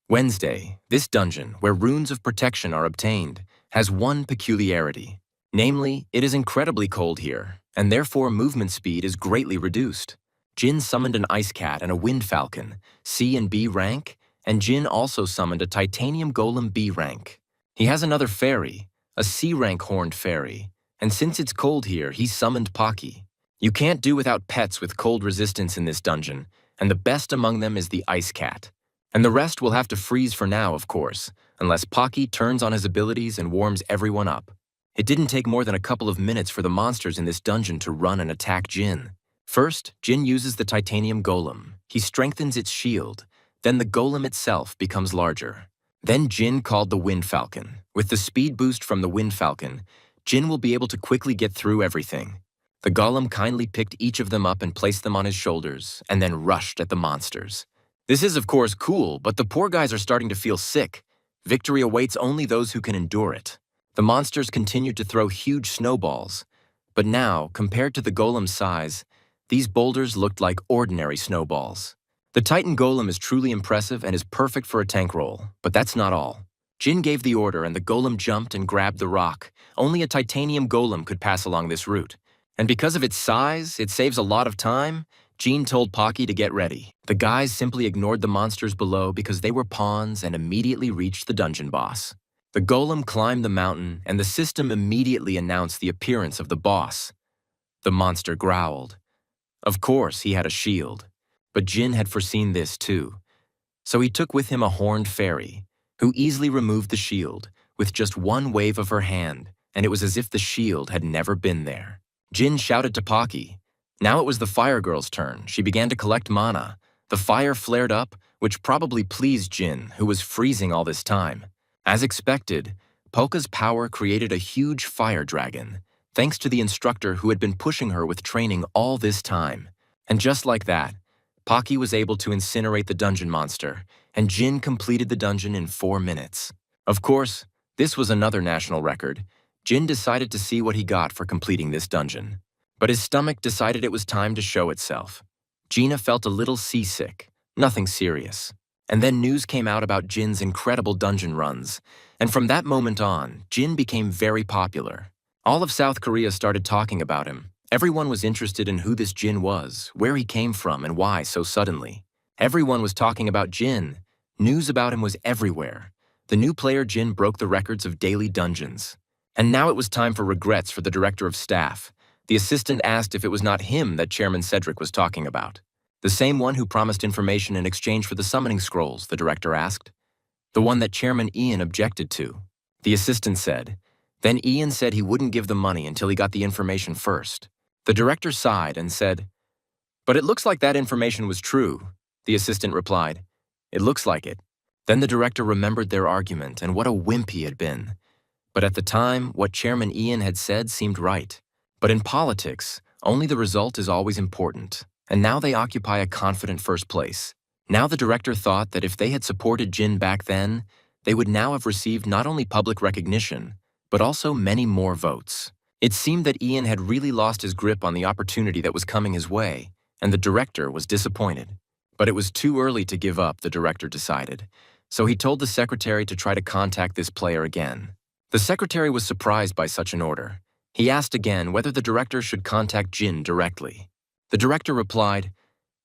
[SPEAKER 1] Wednesday, this dungeon, where runes of protection are obtained, has one peculiarity. Namely, it is incredibly cold here, and therefore movement speed is greatly reduced. Jin summoned an ice cat and a wind falcon, C and B rank, and Jin also summoned a titanium golem B rank. He has another fairy, a C rank horned fairy, and since it's cold here, he summoned Pocky. You can't do without pets with cold resistance in this dungeon, and the best among them is the ice cat. And the rest will have to freeze for now, of course, unless Pocky turns on his abilities and warms everyone up. It didn't take more than a couple of minutes for the monsters in this dungeon to run and attack Jin. First, Jin uses the titanium golem. He strengthens its shield. Then the golem itself becomes larger. Then Jin called the Wind Falcon. With the speed boost from the Wind Falcon, Jin will be able to quickly get through everything. The golem kindly picked each of them up and placed them on his shoulders, and then rushed at the monsters. This is of course cool, but the poor guys are starting to feel sick. Victory awaits only those who can endure it. The monsters continued to throw huge snowballs, but now, compared to the golem's size, these boulders looked like ordinary snowballs. The Titan Golem is truly impressive and is perfect for a tank roll, but that's not all. Jin gave the order and the golem jumped and grabbed the rock. Only a titanium golem could pass along this route. And because of its size, it saves a lot of time. Jin told Pocky to get ready. The guys simply ignored the monsters below because they were pawns and immediately reached the dungeon boss. The golem climbed the mountain, and the system immediately announced the appearance of the boss. The monster growled. Of course, he had a shield, but Jin had foreseen this too. So he took with him a horned fairy, who easily removed the shield with just one wave of her hand, and it was as if the shield had never been there. Jin shouted to Pocky. Now it was the fire girl's turn. She began to collect mana. The fire flared up, which probably pleased Jin, who was freezing all this time. As expected, Polka's power created a huge fire dragon, thanks to the instructor who had been pushing her with training all this time. And just like that, Pocky was able to incinerate the dungeon monster, and Jin completed the dungeon in 4 minutes. Of course, this was another national record. Jin decided to see what he got for completing this dungeon. But his stomach decided it was time to show itself. Gina felt a little seasick, nothing serious. And then news came out about Jin's incredible dungeon runs, and from that moment on, Jin became very popular. All of South Korea started talking about him. Everyone was interested in who this Jin was, where he came from, and why so suddenly. Everyone was talking about Jin. News about him was everywhere. The new player Jin broke the records of daily dungeons. And now it was time for regrets for the director of staff. The assistant asked if it was not him that Chairman Cedric was talking about. The same one who promised information in exchange for the summoning scrolls, the director asked. The one that Chairman Ian objected to. The assistant said. Then Ian said he wouldn't give the money until he got the information first. The director sighed and said, "But it looks like that information was true." The assistant replied, "It looks like it." Then the director remembered their argument and what a wimp he had been. But at the time, what Chairman Ian had said seemed right. But in politics, only the result is always important. And now they occupy a confident first place. Now the director thought that if they had supported Jin back then, they would now have received not only public recognition, but also many more votes. It seemed that Ian had really lost his grip on the opportunity that was coming his way, and the director was disappointed. But it was too early to give up, the director decided. So he told the secretary to try to contact this player again. The secretary was surprised by such an order. He asked again whether the director should contact Jin directly. The director replied,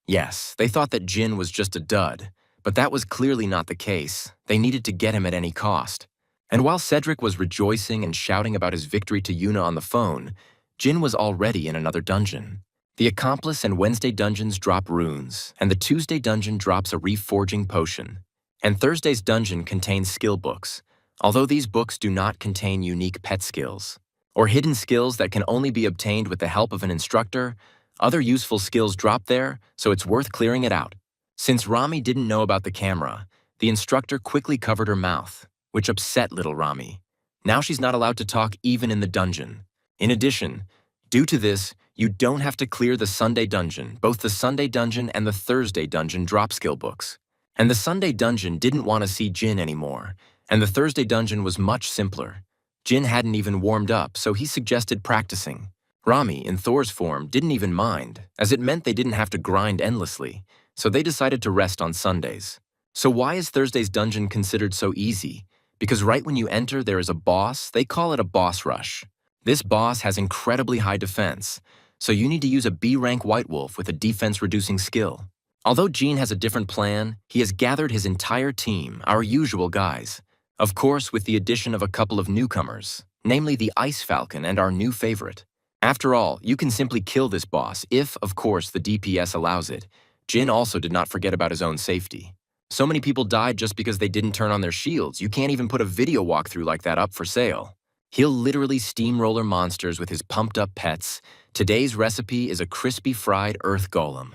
[SPEAKER 1] yes, they thought that Jin was just a dud, but that was clearly not the case. They needed to get him at any cost. And while Cedric was rejoicing and shouting about his victory to Yuna on the phone, Jin was already in another dungeon. The Accomplice and Wednesday dungeons drop runes, and the Tuesday dungeon drops a reforging potion. And Thursday's dungeon contains skill books, although these books do not contain unique pet skills, or hidden skills that can only be obtained with the help of an instructor. Other useful skills drop there, so it's worth clearing it out. Since Rami didn't know about the camera, the instructor quickly covered her mouth, which upset little Rami. Now she's not allowed to talk even in the dungeon. In addition, due to this, you don't have to clear the Sunday dungeon. Both the Sunday dungeon and the Thursday dungeon drop skill books. And the Sunday dungeon didn't want to see Jin anymore, and the Thursday dungeon was much simpler. Jin hadn't even warmed up, so he suggested practicing. Rami, in Thor's form, didn't even mind, as it meant they didn't have to grind endlessly, so they decided to rest on Sundays. So why is Thursday's dungeon considered so easy? Because right when you enter there is a boss. They call it a boss rush. This boss has incredibly high defense, so you need to use a B-rank White Wolf with a defense-reducing skill. Although Gene has a different plan, he has gathered his entire team, our usual guys. Of course, with the addition of a couple of newcomers, namely the Ice Falcon and our new favorite. After all, you can simply kill this boss if, of course, the DPS allows it. Jin also did not forget about his own safety. So many people died just because they didn't turn on their shields. You can't even put a video walkthrough like that up for sale. He'll literally steamroller monsters with his pumped-up pets. Today's recipe is a crispy fried earth golem.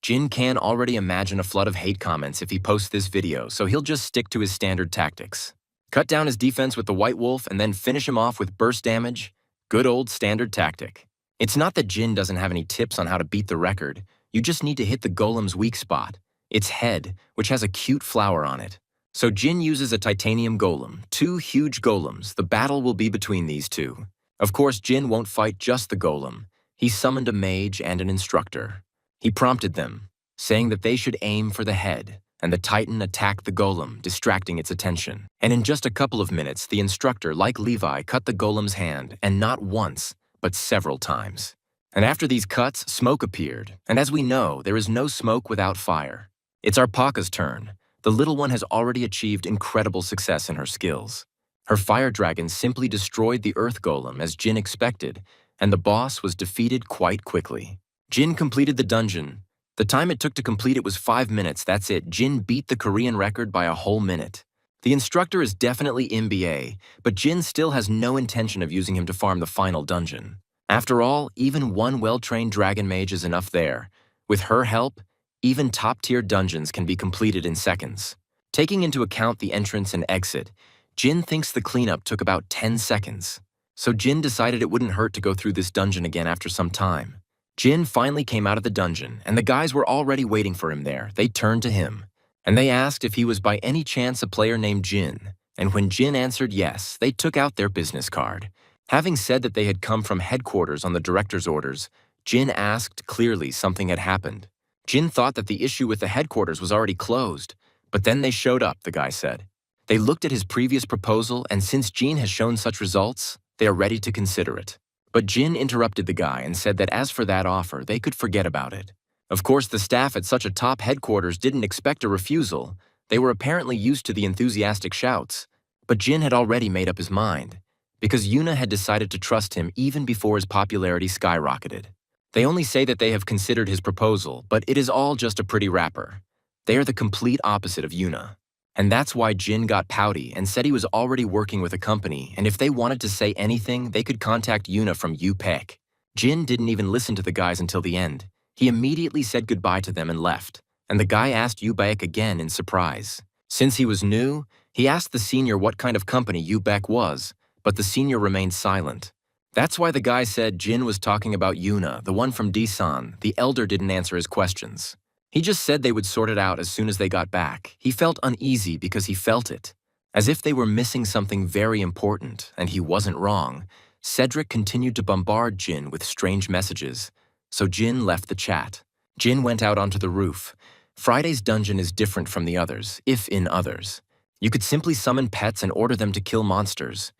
[SPEAKER 1] Jin can already imagine a flood of hate comments if he posts this video, so he'll just stick to his standard tactics. Cut down his defense with the White Wolf and then finish him off with burst damage. Good old standard tactic. It's not that Jin doesn't have any tips on how to beat the record. You just need to hit the golem's weak spot, its head, which has a cute flower on it. So Jin uses a titanium golem, 2 huge golems. The battle will be between these two. Of course, Jin won't fight just the golem. He summoned a mage and an instructor. He prompted them, saying that they should aim for the head, and the Titan attacked the golem, distracting its attention. And in just a couple of minutes, the instructor, like Levi, cut the golem's hand, and not once, but several times. And after these cuts, smoke appeared, and as we know, there is no smoke without fire. It's Arpaka's turn. The little one has already achieved incredible success in her skills. Her fire dragon simply destroyed the earth golem as Jin expected, and the boss was defeated quite quickly. Jin completed the dungeon. The time it took to complete it was 5 minutes, that's it. Jin beat the Korean record by a whole minute. The instructor is definitely MBA, but Jin still has no intention of using him to farm the final dungeon. After all, even one well-trained dragon mage is enough there. With her help, even top-tier dungeons can be completed in seconds. Taking into account the entrance and exit, Jin thinks the cleanup took about 10 seconds. So Jin decided it wouldn't hurt to go through this dungeon again after some time. Jin finally came out of the dungeon, and the guys were already waiting for him there. They turned to him, and they asked if he was by any chance a player named Jin. And when Jin answered yes, they took out their business card. Having said that they had come from headquarters on the director's orders, Jin asked clearly something had happened. Jin thought that the issue with the headquarters was already closed, but then they showed up, the guy said. They looked at his previous proposal, and since Jin has shown such results, they are ready to consider it. But Jin interrupted the guy and said that as for that offer, they could forget about it. Of course, the staff at such a top headquarters didn't expect a refusal. They were apparently used to the enthusiastic shouts. But Jin had already made up his mind, because Yuna had decided to trust him even before his popularity skyrocketed. They only say that they have considered his proposal, but it is all just a pretty wrapper. They are the complete opposite of Yuna. And that's why Jin got pouty and said he was already working with a company, and if they wanted to say anything, they could contact Yuna from UPEC. Jin didn't even listen to the guys until the end. He immediately said goodbye to them and left, and the guy asked UPEC again in surprise. Since he was new, he asked the senior what kind of company UPEC was, but the senior remained silent. That's why the guy said Jin was talking about Yuna, the one from Disan. The elder didn't answer his questions. He just said they would sort it out as soon as they got back. He felt uneasy because he felt it, as if they were missing something very important, and he wasn't wrong. Cedric continued to bombard Jin with strange messages, so Jin left the chat. Jin went out onto the roof. Friday's dungeon is different from the others, if in others. You could simply summon pets and order them to kill monsters.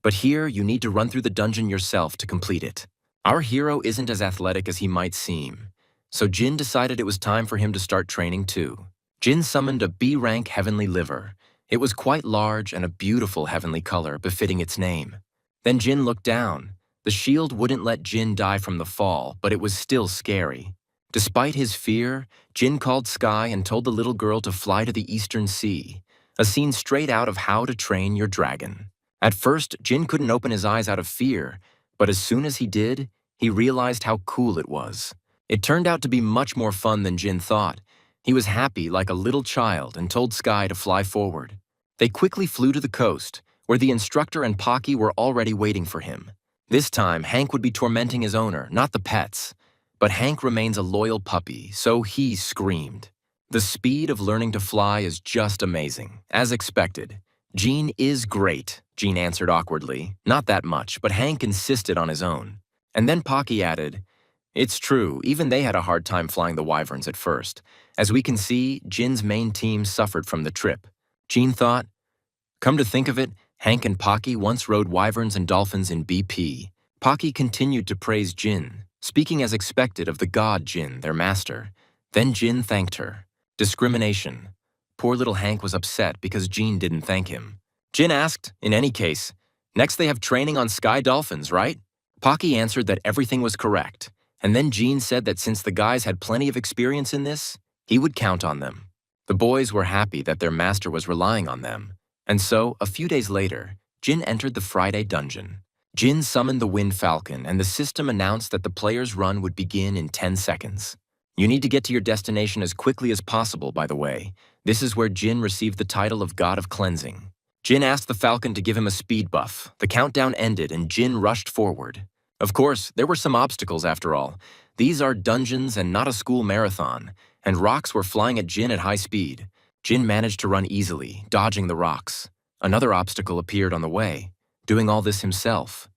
[SPEAKER 1] But here, you need to run through the dungeon yourself to complete it. Our hero isn't as athletic as he might seem, so Jin decided it was time for him to start training too. Jin summoned a B-rank heavenly liver. It was quite large and a beautiful heavenly color befitting its name. Then Jin looked down. The shield wouldn't let Jin die from the fall, but it was still scary. Despite his fear, Jin called Sky and told the little girl to fly to the Eastern Sea, a scene straight out of How to Train Your Dragon. At first, Jin couldn't open his eyes out of fear, but as soon as he did, he realized how cool it was. It turned out to be much more fun than Jin thought. He was happy like a little child and told Sky to fly forward. They quickly flew to the coast, where the instructor and Pocky were already waiting for him. This time, Hank would be tormenting his owner, not the pets. But Hank remains a loyal puppy, so he screamed. The speed of learning to fly is just amazing, as expected. Gene is great, Gene answered awkwardly. Not that much, but Hank insisted on his own. And then Pocky added, "It's true, even they had a hard time flying the wyverns at first. As we can see, Jin's main team suffered from the trip." Gene thought, "Come to think of it, Hank and Pocky once rode wyverns and dolphins in BP." Pocky continued to praise Jin, speaking as expected of the god Jin, their master. Then Jin thanked her. Discrimination. Poor little Hank was upset because Jin didn't thank him. Jin asked, in any case, "Next they have training on sky dolphins, right?" Pocky answered that everything was correct, and then Jin said that since the guys had plenty of experience in this, he would count on them. The boys were happy that their master was relying on them, and so, a few days later, Jin entered the Friday dungeon. Jin summoned the Wind Falcon, and the system announced that the player's run would begin in 10 seconds. You need to get to your destination as quickly as possible, by the way. This is where Jin received the title of God of Cleansing. Jin asked the Falcon to give him a speed buff. The countdown ended, and Jin rushed forward. Of course, there were some obstacles after all. These are dungeons and not a school marathon, and rocks were flying at Jin at high speed. Jin managed to run easily, dodging the rocks. Another obstacle appeared on the way. Doing all this himself,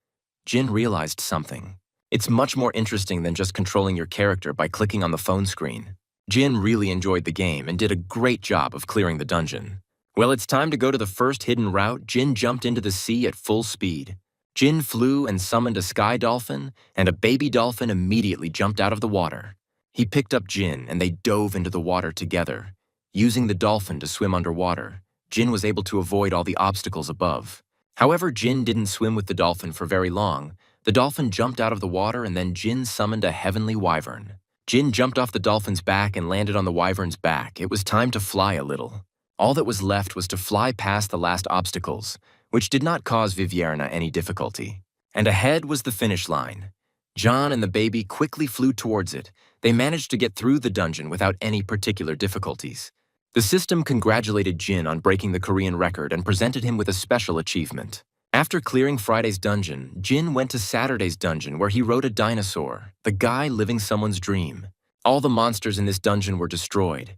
[SPEAKER 1] Jin realized something. It's much more interesting than just controlling your character by clicking on the phone screen. Jin really enjoyed the game and did a great job of clearing the dungeon. Well, it's time to go to the first hidden route. Jin jumped into the sea at full speed. Jin flew and summoned a sky dolphin, and a baby dolphin immediately jumped out of the water. He picked up Jin, and they dove into the water together. Using the dolphin to swim underwater, Jin was able to avoid all the obstacles above. However, Jin didn't swim with the dolphin for very long. The dolphin jumped out of the water, and then Jin summoned a heavenly wyvern. Jin jumped off the dolphin's back and landed on the wyvern's back. It was time to fly a little. All that was left was to fly past the last obstacles, which did not cause Vivierna any difficulty. And ahead was the finish line. John and the baby quickly flew towards it. They managed to get through the dungeon without any particular difficulties. The system congratulated Jin on breaking the Korean record and presented him with a special achievement. After clearing Friday's dungeon, Jin went to Saturday's dungeon where he rode a dinosaur, the guy living someone's dream. All the monsters in this dungeon were destroyed.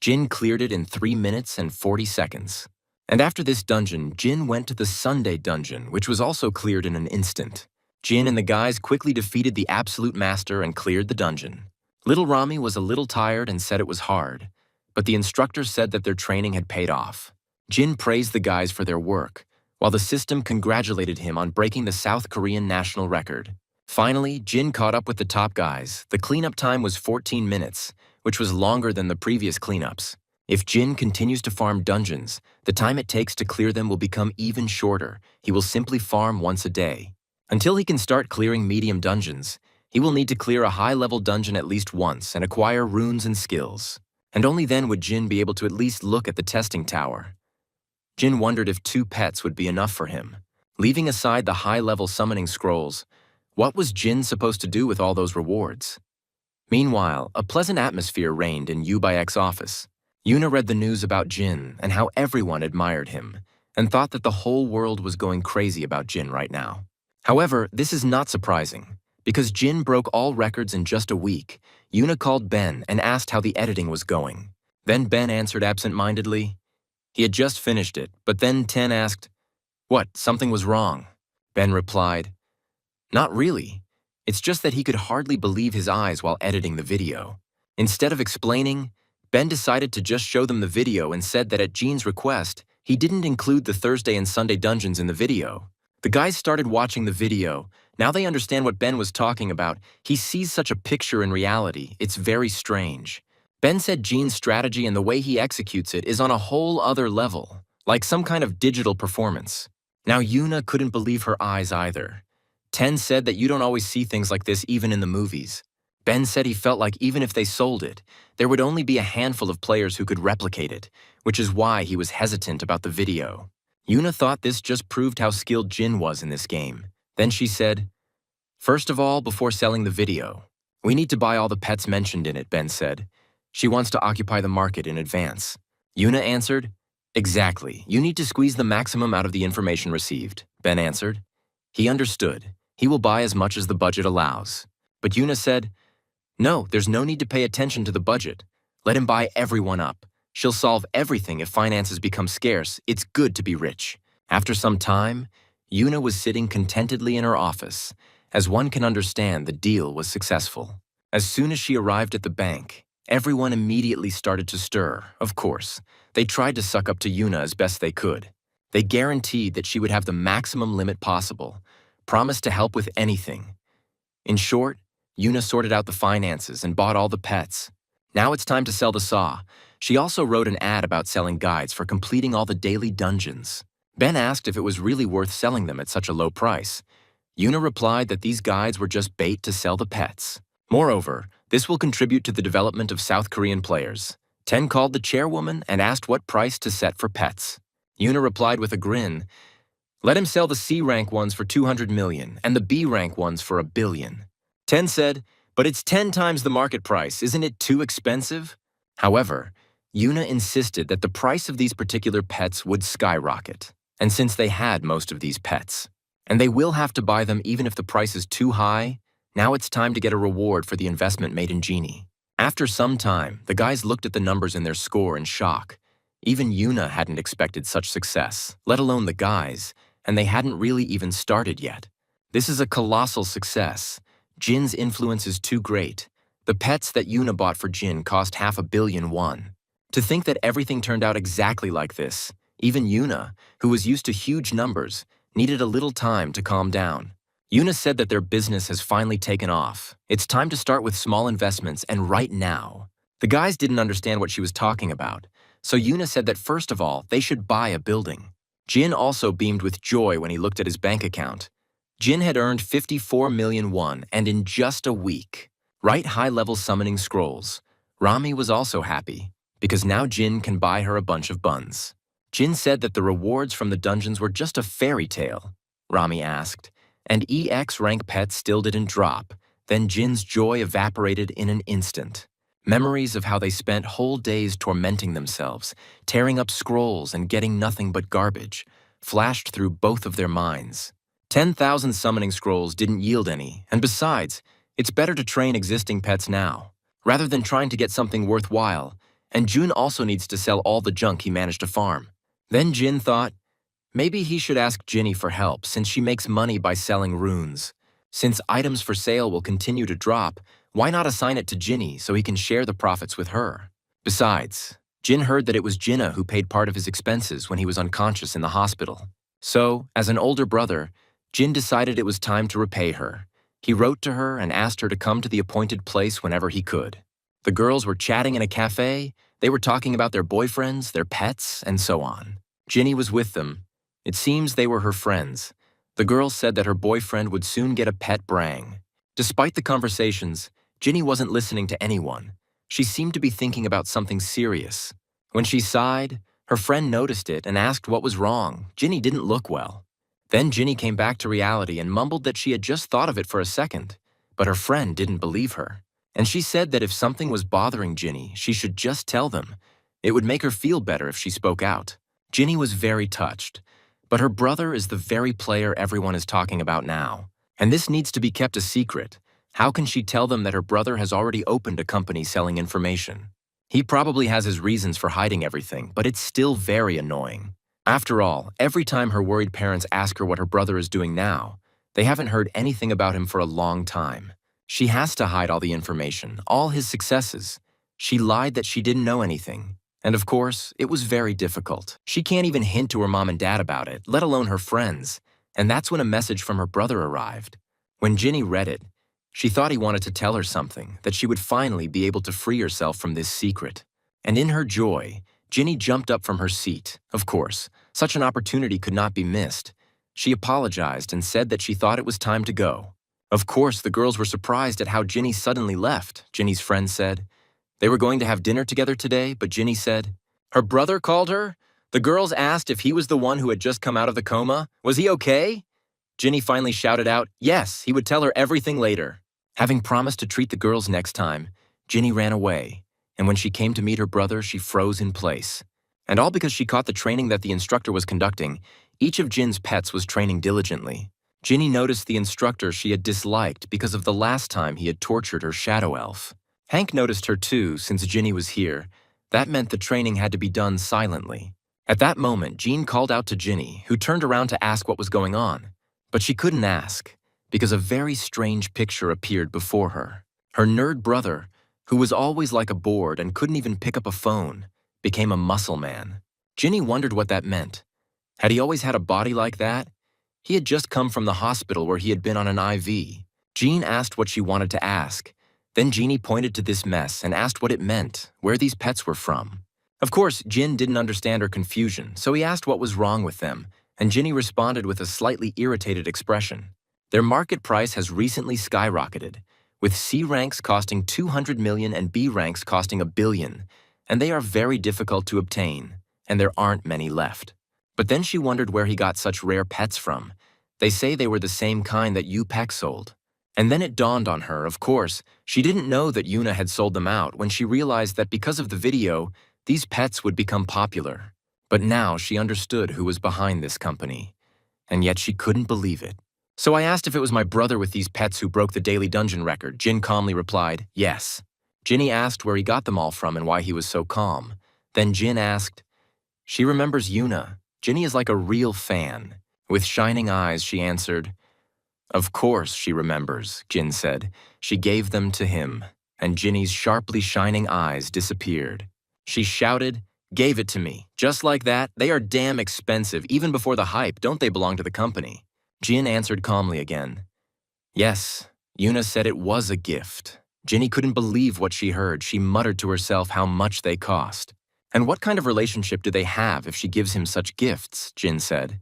[SPEAKER 1] Jin cleared it in 3 minutes and 40 seconds. And after this dungeon, Jin went to the Sunday dungeon, which was also cleared in an instant. Jin and the guys quickly defeated the Absolute Master and cleared the dungeon. Little Rami was a little tired and said it was hard, but the instructor said that their training had paid off. Jin praised the guys for their work, while the system congratulated him on breaking the South Korean national record. Finally, Jin caught up with the top guys. The cleanup time was 14 minutes, which was longer than the previous cleanups. If Jin continues to farm dungeons, the time it takes to clear them will become even shorter. He will simply farm once a day. Until he can start clearing medium dungeons, he will need to clear a high-level dungeon at least once and acquire runes and skills. And only then would Jin be able to at least look at the testing tower. Jin wondered if 2 pets would be enough for him. Leaving aside the high-level summoning scrolls, what was Jin supposed to do with all those rewards? Meanwhile, a pleasant atmosphere reigned in Yu Bayek's office. Yuna read the news about Jin and how everyone admired him, and thought that the whole world was going crazy about Jin right now. However, this is not surprising. Because Jin broke all records in just a week, Yuna called Ben and asked how the editing was going. Then Ben answered absent-mindedly. He had just finished it, but then Ten asked, "What, something was wrong?" Ben replied, "Not really. It's just that he could hardly believe his eyes while editing the video." Instead of explaining, Ben decided to just show them the video and said that at Jin's request, he didn't include the Thursday and Sunday dungeons in the video. The guys started watching the video. Now they understand what Ben was talking about. He sees such a picture in reality. It's very strange. Ben said Gene's strategy and the way he executes it is on a whole other level, like some kind of digital performance. Now Yuna couldn't believe her eyes either. Ten said that you don't always see things like this even in the movies. Ben said he felt like even if they sold it, there would only be a handful of players who could replicate it, which is why he was hesitant about the video. Yuna thought this just proved how skilled Jin was in this game. Then she said, "First of all, before selling the video, we need to buy all the pets mentioned in it," Ben said. She wants to occupy the market in advance. Yuna answered, "Exactly. You need to squeeze the maximum out of the information received," Ben answered. He understood. He will buy as much as the budget allows. But Yuna said, "No, there's no need to pay attention to the budget. Let him buy everyone up. She'll solve everything if finances become scarce. It's good to be rich." After some time, Yuna was sitting contentedly in her office. As one can understand, the deal was successful. As soon as she arrived at the bank, everyone immediately started to stir, of course. They tried to suck up to Yuna as best they could. They guaranteed that she would have the maximum limit possible, promised to help with anything. In short, Yuna sorted out the finances and bought all the pets. Now it's time to sell the saw. She also wrote an ad about selling guides for completing all the daily dungeons. Ben asked if it was really worth selling them at such a low price. Yuna replied that these guides were just bait to sell the pets. Moreover, this will contribute to the development of South Korean players. Ten called the chairwoman and asked what price to set for pets. Yuna replied with a grin, "Let him sell the C-rank ones for 200 million and the B-rank ones for 1 billion. Ten said, "But it's 10 times the market price. Isn't it too expensive?" However, Yuna insisted that the price of these particular pets would skyrocket. And since they had most of these pets, and they will have to buy them even if the price is too high, now it's time to get a reward for the investment made in Genie. After some time, the guys looked at the numbers in their score in shock. Even Yuna hadn't expected such success, let alone the guys, and they hadn't really even started yet. This is a colossal success. Jin's influence is too great. The pets that Yuna bought for Jin cost 500 million won. To think that everything turned out exactly like this, even Yuna, who was used to huge numbers, needed a little time to calm down. Yuna said that their business has finally taken off. It's time to start with small investments, and right now. The guys didn't understand what she was talking about, so Yuna said that first of all, they should buy a building. Jin also beamed with joy when he looked at his bank account. Jin had earned 54 million won, and in just a week. Right high-level summoning scrolls. Rami was also happy, because now Jin can buy her a bunch of buns. Jin said that the rewards from the dungeons were just a fairy tale. Rami asked, and EX rank pets still didn't drop. Then Jin's joy evaporated in an instant. Memories of how they spent whole days tormenting themselves, tearing up scrolls and getting nothing but garbage, flashed through both of their minds. 10,000 summoning scrolls didn't yield any, and besides, it's better to train existing pets now, rather than trying to get something worthwhile, and Jun also needs to sell all the junk he managed to farm. Then Jin thought, maybe he should ask Ginny for help since she makes money by selling runes. Since items for sale will continue to drop, why not assign it to Ginny so he can share the profits with her? Besides, Jin heard that it was Jinna who paid part of his expenses when he was unconscious in the hospital. So, as an older brother, Jin decided it was time to repay her. He wrote to her and asked her to come to the appointed place whenever he could. The girls were chatting in a cafe. They were talking about their boyfriends, their pets, and so on. Ginny was with them. It seems they were her friends. The girl said that her boyfriend would soon get a pet brang. Despite the conversations, Ginny wasn't listening to anyone. She seemed to be thinking about something serious. When she sighed, her friend noticed it and asked what was wrong. Ginny didn't look well. Then Ginny came back to reality and mumbled that she had just thought of it for a second, but her friend didn't believe her. And she said that if something was bothering Ginny, she should just tell them. It would make her feel better if she spoke out. Ginny was very touched. But her brother is the very player everyone is talking about now. And this needs to be kept a secret. How can she tell them that her brother has already opened a company selling information? He probably has his reasons for hiding everything, but it's still very annoying. After all, every time her worried parents ask her what her brother is doing now, they haven't heard anything about him for a long time. She has to hide all the information, all his successes. She lied that she didn't know anything. And of course, it was very difficult. She can't even hint to her mom and dad about it, let alone her friends. And that's when a message from her brother arrived. When Ginny read it, she thought he wanted to tell her something, that she would finally be able to free herself from this secret. And in her joy, Ginny jumped up from her seat. Of course, such an opportunity could not be missed. She apologized and said that she thought it was time to go. Of course, the girls were surprised at how Ginny suddenly left, Ginny's friend said. They were going to have dinner together today, but Ginny said, "Her brother called her?" The girls asked if he was the one who had just come out of the coma. Was he okay? Ginny finally shouted out, yes, he would tell her everything later. Having promised to treat the girls next time, Ginny ran away, and when she came to meet her brother, she froze in place. And all because she caught the training that the instructor was conducting. Each of Jin's pets was training diligently. Ginny noticed the instructor she had disliked because of the last time he had tortured her shadow elf. Hank noticed her too, since Ginny was here. That meant the training had to be done silently. At that moment, Jean called out to Ginny, who turned around to ask what was going on. But she couldn't ask, because a very strange picture appeared before her. Her nerd brother, who was always like a board and couldn't even pick up a phone, became a muscle man. Ginny wondered what that meant. Had he always had a body like that? He had just come from the hospital where he had been on an IV. Jean asked what she wanted to ask. Then Jeannie pointed to this mess and asked what it meant, where these pets were from. Of course, Jin didn't understand her confusion, so he asked what was wrong with them, and Ginny responded with a slightly irritated expression. Their market price has recently skyrocketed, with C ranks costing 200 million and B ranks costing 1 billion, and they are very difficult to obtain, and there aren't many left. But then she wondered where he got such rare pets from. They say they were the same kind that Yu Peck sold. And then it dawned on her, of course, she didn't know that Yuna had sold them out when she realized that because of the video, these pets would become popular. But now she understood who was behind this company. And yet she couldn't believe it. So I asked if it was my brother with these pets who broke the daily dungeon record. Jin calmly replied, yes. Ginny asked where he got them all from and why he was so calm. Then Jin asked, she remembers Yuna. Ginny is like a real fan. With shining eyes, she answered, of course she remembers, Jin said. She gave them to him, and Ginny's sharply shining eyes disappeared. She shouted, gave it to me. Just like that, they are damn expensive. Even before the hype, don't they belong to the company? Jin answered calmly again. Yes, Yuna said it was a gift. Ginny couldn't believe what she heard. She muttered to herself how much they cost. And what kind of relationship do they have if she gives him such gifts, Jin said.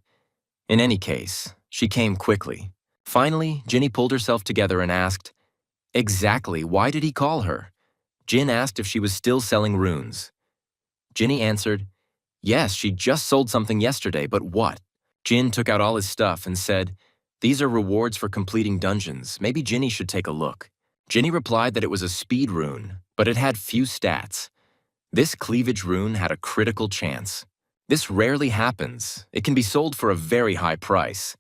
[SPEAKER 1] In any case, she came quickly. Finally, Ginny pulled herself together and asked, exactly why did he call her? Jin asked if she was still selling runes. Ginny answered, yes, she just sold something yesterday, but what? Jin took out all his stuff and said, these are rewards for completing dungeons. Maybe Ginny should take a look. Ginny replied that it was a speed rune, but it had few stats. This cleavage rune had a critical chance. This rarely happens. It can be sold for a very high price.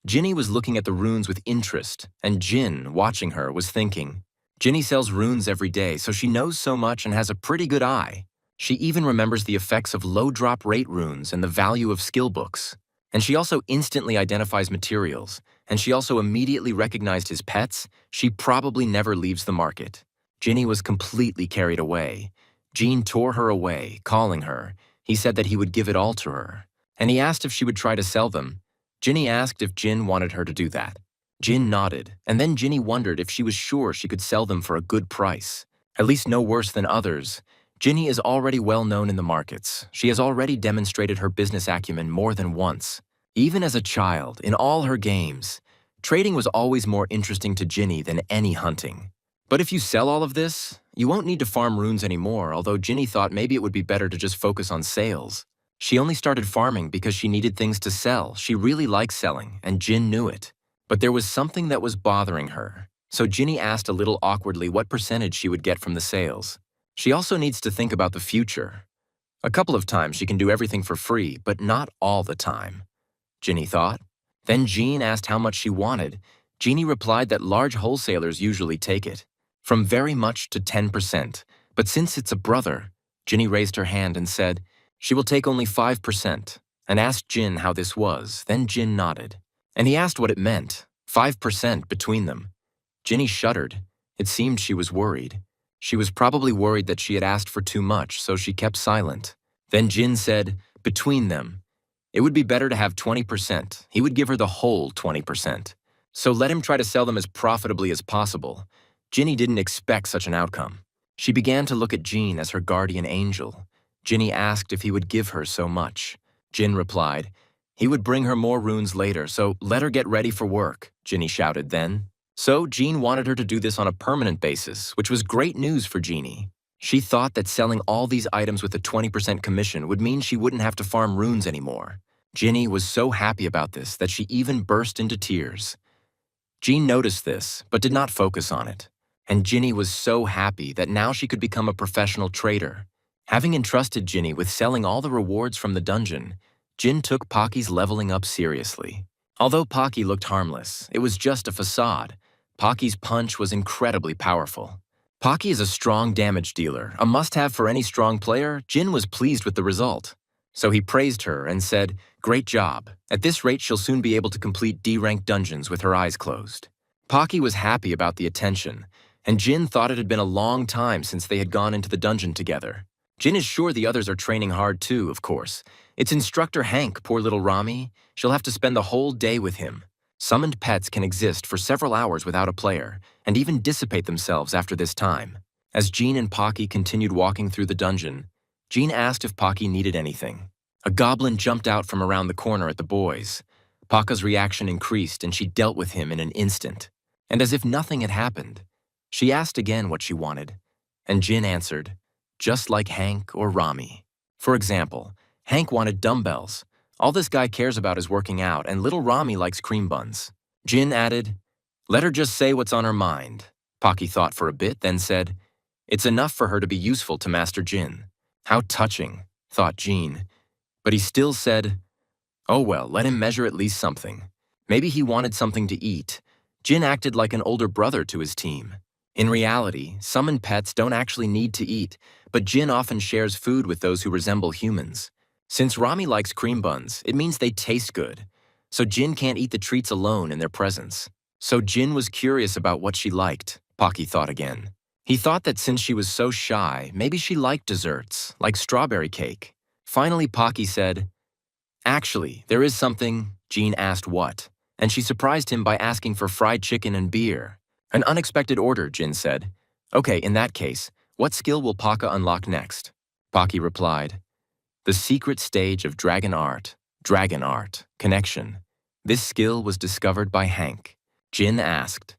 [SPEAKER 1] Ginny was looking at the runes with interest, and Jin, watching her, was thinking, Ginny sells runes every day, so she knows so much and has a pretty good eye. She even remembers the effects of low drop rate runes and the value of skill books. And she also instantly identifies materials, and she also immediately recognized his pets. She probably never leaves the market. Ginny was completely carried away. Jean tore her away, calling her. He said that he would give it all to her, and he asked if she would try to sell them. Ginny asked if Jin wanted her to do that. Jin nodded, and then Ginny wondered if she was sure she could sell them for a good price. At least no worse than others. Ginny is already well known in the markets. She has already demonstrated her business acumen more than once. Even as a child, in all her games, trading was always more interesting to Ginny than any hunting. But if you sell all of this, you won't need to farm runes anymore, although Ginny thought maybe it would be better to just focus on sales. She only started farming because she needed things to sell. She really liked selling, and Jin knew it. But there was something that was bothering her. So Ginny asked a little awkwardly what percentage she would get from the sales. She also needs to think about the future. A couple of times she can do everything for free, but not all the time, Ginny thought. Then Jean asked how much she wanted. Ginny replied that large wholesalers usually take it, from very much to 10%. But since it's a brother, Ginny raised her hand and said, she will take only 5%, and asked Jin how this was. Then Jin nodded, and he asked what it meant, 5% between them. Ginny shuddered. It seemed she was worried. She was probably worried that she had asked for too much, so she kept silent. Then Jin said, between them. It would be better to have 20%. He would give her the whole 20%. So let him try to sell them as profitably as possible. Ginny didn't expect such an outcome. She began to look at Jean as her guardian angel. Ginny asked if he would give her so much. Jin replied, he would bring her more runes later, so let her get ready for work, Ginny shouted then. So Jean wanted her to do this on a permanent basis, which was great news for Jeannie. She thought that selling all these items with a 20% commission would mean she wouldn't have to farm runes anymore. Ginny was so happy about this that she even burst into tears. Jean noticed this, but did not focus on it. And Ginny was so happy that now she could become a professional trader. Having entrusted Ginny with selling all the rewards from the dungeon, Jin took Pocky's leveling up seriously. Although Pocky looked harmless, it was just a facade. Pocky's punch was incredibly powerful. Pocky is a strong damage dealer, a must-have for any strong player. Jin was pleased with the result. So he praised her and said, great job. At this rate, she'll soon be able to complete D-rank dungeons with her eyes closed. Pocky was happy about the attention, and Jin thought it had been a long time since they had gone into the dungeon together. Jin is sure the others are training hard too, of course. It's instructor Hank, poor little Rami. She'll have to spend the whole day with him. Summoned pets can exist for several hours without a player, and even dissipate themselves after this time. As Jean and Pocky continued walking through the dungeon, Jean asked if Pocky needed anything. A goblin jumped out from around the corner at the boys. Paka's reaction increased and she dealt with him in an instant. And as if nothing had happened, she asked again what she wanted. And Jin answered, just like Hank or Rami. For example, Hank wanted dumbbells. All this guy cares about is working out, and little Rami likes cream buns. Jin added, let her just say what's on her mind. Pocky thought for a bit, then said, it's enough for her to be useful to Master Jin. How touching, thought Jean. But he still said, oh well, let him measure at least something. Maybe he wanted something to eat. Jin acted like an older brother to his team. In reality, summoned pets don't actually need to eat, but Jin often shares food with those who resemble humans. Since Rami likes cream buns, it means they taste good. So Jin can't eat the treats alone in their presence. So Jin was curious about what she liked, Pocky thought again. He thought that since she was so shy, maybe she liked desserts, like strawberry cake. Finally, Pocky said, actually, there is something. Jean asked what, and she surprised him by asking for fried chicken and beer. An unexpected order, Jin said. Okay, in that case, what skill will Paka unlock next? Pocky replied, the secret stage of Dragon Art, connection. This skill was discovered by Hank. Jin asked,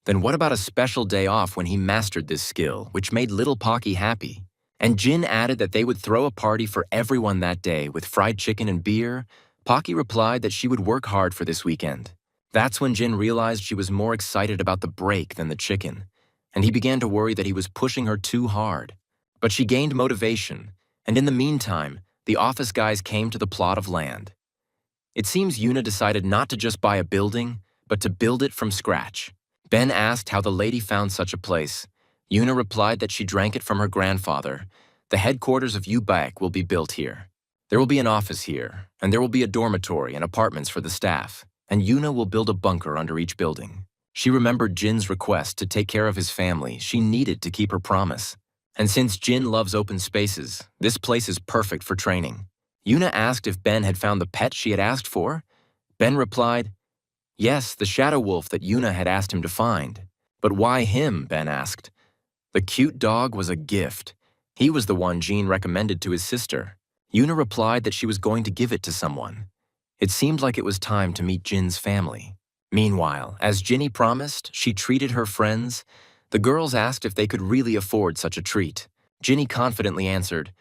[SPEAKER 1] then what about a special day off when he mastered this skill, which made little Pocky happy? And Jin added that they would throw a party for everyone that day with fried chicken and beer. Pocky replied that she would work hard for this weekend. That's when Jin realized she was more excited about the break than the chicken, and he began to worry that he was pushing her too hard. But she gained motivation, and in the meantime, the office guys came to the plot of land. It seems Yuna decided not to just buy a building, but to build it from scratch. Ben asked how the lady found such a place. Yuna replied that she drank it from her grandfather. The headquarters of Ubak will be built here. There will be an office here, and there will be a dormitory and apartments for the staff, and Yuna will build a bunker under each building. She remembered Jin's request to take care of his family. She needed to keep her promise. And since Jin loves open spaces, this place is perfect for training. Yuna asked if Ben had found the pet she had asked for. Ben replied, yes, the shadow wolf that Yuna had asked him to find. But why him, Ben asked. The cute dog was a gift. He was the one Jean recommended to his sister. Yuna replied that she was going to give it to someone. It seemed like it was time to meet Jin's family. Meanwhile, as Ginny promised, she treated her friends. The girls asked if they could really afford such a treat. Ginny confidently answered,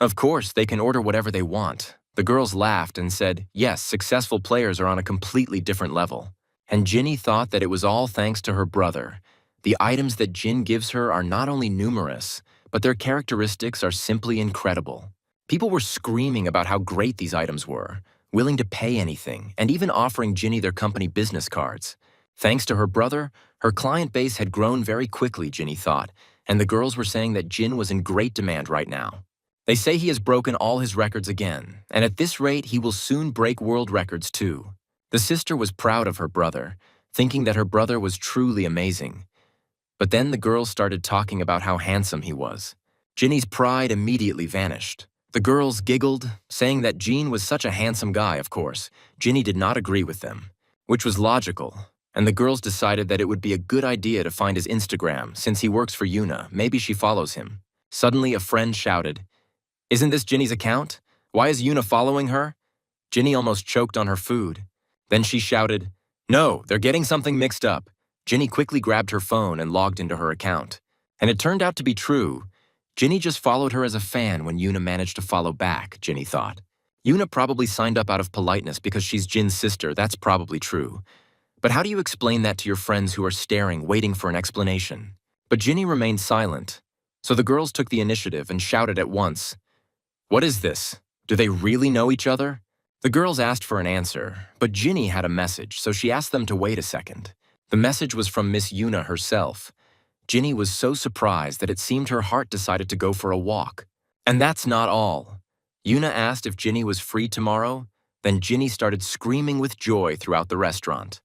[SPEAKER 1] of course, they can order whatever they want. The girls laughed and said, yes, successful players are on a completely different level. And Ginny thought that it was all thanks to her brother. The items that Jin gives her are not only numerous, but their characteristics are simply incredible. People were screaming about how great these items were, willing to pay anything, and even offering Ginny their company business cards. Thanks to her brother, her client base had grown very quickly, Ginny thought, and the girls were saying that Jin was in great demand right now. They say he has broken all his records again, and at this rate he will soon break world records too. The sister was proud of her brother, thinking that her brother was truly amazing. But then the girls started talking about how handsome he was. Ginny's pride immediately vanished. The girls giggled, saying that Gene was such a handsome guy, of course. Ginny did not agree with them, which was logical, and the girls decided that it would be a good idea to find his Instagram since he works for Yuna. Maybe she follows him. Suddenly, a friend shouted, "Isn't this Ginny's account? Why is Yuna following her?" Ginny almost choked on her food. Then she shouted, "No, they're getting something mixed up." Ginny quickly grabbed her phone and logged into her account. And it turned out to be true. Ginny just followed her as a fan when Yuna managed to follow back, Ginny thought. Yuna probably signed up out of politeness because she's Jin's sister, that's probably true. But how do you explain that to your friends who are staring, waiting for an explanation? But Ginny remained silent. So the girls took the initiative and shouted at once, "What is this? Do they really know each other?" The girls asked for an answer, but Ginny had a message, so she asked them to wait a second. The message was from Miss Yuna herself. Ginny was so surprised that it seemed her heart decided to go for a walk. And that's not all. Yuna asked if Ginny was free tomorrow, then Ginny started screaming with joy throughout the restaurant.